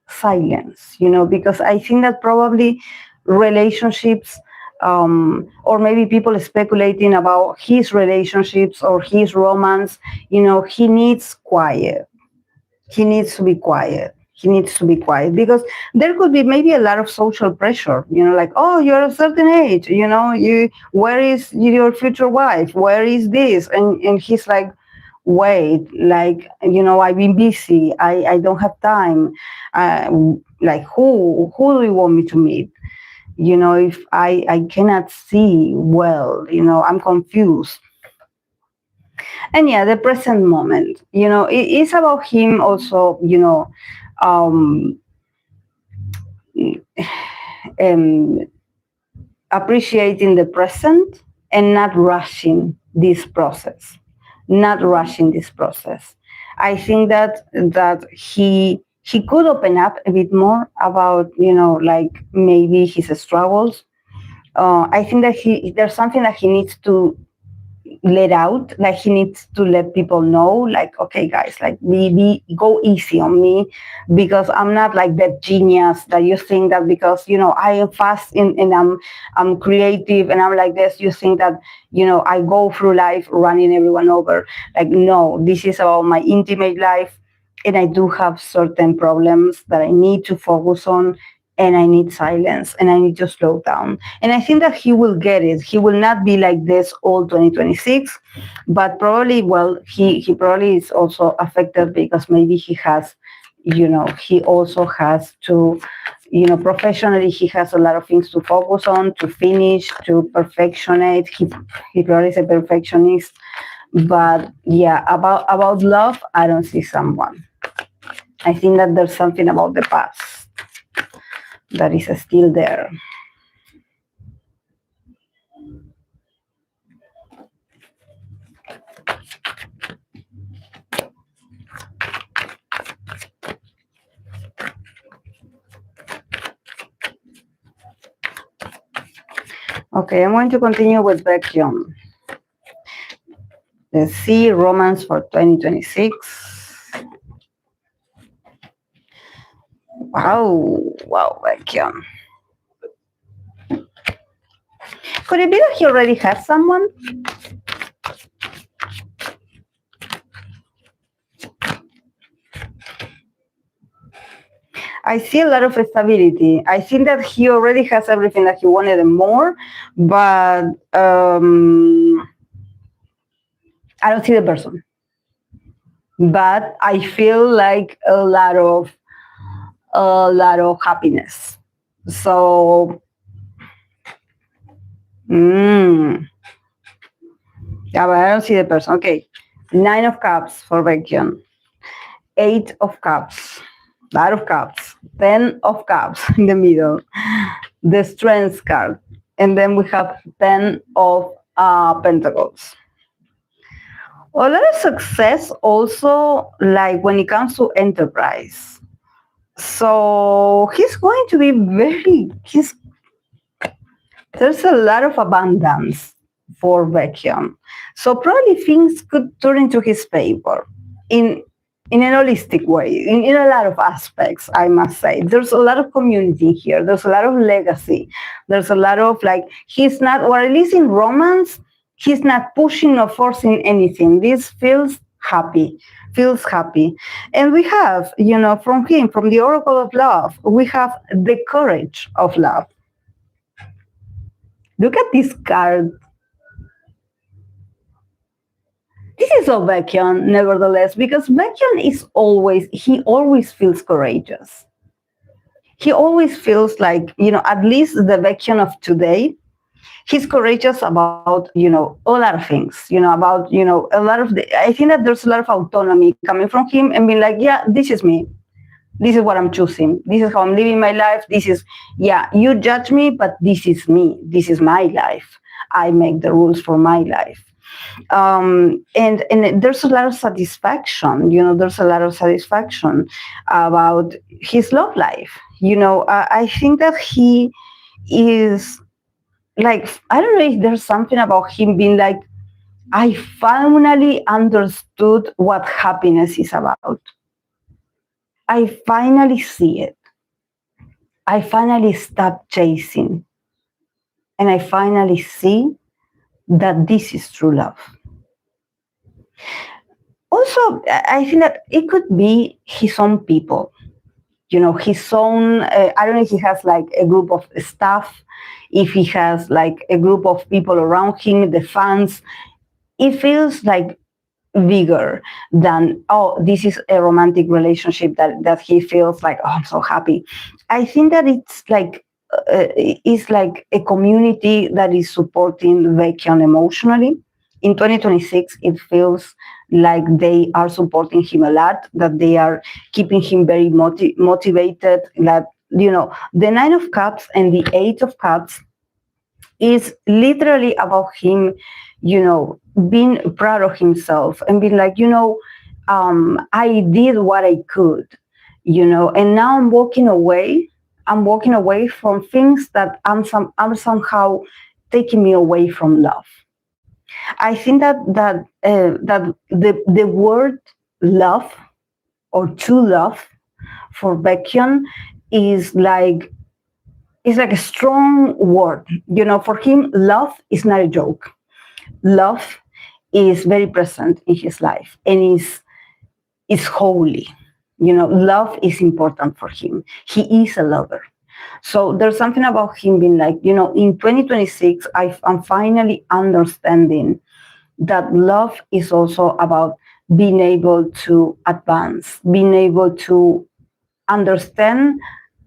silence, because I think that probably relationships, or maybe people speculating about his relationships or his romance, he needs quiet. He needs to be quiet. He needs to be quiet, because there could be maybe a lot of social pressure, like, oh, you're a certain age, where is your future wife? Where is this? And he's like, wait, like, I've been busy. I don't have time. Like, who do you want me to meet? If I cannot see well, I'm confused. And yeah, the present moment, it's about him also, um, appreciating the present and not rushing this process. I think that he could open up a bit more about, like maybe his struggles. I think that there's something that he needs to let out, like he needs to let people know, like, okay, guys, like, go easy on me, because I'm not like that genius that you think that because I am fast and I'm creative and I'm like this, you think that I go through life running everyone over. Like, no, this is about my intimate life, and I do have certain problems that I need to focus on, and I need silence, and I need to slow down. And I think that he will get it. He will not be like this all 2026, but probably, well, he probably is also affected because maybe he has, he also has to, professionally, he has a lot of things to focus on, to finish, to perfectionate. He probably is a perfectionist. But yeah, about love, I don't see someone. I think that there's something about the past that is still there. Okay, I'm going to continue with Baekhyun. Let's see, romance for 2026. Wow, Baekhyun. Could it be that he already has someone? I see a lot of stability. I think that he already has everything that he wanted and more, but I don't see the person. But I feel like a lot of happiness. So, yeah, but I don't see the person. Okay, 9 of Cups for Baekhyun, 8 of Cups, lot of cups, 10 of Cups in the middle, the Strength card, and then we have 10 of Pentacles. A lot of success also, like when it comes to enterprise. So he's going to be there's a lot of abundance for Baekhyun. So probably things could turn into his favor in an holistic way, in a lot of aspects, I must say. There's a lot of community here. There's a lot of legacy. There's a lot of he's not, or at least in romance, he's not pushing or forcing anything. This feels happy. And we have, from him, from the Oracle of Love, we have the courage of love. Look at this card. This is so Baekhyun, nevertheless, because Baekhyun always feels courageous. He always feels like, at least the Baekhyun of today, he's courageous about, a lot of things, about, a lot of I think that there's a lot of autonomy coming from him and being like, yeah, this is me. This is what I'm choosing. This is how I'm living my life. You judge me, but this is me. This is my life. I make the rules for my life. And there's a lot of satisfaction, there's a lot of satisfaction about his love life. I think that he is I don't know if there's something about him being like, I finally understood what happiness is about. I finally see it. I finally stopped chasing. And I finally see that this is true love. Also, I think that it could be his own people. His own, I don't know if he has a group of staff, if he has a group of people around him, the fans. It feels bigger than, this is a romantic relationship that he feels I'm so happy. I think that it's a community that is supporting Baekhyun emotionally. In 2026, it feels like they are supporting him a lot, that they are keeping him very motivated, that, the 9 of Cups and the 8 of Cups is literally about him, being proud of himself and being I did what I could, and now I'm walking away. I'm walking away from things that are somehow taking me away from love. I think that the word love or true love for Baekhyun is a strong word. For him, love is not a joke. Love is very present in his life and is holy. Love is important for him. He is a lover. So there's something about him being in 2026, I'm finally understanding that love is also about being able to advance, being able to understand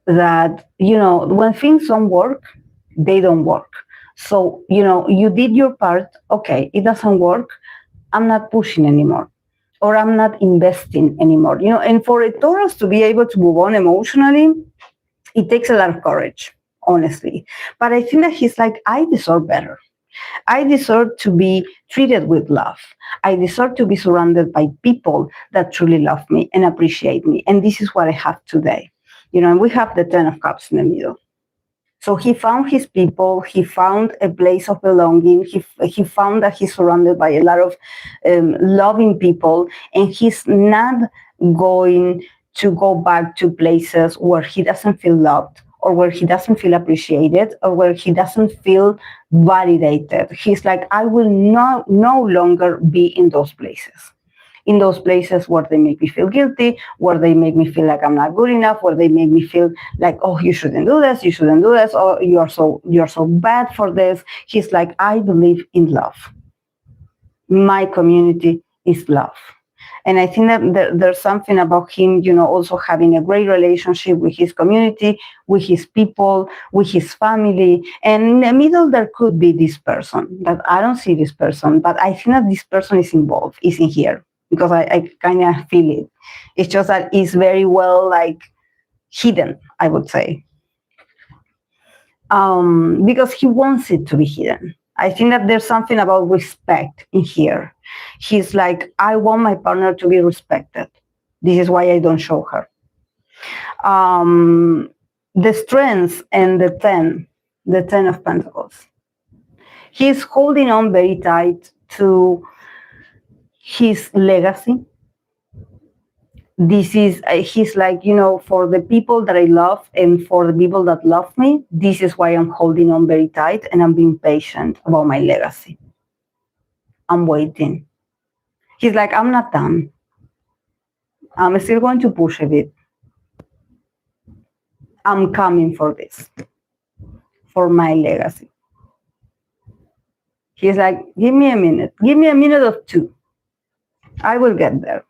that, when things don't work, they don't work. So, you did your part. Okay, it doesn't work. I'm not pushing anymore, or I'm not investing anymore. And for a Taurus to be able to move on emotionally, it takes a lot of courage, honestly. But I think that he's I deserve better. I deserve to be treated with love. I deserve to be surrounded by people that truly love me and appreciate me. And this is what I have today. And we have the 10 of Cups in the middle. So he found his people. He found a place of belonging. He found that he's surrounded by a lot of loving people, and he's not going to go back to places where he doesn't feel loved, or where he doesn't feel appreciated, or where he doesn't feel validated. He's I will no longer be in those places. in those places where they make me feel guilty, where they make me feel like I'm not good enough, where they make me feel like, oh, you shouldn't do this, or you're so bad for this. He's like, I believe in love. My community is love. And I think that there's something about him, also having a great relationship with his community, with his people, with his family. And in the middle, there could be this person that I don't see this person, but I think that this person is involved, is in here, because I kind of feel it. It's just that it's very well, like, hidden, I would say. Because he wants it to be hidden. I think that there's something about respect in here. He's like, I want my partner to be respected. This is why I don't show her. The strengths and the 10 of Pentacles. He's holding on very tight to his legacy. This is, he's like, for the people that I love and for the people that love me, this is why I'm holding on very tight and I'm being patient about my legacy. I'm waiting. He's like, I'm not done. I'm still going to push a bit. I'm coming for this, for my legacy. He's like, give me a minute or two. I will get there.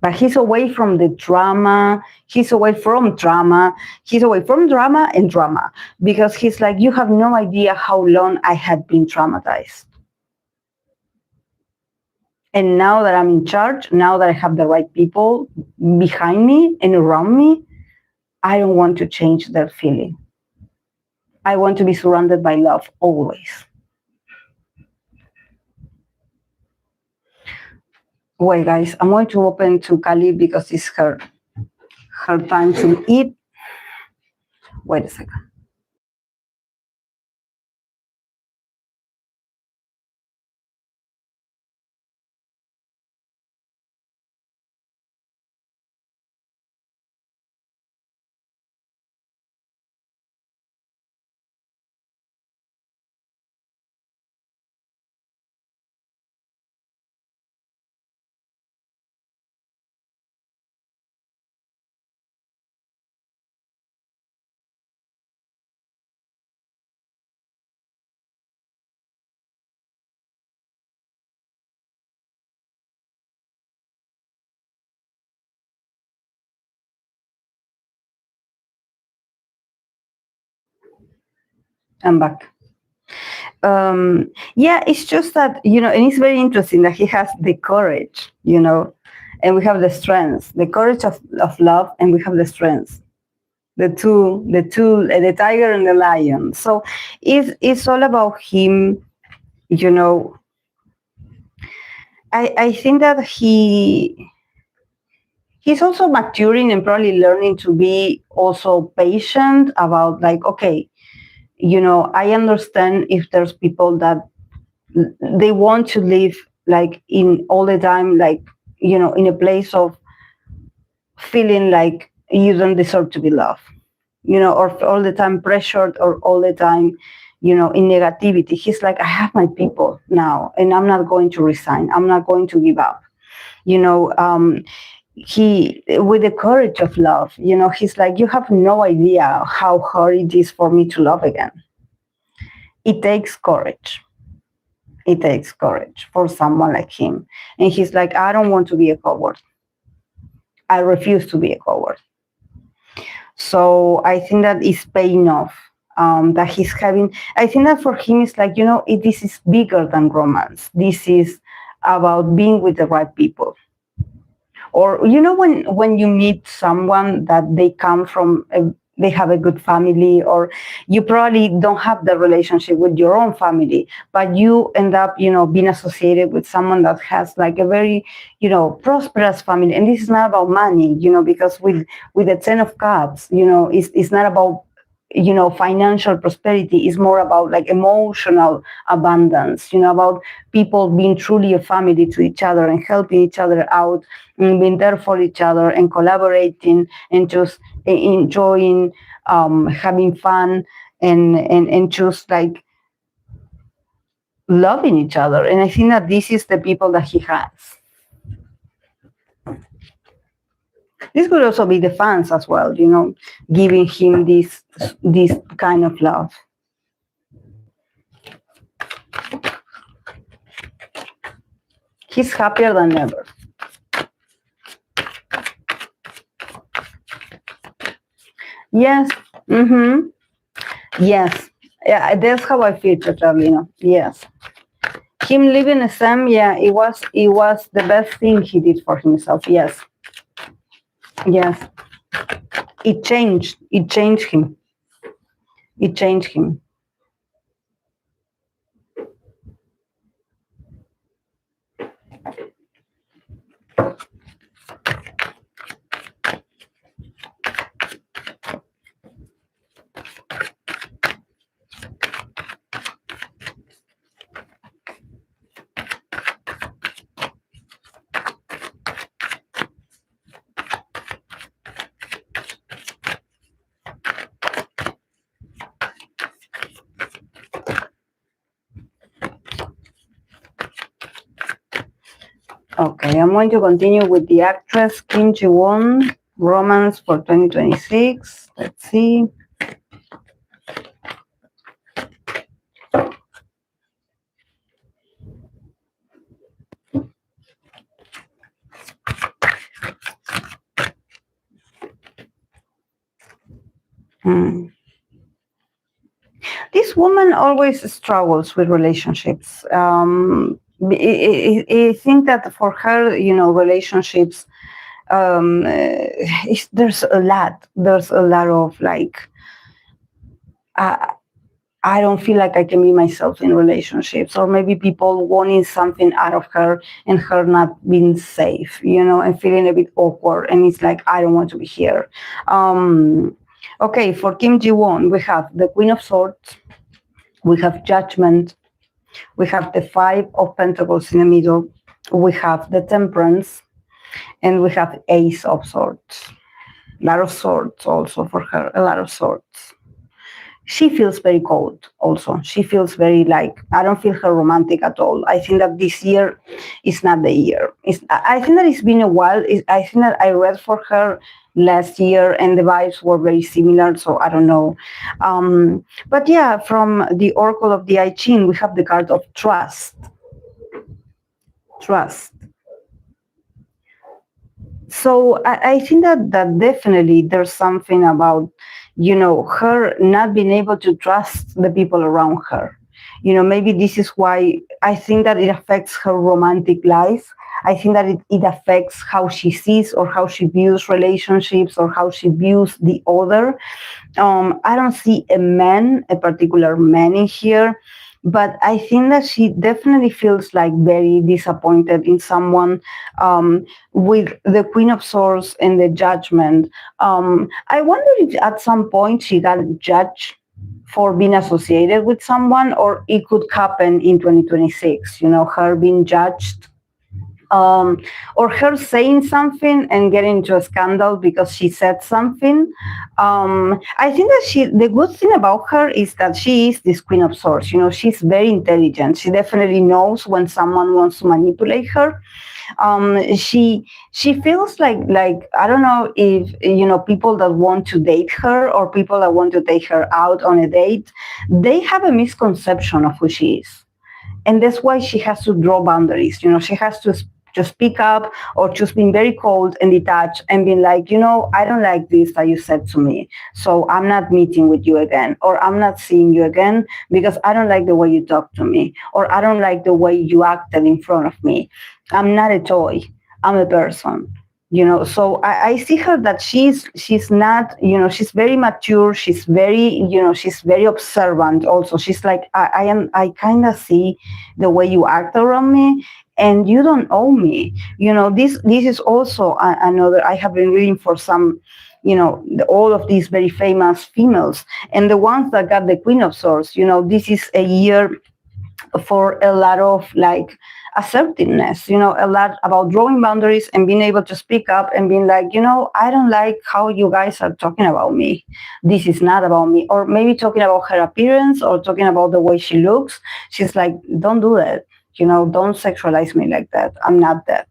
But he's away from the drama. He's away from drama. He's away from drama and drama. Because he's like, you have no idea how long I had been traumatized. And now that I'm in charge, now that I have the right people behind me and around me, I don't want to change that feeling. I want to be surrounded by love always. Wait, guys, I'm going to open to Kali because it's her time to eat. Wait a second. I'm back. Yeah, it's just that, and it's very interesting that he has the courage, and we have the strength, the courage of love, and we have the strength, the tiger and the lion. So it's all about him, I think that he's also maturing and probably learning to be also patient about, like, okay, I understand if there's people that they want to live like in all the time, like, in a place of feeling like you don't deserve to be loved, or all the time pressured, or all the time, in negativity. He's like, I have my people now and I'm not going to resign. I'm not going to give up. He, with the courage of love, he's like, you have no idea how hard it is for me to love again. It takes courage. It takes courage for someone like him. And he's like, I don't want to be a coward. I refuse to be a coward. So I think that is paying off. That he's having, I think that for him it's like, this is bigger than romance. This is about being with the right people. Or, when you meet someone that they come from they have a good family, or you probably don't have the relationship with your own family, but you end up, being associated with someone that has like a very, prosperous family. And this is not about money, because with the 10 of Cups, it's not about, financial prosperity. Is more about like emotional abundance, about people being truly a family to each other and helping each other out and being there for each other and collaborating and just enjoying, having fun and just like loving each other. And I think that this is the people that he has. This could also be the fans as well, you know, giving him this kind of love. He's happier than ever. Yes. Mm-hmm. Yes. Yeah, that's how I feel, Catalina. Yes. Him leaving SM, yeah, it was the best thing he did for himself. Yes. Yes. It changed him. It changed him. Okay, I'm going to continue with the actress Kim Jiwon, romance for 2026. Let's see. This woman always struggles with relationships. I think that for her, you know, relationships, there's a lot of like, I don't feel like I can be myself in relationships, or maybe people wanting something out of her and her not being safe, you know, and feeling a bit awkward. And it's like, I don't want to be here. Okay, for Kim Ji-won, we have the Queen of Swords, we have Judgment, we have the Five of Pentacles in the middle, we have the Temperance, and we have Ace of Swords. A lot of swords also for her, a lot of swords. She feels very cold also. She feels very like, I don't feel her romantic at all. I think that this year is not the year. I think that it's been a while. I think that I read for her last year and the vibes were very similar, so I don't know. But yeah, from the Oracle of the I Ching, we have the card of Trust. Trust. So I think that definitely there's something about, you know, her not being able to trust the people around her. You know, maybe this is why I think that it affects her romantic life. I think that it affects how she sees or how she views relationships or how she views the other. I don't see a particular man in here, but I think that she definitely feels like very disappointed in someone. With the Queen of Swords and the Judgment, I wonder if at some point she got judged for being associated with someone, or it could happen in 2026, you know, her being judged. Or her saying something and getting into a scandal because she said something. I think that the good thing about her is that she is this Queen of Swords. You know, she's very intelligent. She definitely knows when someone wants to manipulate her. She feels like I don't know if, you know, people that want to date her or people that want to take her out on a date, they have a misconception of who she is. And that's why she has to draw boundaries. You know, she has to just speak up, or just being very cold and detached and being like, you know, I don't like this that you said to me, so I'm not meeting with you again, or I'm not seeing you again because I don't like the way you talk to me, or I don't like the way you acted in front of me. I'm not a toy, I'm a person. You know, so I see her that she's not, you know, she's very mature, she's very, you know, she's very observant also. She's like, I kind of see the way you act around me, and you don't owe me. You know, this is also another, I have been reading for some, you know, all of these very famous females, and the ones that got the Queen of Swords, you know, this is a year for a lot of like assertiveness, a lot about drawing boundaries and being able to speak up and being like, I don't like how you guys are talking about me. This is not about me. Or maybe talking about her appearance or talking about the way she looks. She's like, don't do that. Don't sexualize me like that. I'm not that.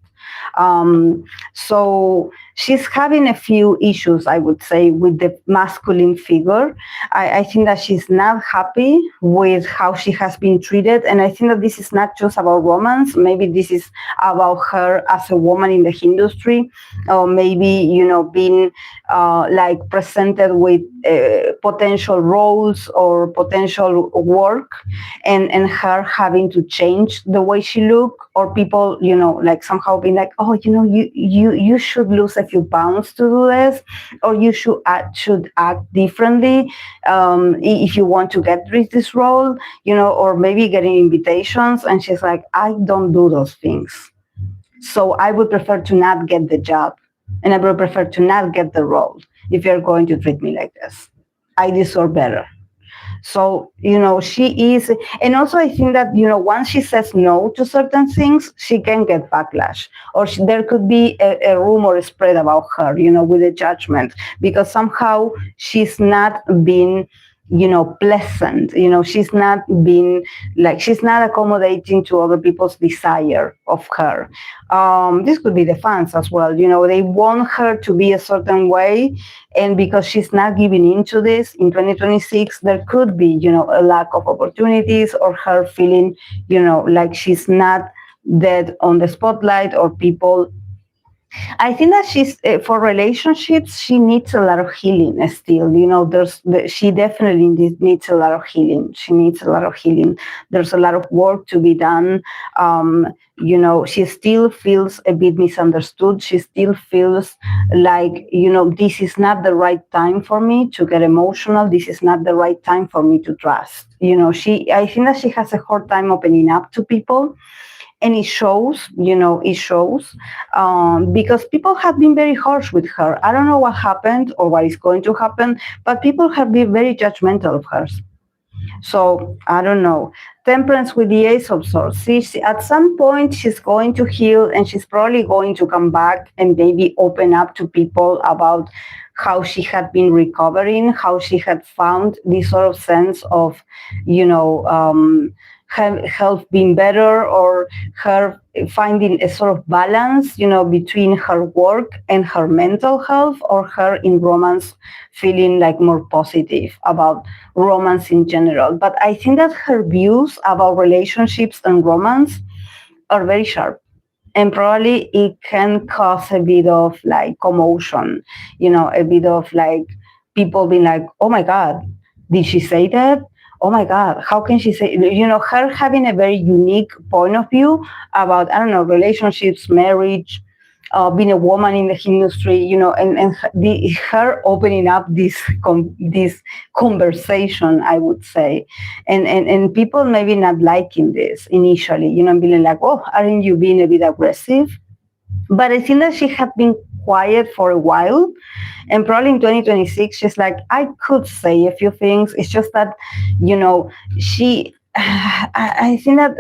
So she's having a few issues, I would say, with the masculine figure. I think that she's not happy with how she has been treated. And I think that this is not just about romance. Maybe this is about her as a woman in the industry, or maybe, being like presented with potential roles or potential work, and her having to change the way she look, or people, like somehow being like, oh, you should lose a few pounds to do this, or you should act differently if you want to get this role, or maybe getting invitations. And she's like, I don't do those things. So I would prefer to not get the job, and I would prefer to not get the role if you're going to treat me like this. I deserve better. So, she is, and also I think that, once she says no to certain things, she can get backlash, or there could be a rumor spread about her, with a judgment, because somehow she's not being, pleasant, she's not being like, she's not accommodating to other people's desire of her. This could be the fans as well, they want her to be a certain way, and because she's not giving into this in 2026, there could be, a lack of opportunities, or her feeling, like she's not dead on the spotlight, or people. I think that she's for relationships, she needs a lot of healing still. She definitely needs a lot of healing. She needs a lot of healing. There's a lot of work to be done. She still feels a bit misunderstood. She still feels like, this is not the right time for me to get emotional. This is not the right time for me to trust. I think that she has a hard time opening up to people. And it shows, because people have been very harsh with her. I don't know what happened or what is going to happen, but people have been very judgmental of her. So I don't know. Temperance with the Ace of Swords. See, at some point she's going to heal, and she's probably going to come back and maybe open up to people about how she had been recovering, how she had found this sort of sense of, her health being better, or her finding a sort of balance, between her work and her mental health, or her in romance feeling like more positive about romance in general. But I think that her views about relationships and romance are very sharp. And probably it can cause a bit of like commotion, a bit of like people being like, oh my God, did she say that? Oh my God, how can she say, her having a very unique point of view about, I don't know, relationships, marriage, being a woman in the industry, and her opening up this conversation, I would say, and people maybe not liking this initially, being like, oh, aren't you being a bit aggressive? But I think that she had been quiet for a while, and probably in 2026 she's like, I could say a few things. It's just that, she I think that,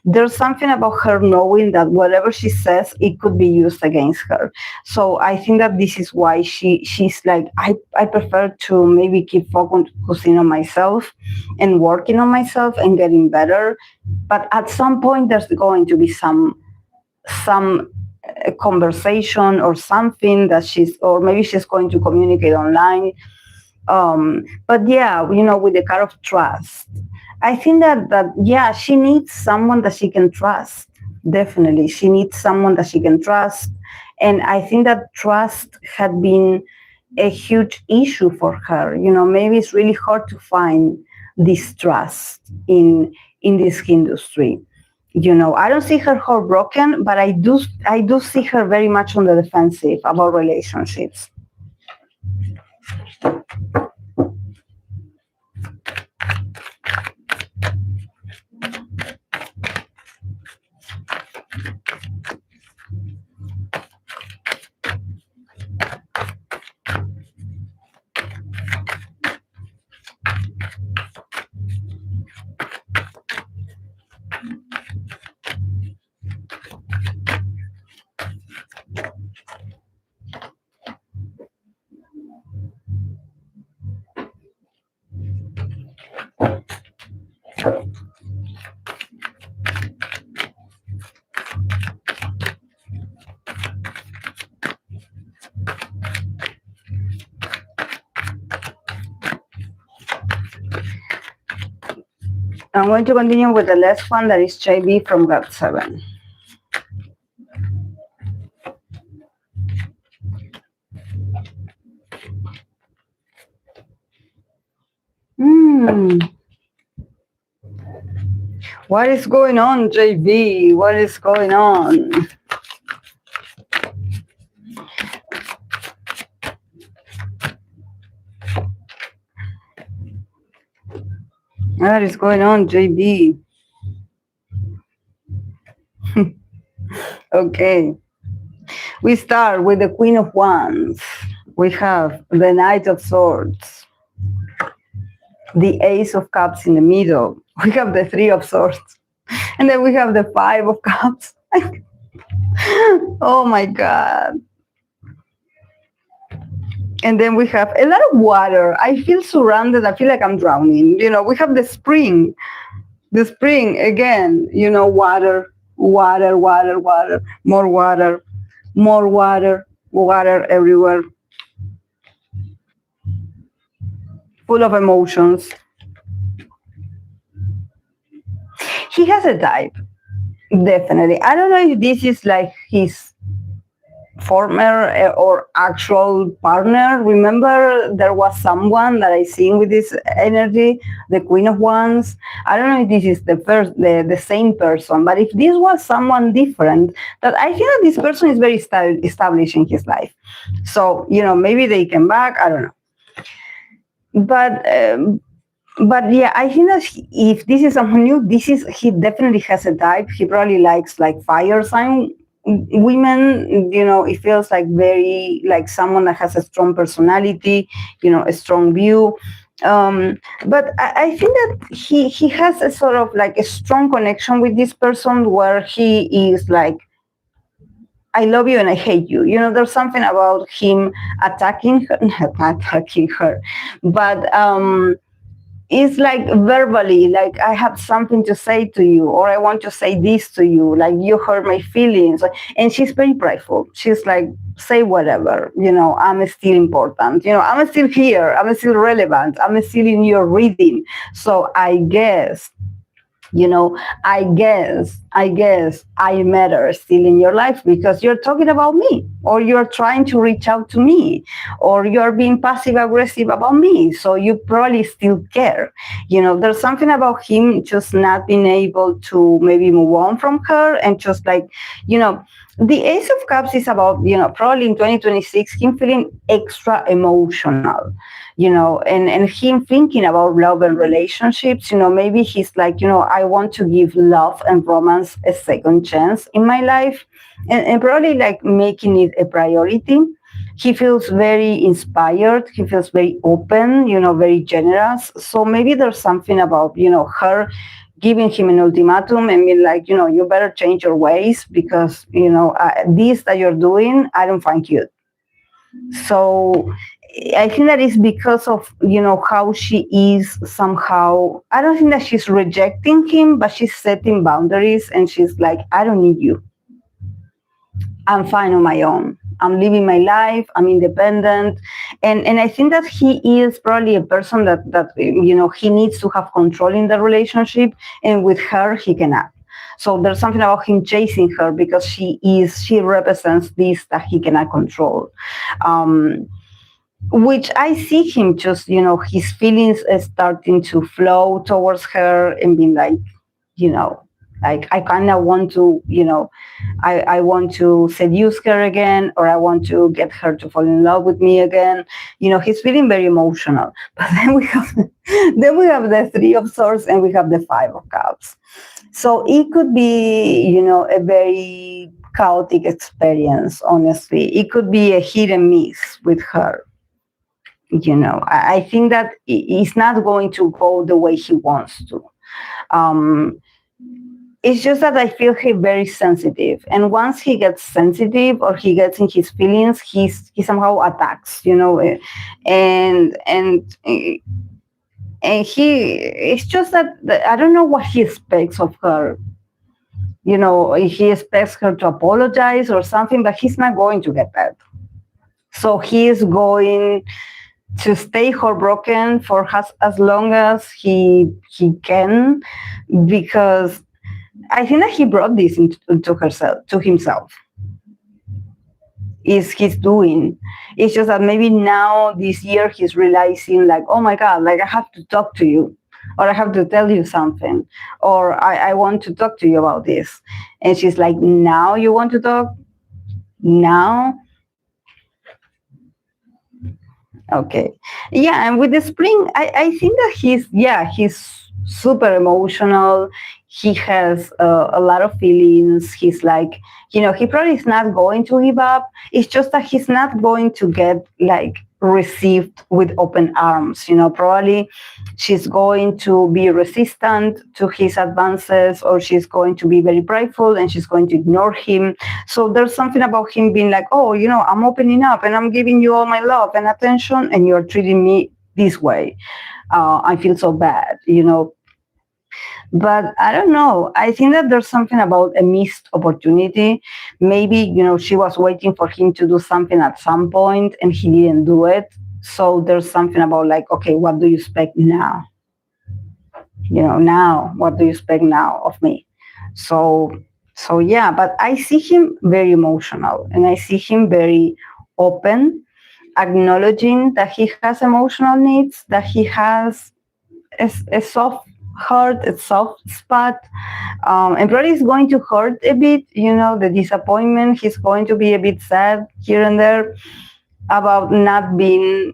there's something about her knowing that whatever she says, it could be used against her. So I think that this is why she's like, I prefer to maybe keep focusing on myself and working on myself and getting better. But at some point there's going to be some conversation or something that or maybe she's going to communicate online. But yeah, with the kind of trust, I think that yeah, she needs someone that she can trust. Definitely, she needs someone that she can trust, and I think that trust had been a huge issue for her. Maybe it's really hard to find this trust in this industry. I don't see her heartbroken, but I do see her very much on the defensive about relationships. I'm going to continue with the last one, that is JayB from Got7. What is going on, JayB? What is going on? What is going on, JayB? Okay. We start with the Queen of Wands. We have the Knight of Swords, the Ace of Cups in the middle. We have the Three of Swords. And then we have the Five of Cups. Oh my God. And then we have a lot of water. I feel surrounded. I feel like I'm drowning. You know, we have the spring. The spring again, you know, water, water, water, water, more water, more water, water everywhere. Full of emotions. He has a type, definitely. I don't know if this is like his former or actual partner. Remember, there was someone that I seen with this energy, the Queen of Wands. I don't know if this is the same person, but if this was someone different, that I think that this person is very established in his life. So, you know, maybe they came back. I don't know. But yeah, I think that if this is someone new, he definitely has a type. He probably likes like fire sign women. You know, it feels like very like someone that has a strong personality, you know, a strong view. But I think that he has a sort of like a strong connection with this person where he is like, I love you and I hate you. You know, there's something about him attacking her, not attacking her, but it's like verbally, like I have something to say to you, or I want to say this to you, like you hurt my feelings. And she's very prideful. She's like, say whatever, you know, I'm still important, you know, I'm still here, I'm still relevant, I'm still in your reading. So I guess, you know, I guess I matter still in your life because you're talking about me, or you're trying to reach out to me, or you're being passive aggressive about me. So you probably still care. You know, there's something about him just not being able to maybe move on from her, and just like, you know, the Ace of Cups is about, you know, probably in 2026, him feeling extra emotional, you know, and him thinking about love and relationships. You know, maybe he's like, you know, I want to give love and romance a second chance in my life, and probably like making it a priority. He feels very inspired. He feels very open, you know, very generous. So maybe there's something about, you know, her giving him an ultimatum and being like, you know, you better change your ways because, you know, this that you're doing, I don't find cute. So I think that is because of, you know, how she is somehow. I don't think that she's rejecting him, but she's setting boundaries, and she's like, I don't need you. I'm fine on my own. I'm living my life. I'm independent. And I think that he is probably a person that, you know, he needs to have control in the relationship. And with her, he cannot. So there's something about him chasing her because she represents this that he cannot control. Which I see him just, you know, his feelings are starting to flow towards her and being like, you know, like I kind of want to, you know, I want to seduce her again, or I want to get her to fall in love with me again. You know, he's feeling very emotional. But then we have the Three of Swords and we have the Five of Cups. So it could be, you know, a very chaotic experience, honestly. It could be a hit and miss with her. You know, I think that it's not going to go the way he wants to. It's just that I feel he's very sensitive, and once he gets sensitive or he gets in his feelings, he somehow attacks, you know, and he. It's just that I don't know what he expects of her. You know, he expects her to apologize or something, but he's not going to get that. So he is going to stay heartbroken for as long as he can, because I think that he brought this to himself. Is he's doing. It's just that maybe now this year he's realizing like, oh my God, like I have to talk to you, or I have to tell you something, or I want to talk to you about this. And she's like, now you want to talk? Now? Okay. Yeah, and with the spring, I think that he's super emotional. He has a lot of feelings. He's like, he probably is not going to give up. It's just that he's not going to get like received with open arms. Probably she's going to be resistant to his advances, or she's going to be very prideful and she's going to ignore him. So there's something about him being like, oh, I'm opening up and I'm giving you all my love and attention, and you're treating me this way. I feel so bad, But I don't know. I think that there's something about a missed opportunity. Maybe, she was waiting for him to do something at some point and he didn't do it. So there's something about like, okay, what do you expect now? Now, what do you expect now of me? So yeah, but I see him very emotional, and I see him very open, acknowledging that he has emotional needs, that he has a soft heart, a soft spot, and probably it's going to hurt a bit, the disappointment. He's going to be a bit sad here and there about not being,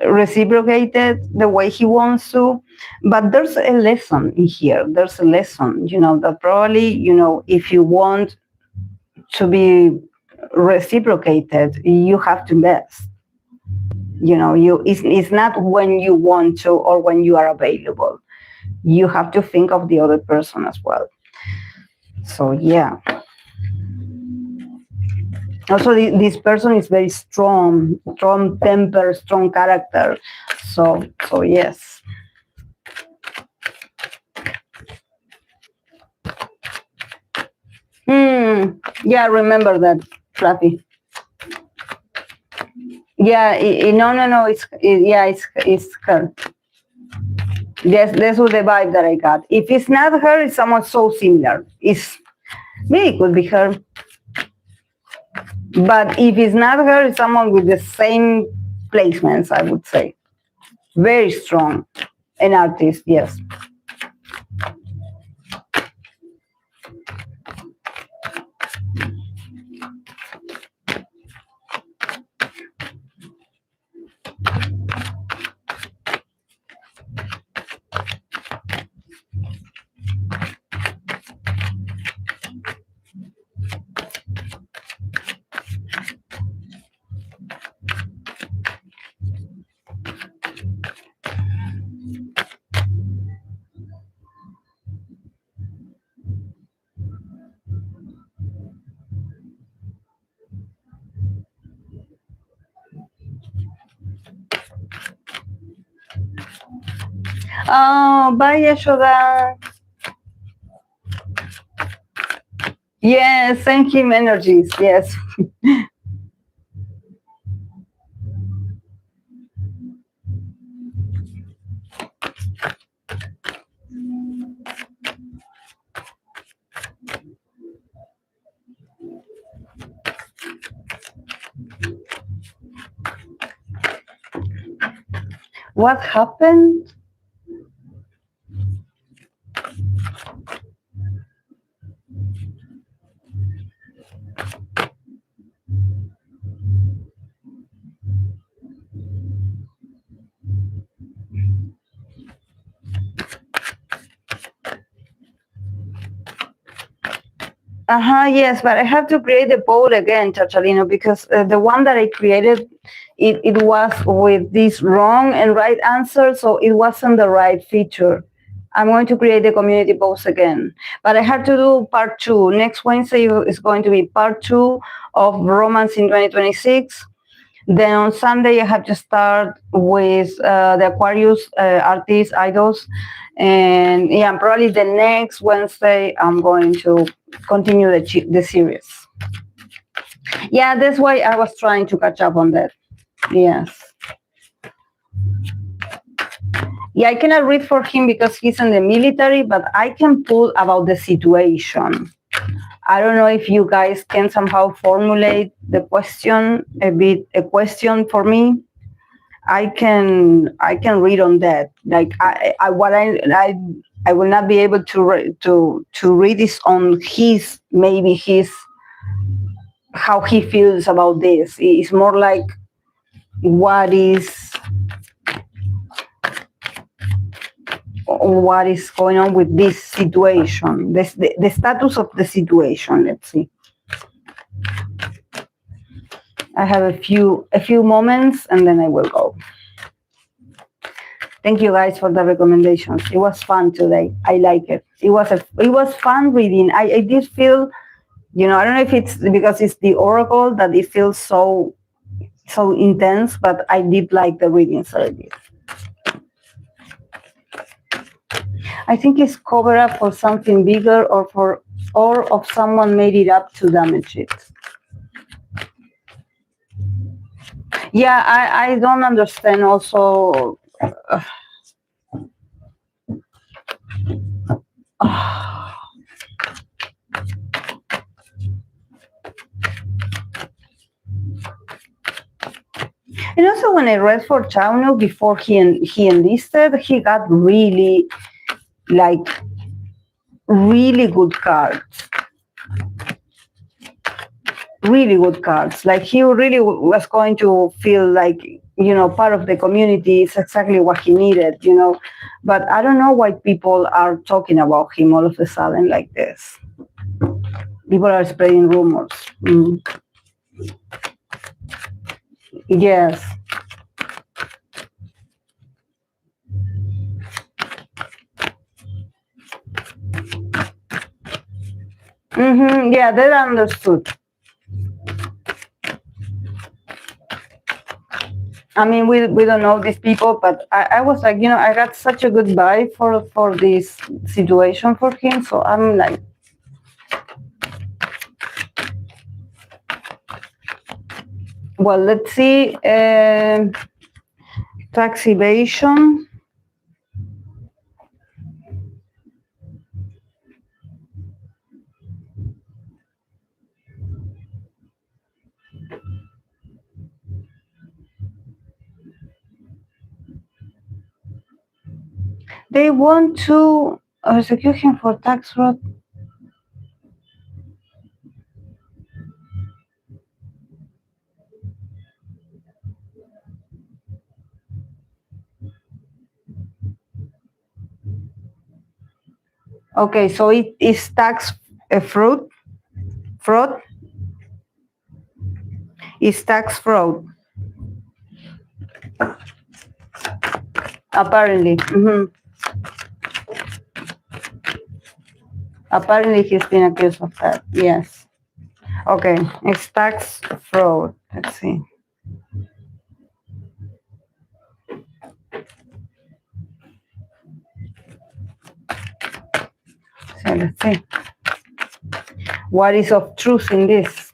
reciprocated the way he wants to. But there's a lesson in here. There's a lesson, that probably, if you want to be reciprocated, you have to invest. It's not when you want to or when you are available. You have to think of the other person as well. So yeah. Also, this person is very strong temper, strong character. So yes. Yeah, I remember that, Fluffy. Yeah, no. It's her. Yes, this was the vibe that I got. If it's not her, it's someone so similar. Maybe it could be her. But if it's not her, it's someone with the same placements, I would say. Very strong. An artist, yes. Oh, bye, Yashoda. Yes, send him energies, yes. What happened? Yes, but I have to create the poll again, Chachalino, because the one that I created, it was with this wrong and right answer, so it wasn't the right feature. I'm going to create the community post again, but I have to do part 2. Next Wednesday is going to be part 2 of Romance in 2026. Then on Sunday, I have to start with the Aquarius artists, idols. And yeah, probably the next Wednesday, I'm going to continue the series. Yeah, that's why I was trying to catch up on that. Yes. Yeah, I cannot read for him because he's in the military, but I can pull about the situation. I don't know if you guys can somehow formulate the question a question for me. I can read on that. Like I will not be able to read this on his maybe his how he feels about this. It's more like what is going on with this situation, the status of the situation. Let's see. I have a few moments and then I will go. Thank you guys for the recommendations. It was fun today. I like it. It was fun reading. I did feel, I don't know if it's because it's the oracle that it feels so intense, but I did like the readings that I did. I think it's cover up for something bigger or of someone made it up to damage it. Yeah, I don't understand also. And also when I read for Cha Eun Woo before he enlisted, he got really good cards. Really good cards. Like he really was going to feel like, part of the community is exactly what he needed, But I don't know why people are talking about him all of a sudden like this. People are spreading rumors. Yes. Yeah, they understood. I mean, we don't know these people, but I was like, I got such a good vibe for this situation for him. So I'm like, well, let's see. Tax evasion. They want to execute him for tax fraud. Okay, so it is tax fraud. Fraud is tax fraud. Apparently. Apparently, he's been accused of that. Yes. Okay, it's tax fraud. Let's see. So let's see. What is of truth in this?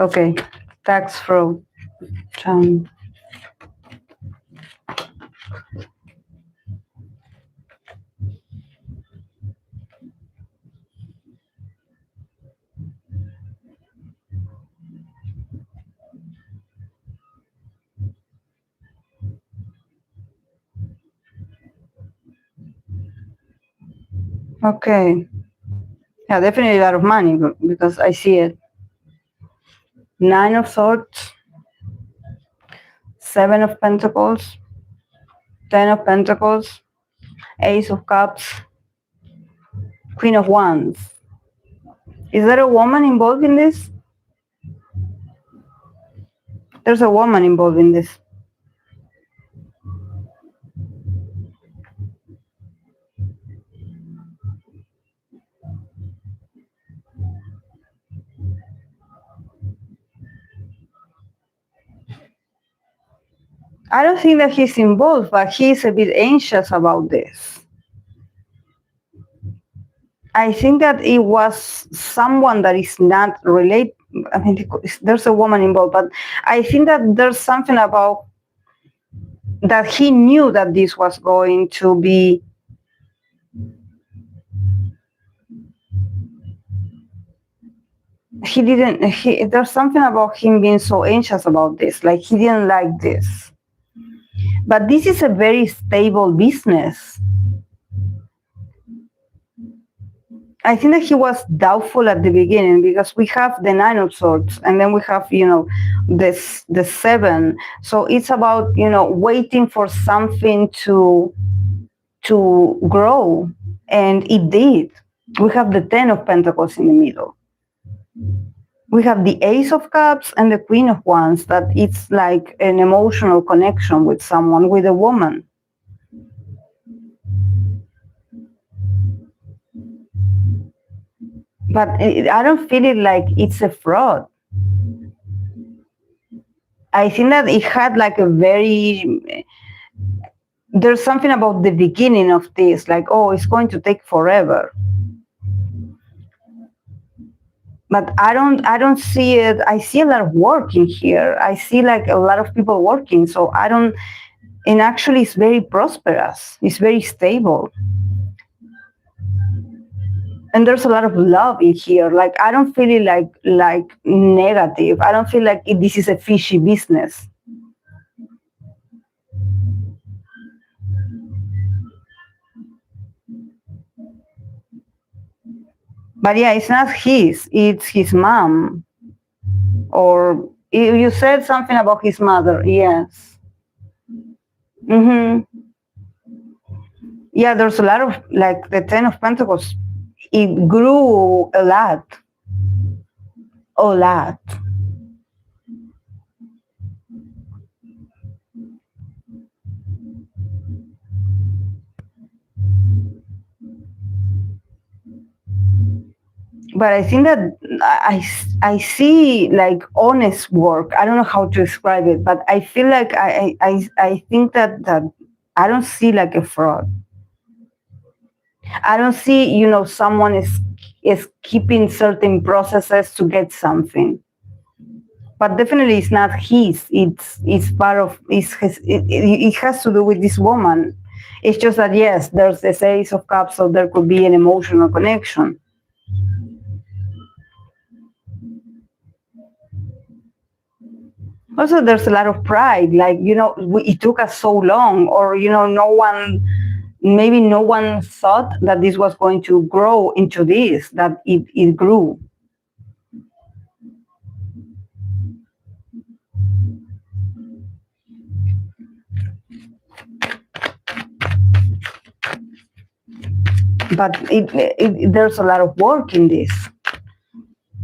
Okay, tax fraud. Okay. Yeah, definitely a lot of money because I see it. 9 of Swords, 7 of Pentacles, 10 of Pentacles, Ace of Cups, Queen of Wands. Is there a woman involved in this? There's a woman involved in this. I don't think that he's involved, but he's a bit anxious about this. I think that it was someone that is not related. I mean, there's a woman involved, but I think that there's something about that he knew that this was going to be there's something about him being so anxious about this, like he didn't like this. But this is a very stable business. I think that he was doubtful at the beginning because we have the 9 of swords and then we have, the 7. So it's about, waiting for something to grow. And it did. We have the 10 of Pentacles in the middle. We have the Ace of Cups and the Queen of Wands, that it's like an emotional connection with someone, with a woman. But I don't feel it like it's a fraud. I think that it had like there's something about the beginning of this, like, oh, it's going to take forever. But I don't see it. I see a lot of work in here. I see like a lot of people working. So and actually it's very prosperous. It's very stable. And there's a lot of love in here. Like, I don't feel it like negative. I don't feel like this is a fishy business. But yeah, it's not it's his mom. Or you said something about his mother. Yes. Mm-hmm. Yeah, there's a lot of, like, the 10 of Pentacles. It grew a lot. A lot. But I think that I see like honest work. I don't know how to describe it, but I feel like I think that I don't see like a fraud. I don't see, someone is keeping certain processes to get something. But definitely it's not his. It's part of it has to do with this woman. It's just that, yes, there's the Ace of Cups, so there could be an emotional connection. Also, there's a lot of pride, like, it took us so long, or, maybe no one thought that this was going to grow into this, that it grew. But there's a lot of work in this.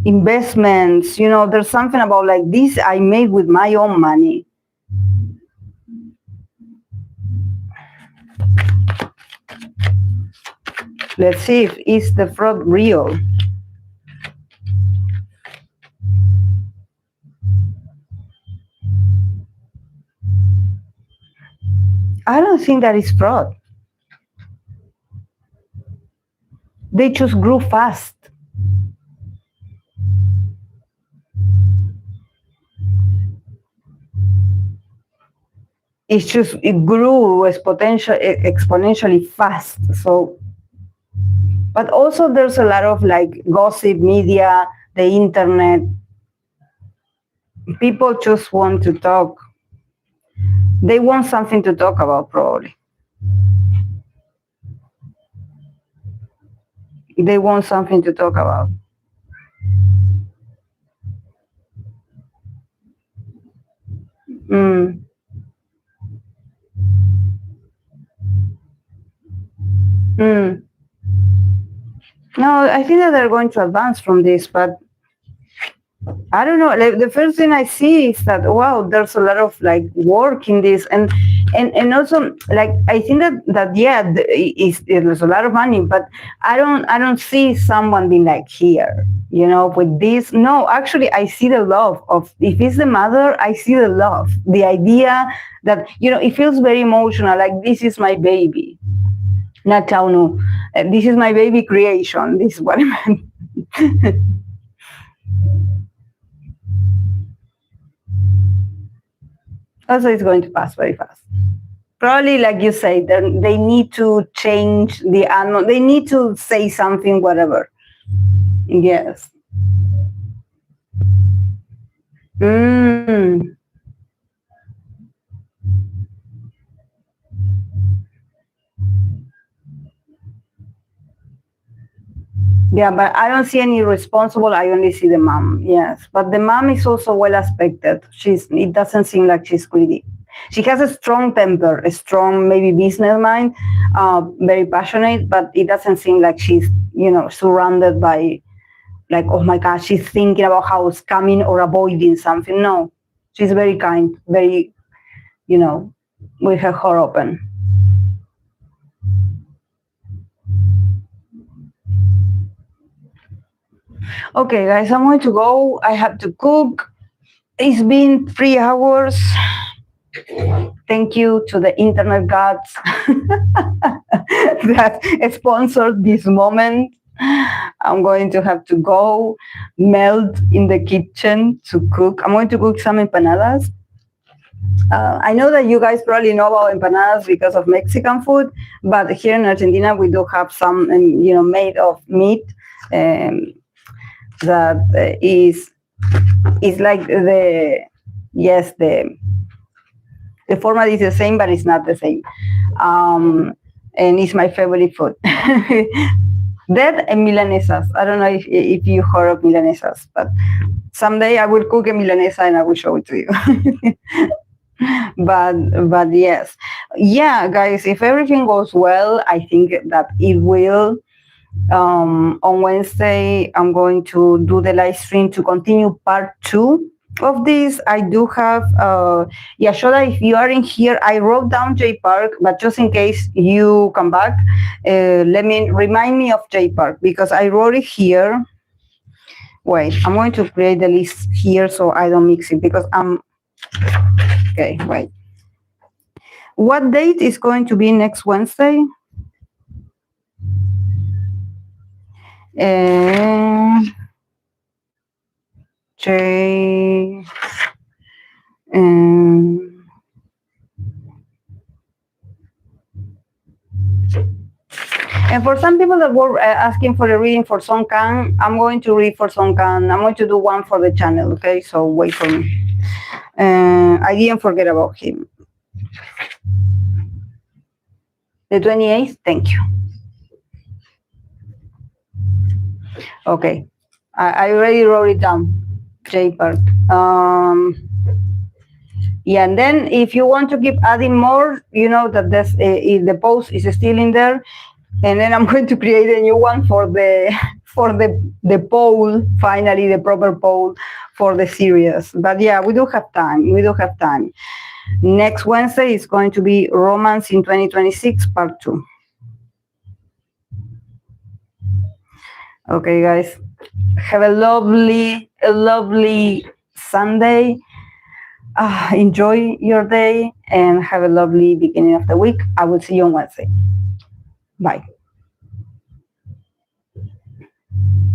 Investments, there's something about like this I made with my own money. Let's see if is the fraud real. I don't think that is fraud. They just grew fast. It's just, it grew exponentially fast. So, but also there's a lot of like gossip, media, the internet. People just want to talk. They want something to talk about, probably. They want something to talk about. Mm. Mm. No, I think that they're going to advance from this, but I don't know. Like, the first thing I see is that wow, there's a lot of like work in this, and also like I think that yeah, there's a lot of money, but I don't see someone being like here, with this. No, actually, I see the love of if it's the mother, I see the love, the idea that it feels very emotional. Like this is my baby, not Cha Eun Woo. This is my baby creation. This is what I meant. Also, it's going to pass very fast. Probably, like you say, they need to change the animal. They need to say something, whatever. Yes. Mm. Yeah, but I don't see any responsible. I only see the mom. Yes, but the mom is also well aspected. It doesn't seem like she's greedy. She has a strong temper, a strong maybe business mind, very passionate, but it doesn't seem like she's surrounded by like, oh my gosh, she's thinking about how it's coming or avoiding something. No, she's very kind, very, with her heart open. Okay, guys, I'm going to go. I have to cook. It's been 3 hours. Thank you to the internet gods that sponsored this moment. I'm going to have to go melt in the kitchen to cook. I'm going to cook some empanadas. I know that you guys probably know about empanadas because of Mexican food, but here in Argentina we do have some, made of meat that is like the format is the same, but it's not the same. And it's my favorite food. That and milanesas. I don't know if you heard of milanesas, but someday I will cook a milanesa and I will show it to you. but yes, yeah, guys. If everything goes well, I think that it will. On Wednesday, I'm going to do the live stream to continue part 2 of this. I do have, Shoda, if you are in here, I wrote down J Park, but just in case you come back, remind me of J Park because I wrote it here. Wait, I'm going to create the list here so I don't mix it because okay, wait. What date is going to be next Wednesday? J. And for some people that were asking for a reading for Song Kang, I'm going to read for Song Kang. I'm going to do one for the channel, okay? So wait for me. I didn't forget about him. The 28th, thank you. Okay, I already wrote it down, J Park. Yeah, and then if you want to keep adding more, you know that the post is still in there. And then I'm going to create a new one for the poll, finally, the proper poll for the series. But yeah, we do have time. Next Wednesday is going to be Romance in 2026, part 2. Okay, guys. Have a lovely Sunday. Enjoy your day and have a lovely beginning of the week. I will see you on Wednesday. Bye.